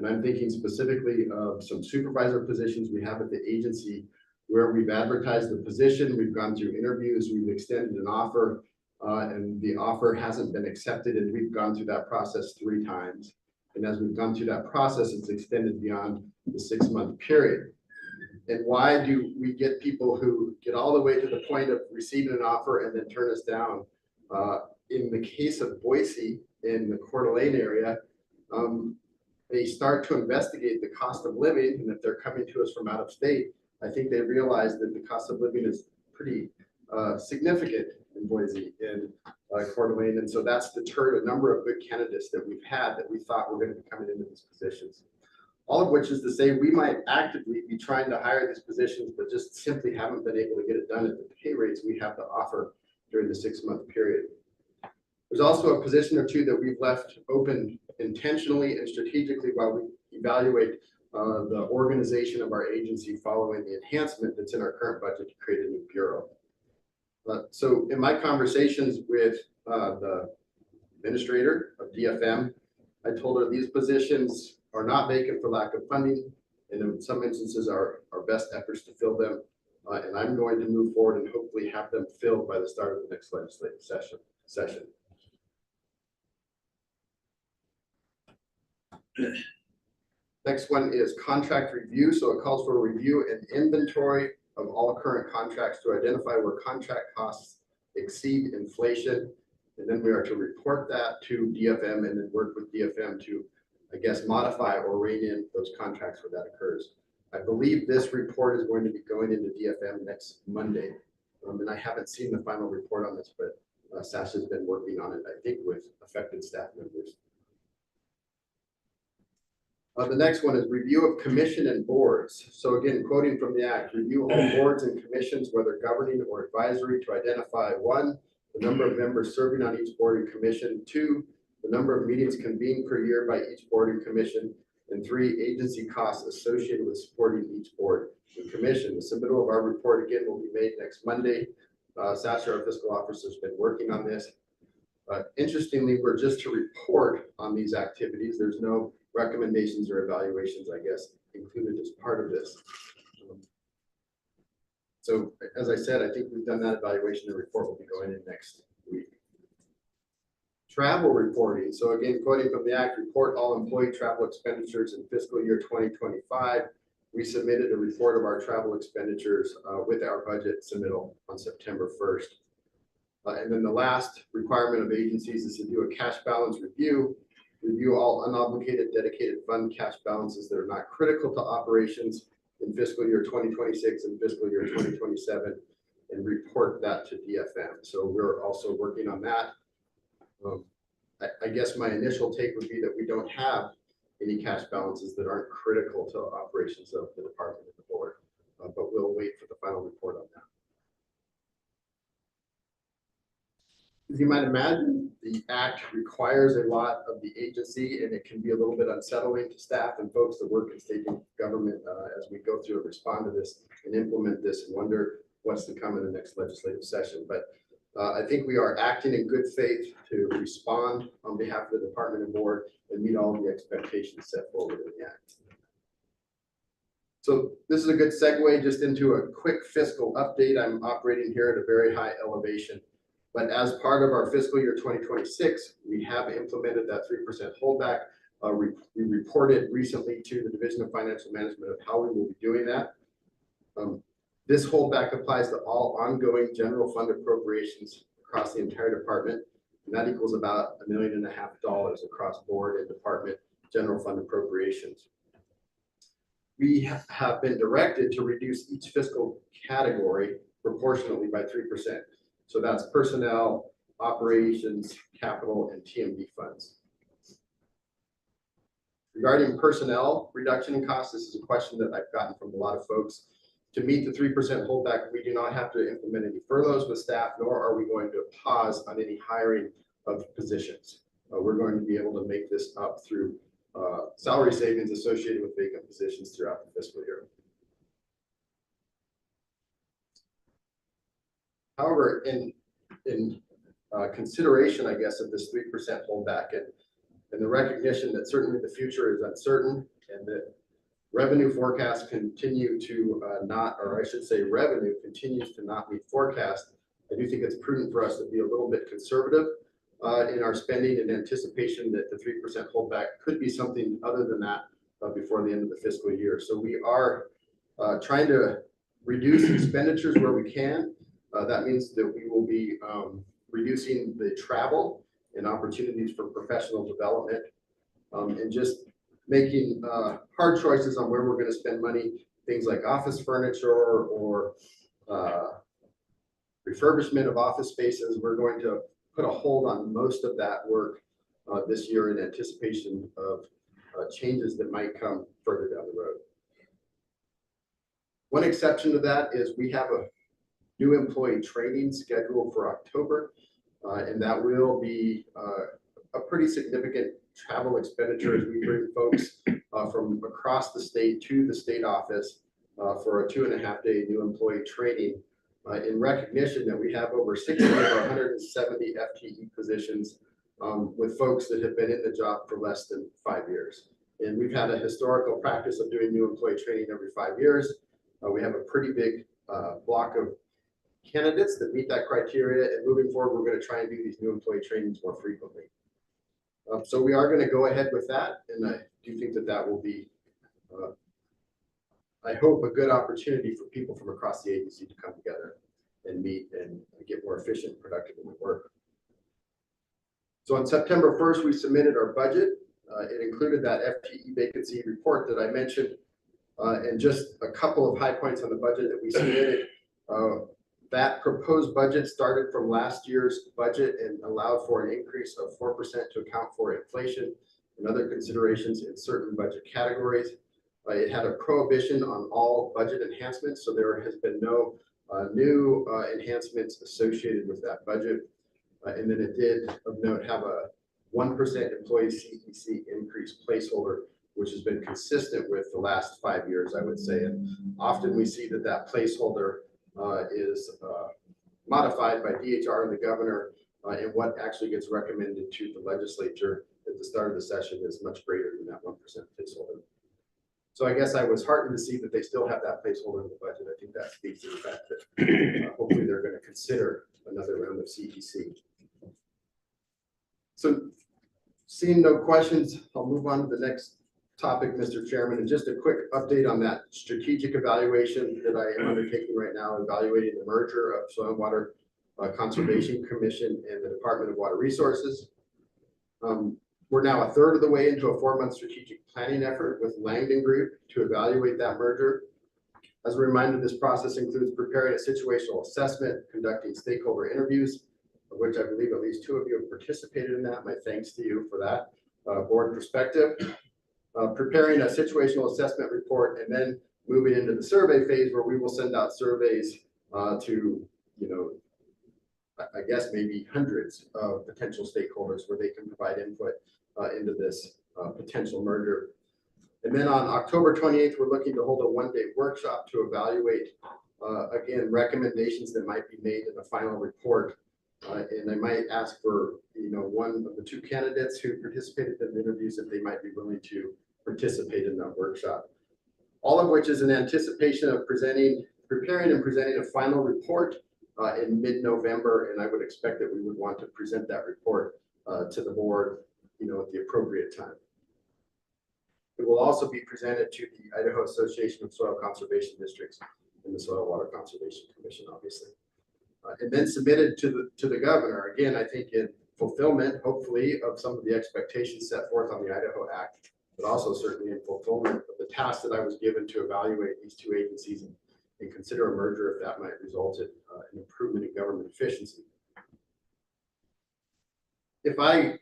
And I'm thinking specifically of some supervisor positions we have at the agency where we've advertised the position, we've gone through interviews, we've extended an offer, and the offer hasn't been accepted, and we've gone through that process 3 times. And as we've gone through that process, it's extended beyond the 6-month period. And why do we get people who get all the way to the point of receiving an offer and then turn us down? In the case of Boise, in the Coeur d'Alene area, they start to investigate the cost of living, and if they're coming to us from out of state, I think they realize that the cost of living is pretty significant in Boise and Coeur d'Alene. And so that's deterred a number of good candidates that we've had that we thought were going to be coming into these positions. All of which is to say we might actively be trying to hire these positions, but just simply haven't been able to get it done at the pay rates we have to offer during the 6-month period. There's also a position or 2 that we've left open intentionally and strategically while we evaluate the organization of our agency following the enhancement that's in our current budget to create a new bureau. So in my conversations with the administrator of DFM, I told her these positions are not vacant for lack of funding, and in some instances are our best efforts to fill them. And I'm going to move forward and hopefully have them filled by the start of the next legislative session. Next one is contract review. So it calls for a review and inventory of all current contracts to identify where contract costs exceed inflation. And then we are to report that to DFM and then work with DFM to, I guess, modify or rein in those contracts where that occurs. I believe this report is going to be going into DFM next Monday. And I haven't seen the final report on this, but Sasha's been working on it, I think, with affected staff members. The next one is review of commission and boards. So again, quoting from the act, review all boards and commissions, whether governing or advisory, to identify 1, the number of members serving on each board and commission, 2, the number of meetings convened per year by each board and commission, and 3, agency costs associated with supporting each board and commission. The submittal of our report again will be made next Monday. Sasha, our fiscal officer, has been working on this. Interestingly, we're just to report on these activities. There's no recommendations or evaluations, I guess, included as part of this. So as I said, I think we've done that evaluation. The report will be going in next week. Travel reporting. So again, quoting from the act, report all employee travel expenditures in fiscal year 2025. We submitted a report of our travel expenditures with our budget submittal on September 1st. And then the last requirement of agencies is to do a cash balance review all unobligated dedicated fund cash balances that are not critical to operations in fiscal year 2026 and fiscal year 2027, and report that to DFM. So we're also working on that. I guess my initial take would be that we don't have any cash balances that aren't critical to operations of the department and the board, but we'll wait for the final report on that. As you might imagine, the act requires a lot of the agency, and it can be a little bit unsettling to staff and folks that work in state government as we go through and respond to this and implement this and wonder what's to come in the next legislative session. But I think we are acting in good faith to respond on behalf of the department and board and meet all of the expectations set forward in the act. So this is a good segue just into a quick fiscal update. I'm operating here at a very high elevation. But as part of our fiscal year 2026, we have implemented that 3% holdback. We reported recently to the Division of Financial Management of how we will be doing that. This holdback applies to all ongoing general fund appropriations across the entire department, and that equals about $1.5 million across board and department general fund appropriations. We have been directed to reduce each fiscal category proportionally by 3%. So that's personnel, operations, capital, and TMD funds. Regarding personnel reduction in costs, this is a question that I've gotten from a lot of folks. To meet the 3% holdback, we do not have to implement any furloughs with staff, nor are we going to pause on any hiring of positions. We're going to be able to make this up through salary savings associated with vacant positions throughout the fiscal year. However, in consideration, I guess, of this 3% holdback, and and the recognition that certainly the future is uncertain and that revenue forecasts continue to not, or I should say revenue continues to not meet forecast, I do think it's prudent for us to be a little bit conservative in our spending in anticipation that the 3% holdback could be something other than that before the end of the fiscal year. So we are trying to reduce expenditures where we can. That means that we will be reducing the travel and opportunities for professional development and just making hard choices on where we're going to spend money, things like office furniture or refurbishment of office spaces. We're going to put a hold on most of that work this year in anticipation of changes that might come further down the road. One exception to that is we have a new employee training scheduled for October, and that will be a pretty significant travel expenditure as we bring folks from across the state to the state office for a 2.5-day new employee training in recognition that we have over 60 of our 170 FTE positions with folks that have been in the job for less than 5 years. And we've had a historical practice of doing new employee training every 5 years. We have a pretty big block of candidates that meet that criteria, and moving forward, we're going to try and do these new employee trainings more frequently. So we are going to go ahead with that, and I do think that that will be, I hope, a good opportunity for people from across the agency to come together and meet and get more efficient and productive in the work. So on September 1st, we submitted our budget. It included that FTE vacancy report that I mentioned, and just a couple of high points on the budget that we submitted. That proposed budget started from last year's budget and allowed for an increase of 4% to account for inflation and other considerations in certain budget categories. It had a prohibition on all budget enhancements, so there has been no new enhancements associated with that budget. And then it did, of note, have a 1% employee CEC increase placeholder, which has been consistent with the last 5 years, I would say. And often we see that that placeholder is modified by DHR and the governor, and what actually gets recommended to the legislature at the start of the session is much greater than that 1% placeholder. So I guess I was heartened to see that they still have that placeholder in the budget. I think that speaks to the fact that hopefully they're going to consider another round of CEC. So seeing no questions, I'll move on to the next topic, Mr. Chairman, and just a quick update on that strategic evaluation that I am undertaking right now, evaluating the merger of Soil and Water Conservation Commission and the Department of Water Resources. We're now a third of the way into a 4-month strategic planning effort with Langdon Group to evaluate that merger. As a reminder, this process includes preparing a situational assessment, conducting stakeholder interviews, of which I believe at least 2 of you have participated in that. My thanks to you for that board perspective. Preparing a situational assessment report, and then moving into the survey phase where we will send out surveys to, I guess maybe hundreds of potential stakeholders where they can provide input into this potential merger. And then on October 28th, we're looking to hold a 1-day workshop to evaluate, again, recommendations that might be made in the final report. And I might ask for, one of the 2 candidates who participated in the interviews if they might be willing to participate in that workshop. All of which is in anticipation of preparing and presenting a final report in mid-November, and I would expect that we would want to present that report to the board, at the appropriate time. It will also be presented to the Idaho Association of Soil Conservation Districts and the Soil Water Conservation Commission, obviously. And then submitted to the governor, again, I think in fulfillment, hopefully, of some of the expectations set forth on the Idaho Act, but also certainly in fulfillment of the task that I was given to evaluate these 2 agencies and consider a merger if that might result in an improvement in government efficiency. If I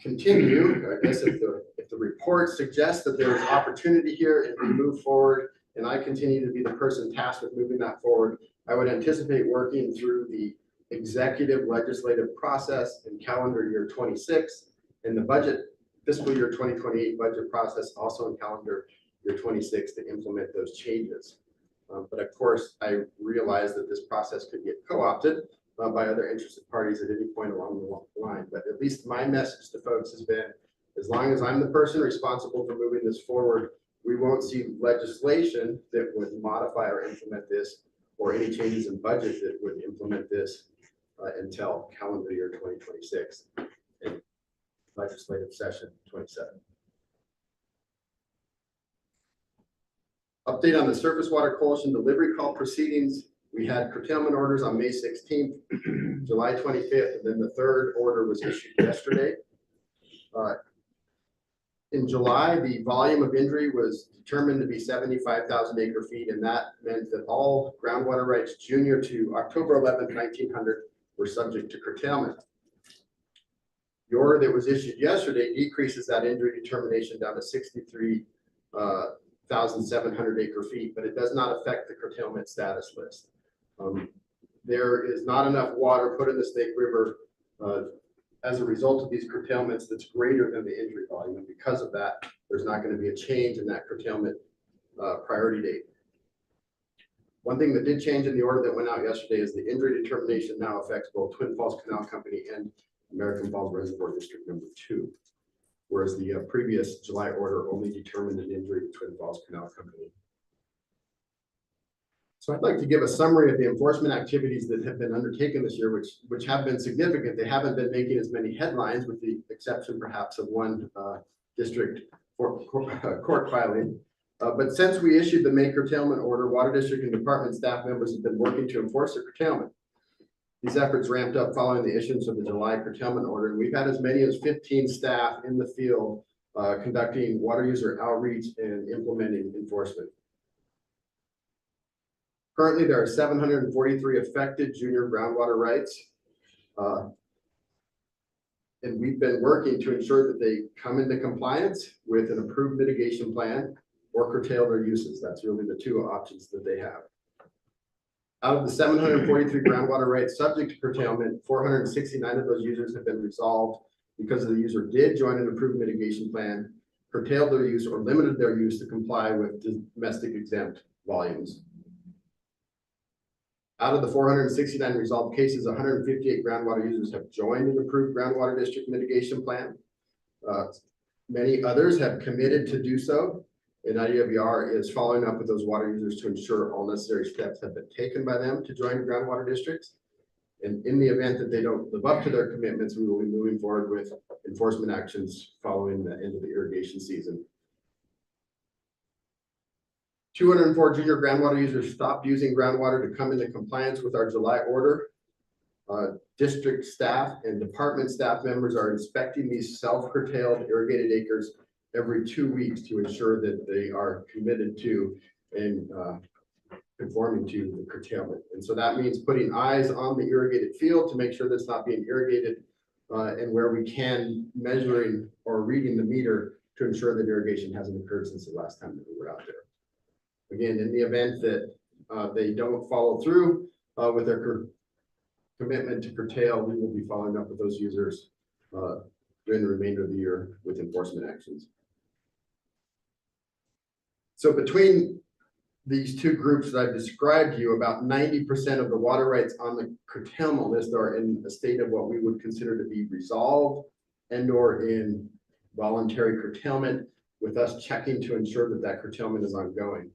continue, I guess if the report suggests that there's opportunity here and we move forward, and I continue to be the person tasked with moving that forward, I would anticipate working through the executive legislative process in calendar year 26 and the budget fiscal year 2028 budget process also in calendar year 26 to implement those changes. But of course, I realize that this process could get co-opted by other interested parties at any point along the line. But at least my message to folks has been, As long as I'm the person responsible for moving this forward, we won't see legislation that would modify or implement this, or any changes in budget that would implement this until calendar year 2026 and legislative session 27. Update on the Surface Water Coalition delivery call proceedings. We had curtailment orders on May 16th, July 25th, and then the third order was issued yesterday. In July, the volume of injury was determined to be 75,000 acre feet, and that meant that all groundwater rights junior to October 11th, 1900 were subject to curtailment. The order that was issued yesterday decreases that injury determination down to 63,700 acre feet, but it does not affect the curtailment status list. There is not enough water put in the Snake River as a result of these curtailments that's greater than the injury volume. And because of that, there's not going to be a change in that curtailment priority date. One thing that did change in the order that went out yesterday is the injury determination now affects both Twin Falls Canal Company and American Falls Reservoir District number 2, whereas the previous July order only determined an injury to Twin Falls Canal Company. So I'd like to give a summary of the enforcement activities that have been undertaken this year, which have been significant. They haven't been making as many headlines, with the exception perhaps of one district court filing. But since we issued the May curtailment order, Water District and department staff members have been working to enforce the curtailment. These efforts ramped up following the issuance of the July curtailment order, and we've had as many as 15 staff in the field conducting water user outreach and implementing enforcement. Currently, there are 743 affected junior groundwater rights. And we've been working to ensure that they come into compliance with an approved mitigation plan or curtail their uses. That's really the two options that they have. Out of the 743 groundwater rights subject to curtailment, 469 of those users have been resolved because the user did join an approved mitigation plan, curtailed their use, or limited their use to comply with domestic exempt volumes. Out of the 469 resolved cases, 158 groundwater users have joined an approved groundwater district mitigation plan. Many others have committed to do so, and IDWR is following up with those water users to ensure all necessary steps have been taken by them to join groundwater districts. And in the event that they don't live up to their commitments, we will be moving forward with enforcement actions following the end of the irrigation season. 204 junior groundwater users stopped using groundwater to come into compliance with our July order. District staff and department staff members are inspecting these self-curtailed irrigated acres every 2 weeks to ensure that they are committed to and conforming to the curtailment. And so that means putting eyes on the irrigated field to make sure that's not being irrigated, and where we can, measuring or reading the meter to ensure that irrigation hasn't occurred since the last time that we were out there. Again, in the event that they don't follow through with their commitment to curtail, we will be following up with those users during the remainder of the year with enforcement actions. So between these two groups that I've described to you, about 90% of the water rights on the curtailment list are in a state of what we would consider to be resolved and or in voluntary curtailment, with us checking to ensure that that curtailment is ongoing.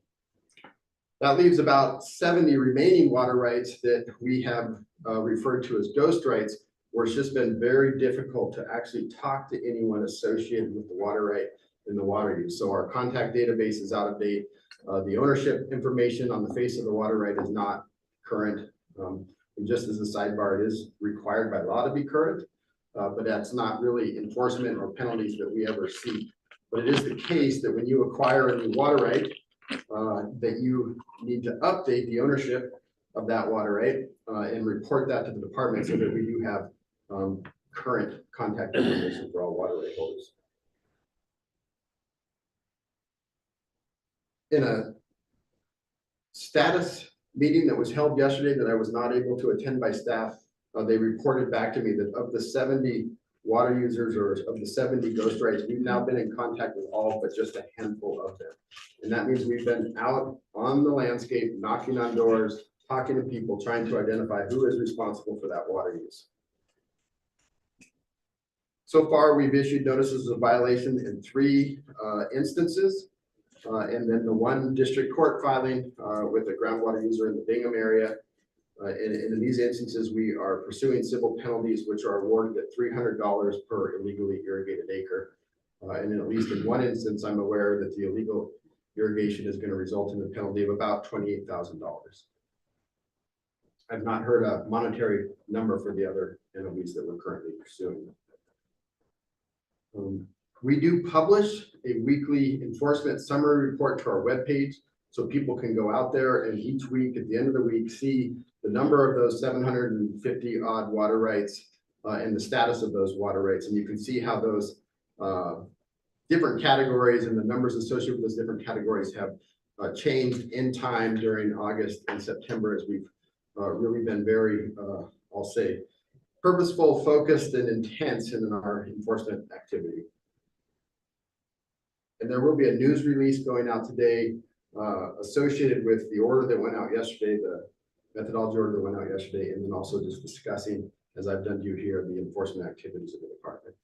That leaves about 70 remaining water rights that we have referred to as ghost rights, where it's just been very difficult to actually talk to anyone associated with the water right and the water use. So our contact database is out of date. The ownership information on the face of the water right is not current. And just as a sidebar, it is required by law to be current, but that's not really enforcement or penalties that we ever see. But it is the case that when you acquire a new water right, that you need to update the ownership of that water right and report that to the department so that we do have current contact information for all water right holders. In a status meeting that was held yesterday that I was not able to attend by staff, they reported back to me that of the 70 water users or of the 70 ghost rights, we've now been in contact with all but just a handful of them. And that means we've been out on the landscape, knocking on doors, talking to people, trying to identify who is responsible for that water use. So far, we've issued notices of violation in 3 instances. And then the 1 district court filing with a groundwater user in the Bingham area. And in these instances, we are pursuing civil penalties, which are awarded at $300 per illegally irrigated acre. And in at least in 1 instance, I'm aware that the illegal irrigation is going to result in a penalty of about $28,000. I've not heard a monetary number for the other penalties that we're currently pursuing. We do publish a weekly enforcement summary report to our webpage, so people can go out there and each week, at the end of the week, see the number of those 750 odd water rights and the status of those water rights. And you can see how those different categories and the numbers associated with those different categories have changed in time during August and September, as we've really been very, I'll say, purposeful, focused, and intense in our enforcement activity. And there will be a news release going out today associated with the order that went out yesterday, the methodology order that went out yesterday, and then also just discussing, as I've done to you here, the enforcement activities of the department.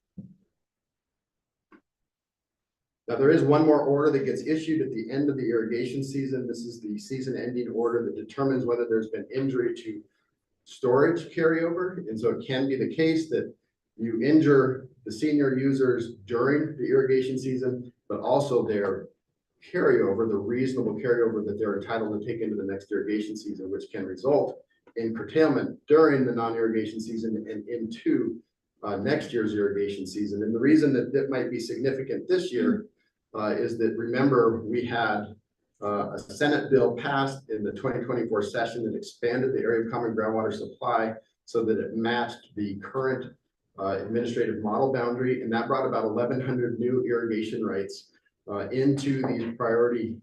Now, there is one more order that gets issued at the end of the irrigation season. This is the season ending order that determines whether there's been injury to storage carryover. And so it can be the case that you injure the senior users during the irrigation season, but also their carryover, the reasonable carryover that they're entitled to take into the next irrigation season, which can result in curtailment during the non-irrigation season and into next year's irrigation season. And the reason that that might be significant this year is that, remember, we had a Senate bill passed in the 2024 session that expanded the area of common groundwater supply so that it matched the current administrative model boundary, and that brought about 1,100 new irrigation rights into these priority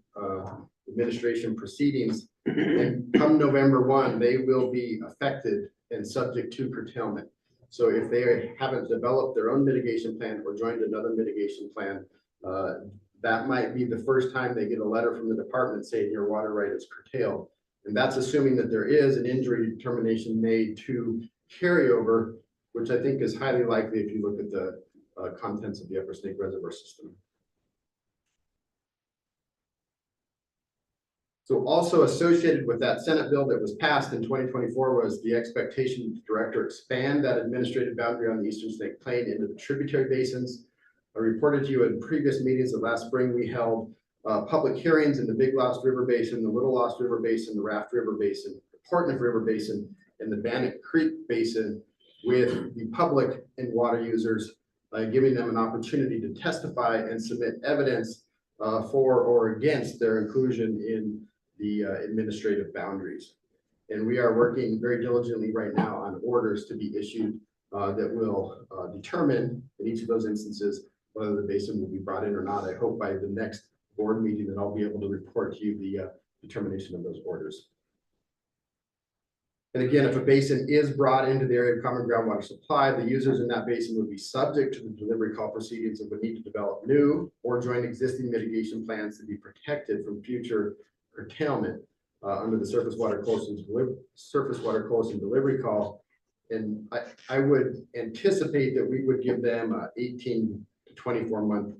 administration proceedings. And come November 1, they will be affected and subject to curtailment. So if they haven't developed their own mitigation plan or joined another mitigation plan, that might be the first time they get a letter from the department saying your water right is curtailed. And that's assuming that there is an injury determination made to carryover, which I think is highly likely if you look at the contents of the Upper Snake Reservoir system. So also associated with that Senate bill that was passed in 2024 was the expectation that the director expand that administrative boundary on the Eastern Snake Plain into the tributary basins. I reported to you in previous meetings that last spring we held public hearings in the Big Lost River Basin, the Little Lost River Basin, the Raft River Basin, the Portneuf River Basin, and the Bannock Creek Basin with the public and water users, giving them an opportunity to testify and submit evidence for or against their inclusion in the administrative boundaries. And we are working very diligently right now on orders to be issued that will determine in each of those instances whether the basin will be brought in or not. I hope by the next board meeting that I'll be able to report to you the determination of those orders. And again, if a basin is brought into the area of common groundwater supply, the users in that basin would be subject to the delivery call proceedings and would need to develop new or join existing mitigation plans to be protected from future curtailment under the surface water close and delivery call. And I would anticipate that we would give them a 18 to 24 month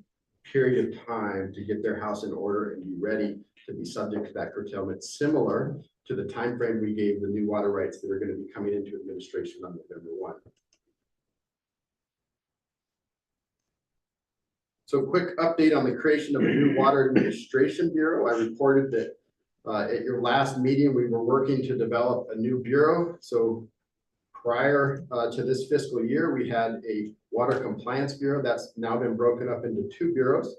period of time to get their house in order and be ready to be subject to that curtailment, similar to the time frame we gave the new water rights that are going to be coming into administration on November 1. So quick update on the creation of a new Water Administration Bureau. I reported that at your last meeting, we were working to develop a new bureau. So prior to this fiscal year, we had a Water Compliance Bureau that's now been broken up into 2 bureaus.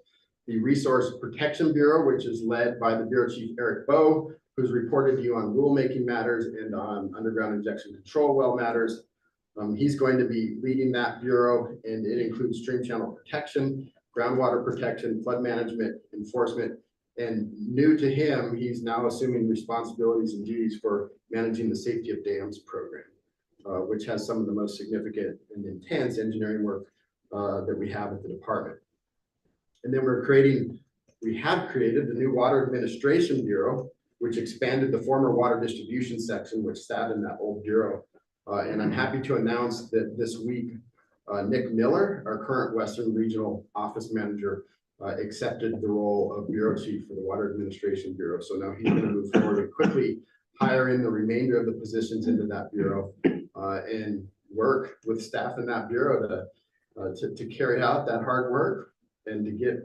The Resource Protection Bureau, which is led by the Bureau Chief Eric Bowe, who's reported to you on rulemaking matters and on underground injection control well matters. He's going to be leading that bureau, and it includes stream channel protection, groundwater protection, flood management, enforcement, and new to him, he's now assuming responsibilities and duties for managing the Safety of Dams program, which has some of the most significant and intense engineering work that we have at the department. And then we have created the new Water Administration Bureau, which expanded the former water distribution section, which sat in that old bureau. And I'm happy to announce that this week, Nick Miller, our current Western Regional Office Manager, accepted the role of Bureau Chief for the Water Administration Bureau. So now he's going to move forward and quickly hire in the remainder of the positions into that bureau and work with staff in that bureau to carry out that hard work and to get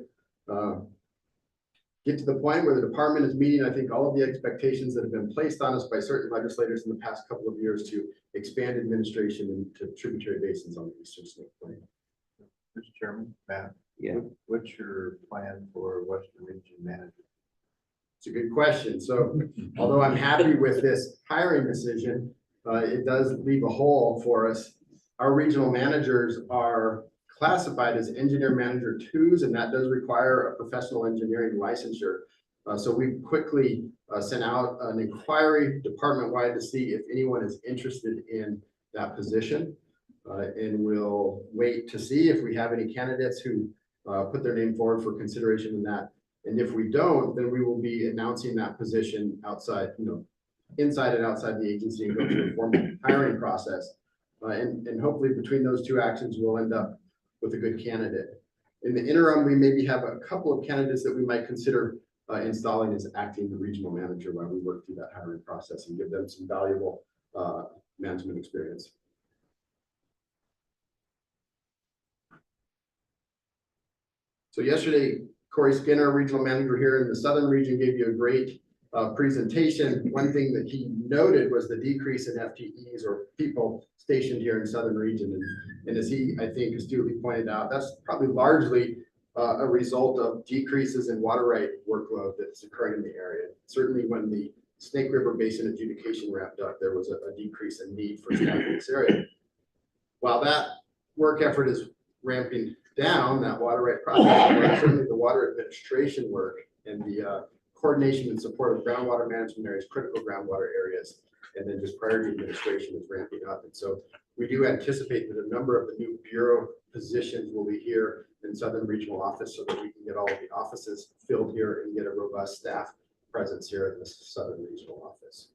to the point where the department is meeting, I think, all of the expectations that have been placed on us by certain legislators in the past couple of years to expand administration into tributary basins on the Eastern Snake Plain. Mr. Chairman, Matt. Yeah. What's your plan for Western Region Manager? It's a good question. So although I'm happy with this hiring decision, it does leave a hole for us. Our regional managers are classified as engineer manager twos, and that does require a professional engineering licensure. So we quickly sent out an inquiry department-wide to see if anyone is interested in that position. And we'll wait to see if we have any candidates who put their name forward for consideration in that. And if we don't, then we will be announcing that position outside, inside and outside the agency and go through a formal hiring process. And hopefully between those two actions, we'll end up with a good candidate. In the interim, we maybe have a couple of candidates that we might consider installing as acting the regional manager while we work through that hiring process and give them some valuable management experience. So yesterday, Corey Skinner, regional manager here in the Southern region, gave you a great presentation. One thing that he noted was the decrease in FTEs or people stationed here in Southern region. And as he, I think, astutely pointed out, that's probably largely a result of decreases in water right workload that's occurring in the area. Certainly when the Snake River Basin adjudication wrapped up, there was a decrease in need for staff in this area. While that work effort is ramping down, that water right process work, certainly the water administration work and the coordination and support of groundwater management areas, critical groundwater areas, and then just priority administration is ramping up. And so we do anticipate that a number of the new bureau positions will be here in Southern Regional Office so that we can get all of the offices filled here and get a robust staff presence here at the Southern Regional Office.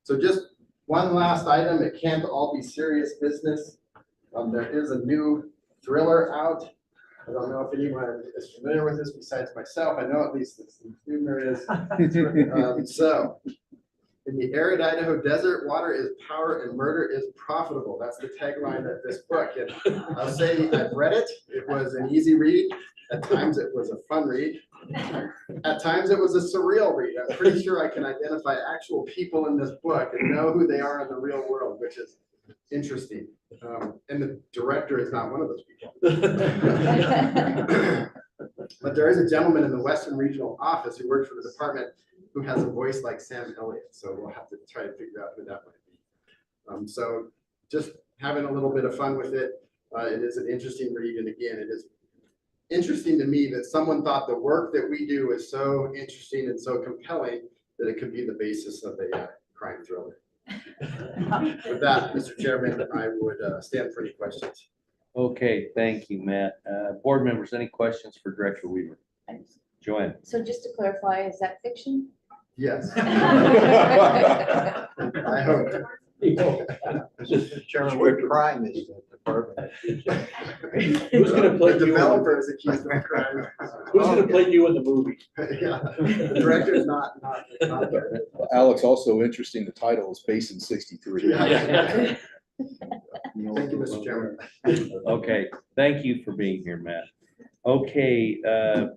So just one last item, it can't all be serious business. There is a new thriller out. I don't know if anyone is familiar with this besides myself. I know at least this numerous is. So in the arid Idaho desert, water is power and murder is profitable. That's the tagline of this book. And I'll say I've read it. It was an easy read. At times it was a fun read. At times it was a surreal read. I'm pretty sure I can identify actual people in this book and know who they are in the real world, which is interesting. And the director is not one of those people. But there is a gentleman in the Western Regional Office who works for the department who has a voice like Sam Elliott. So we'll have to try to figure out who that might be. So just having a little bit of fun with it. It is an interesting read. And again, it is interesting to me that someone thought the work that we do is so interesting and so compelling that it could be the basis of a crime thriller. With that, Mr. Chairman, I would stand for any questions. Okay, thank you, Matt. Board members, any questions for Director Weaver? Joanne? So just to clarify, is that fiction? Yes. I hope. Mr. Chairman, we're trying this department. Who's gonna play The you? developer is accused of crime. Who's gonna play you in the movie? Yeah, the director's not there. Well, Alex, also interesting, the title is Basin 63. Yeah. Thank you, Mr. Chairman. Okay, thank you for being here, Matt. Okay,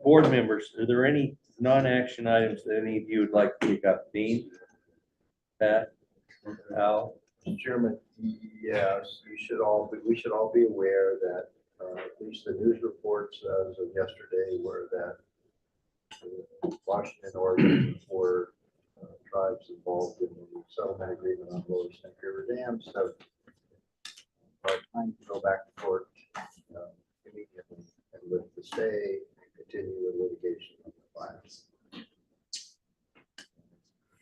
board members, are there any non-action items that any of you would like to pick up? Dean? Pat? Al? Mr. Chairman, yes, we should all be aware that at least the news reports as of yesterday were that Washington, Oregon, four tribes involved in the settlement agreement on Lower Snake River Dam. So our time to go back to court immediately and lift the stay and continue the litigation of the files.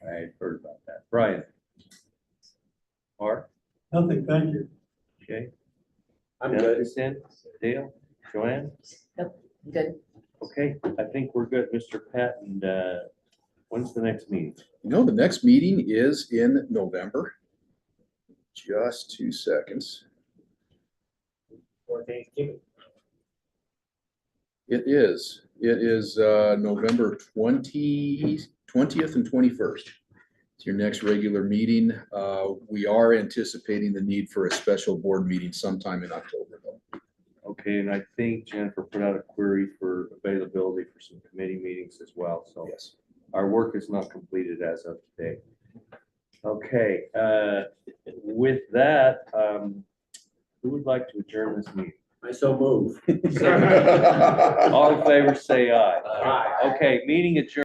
I heard about that. Brian? Mark? Nothing, thank you. Okay. I'm good. Dale? Joanne? Nope, good. Okay, I think we're good, Mr. Patton. When's the next meeting? The next meeting is in November. Just 2 seconds. Thanksgiving. It is. It is November 20th and 21st. It's your next regular meeting. We are anticipating the need for a special board meeting sometime in October, though. Okay, and I think Jennifer put out a query for availability for some committee meetings as well, so. Yes. Our work is not completed as of today. Okay, with that, who would like to adjourn this meeting? I so move. All in favor, say aye. Aye. Okay, meeting adjourned.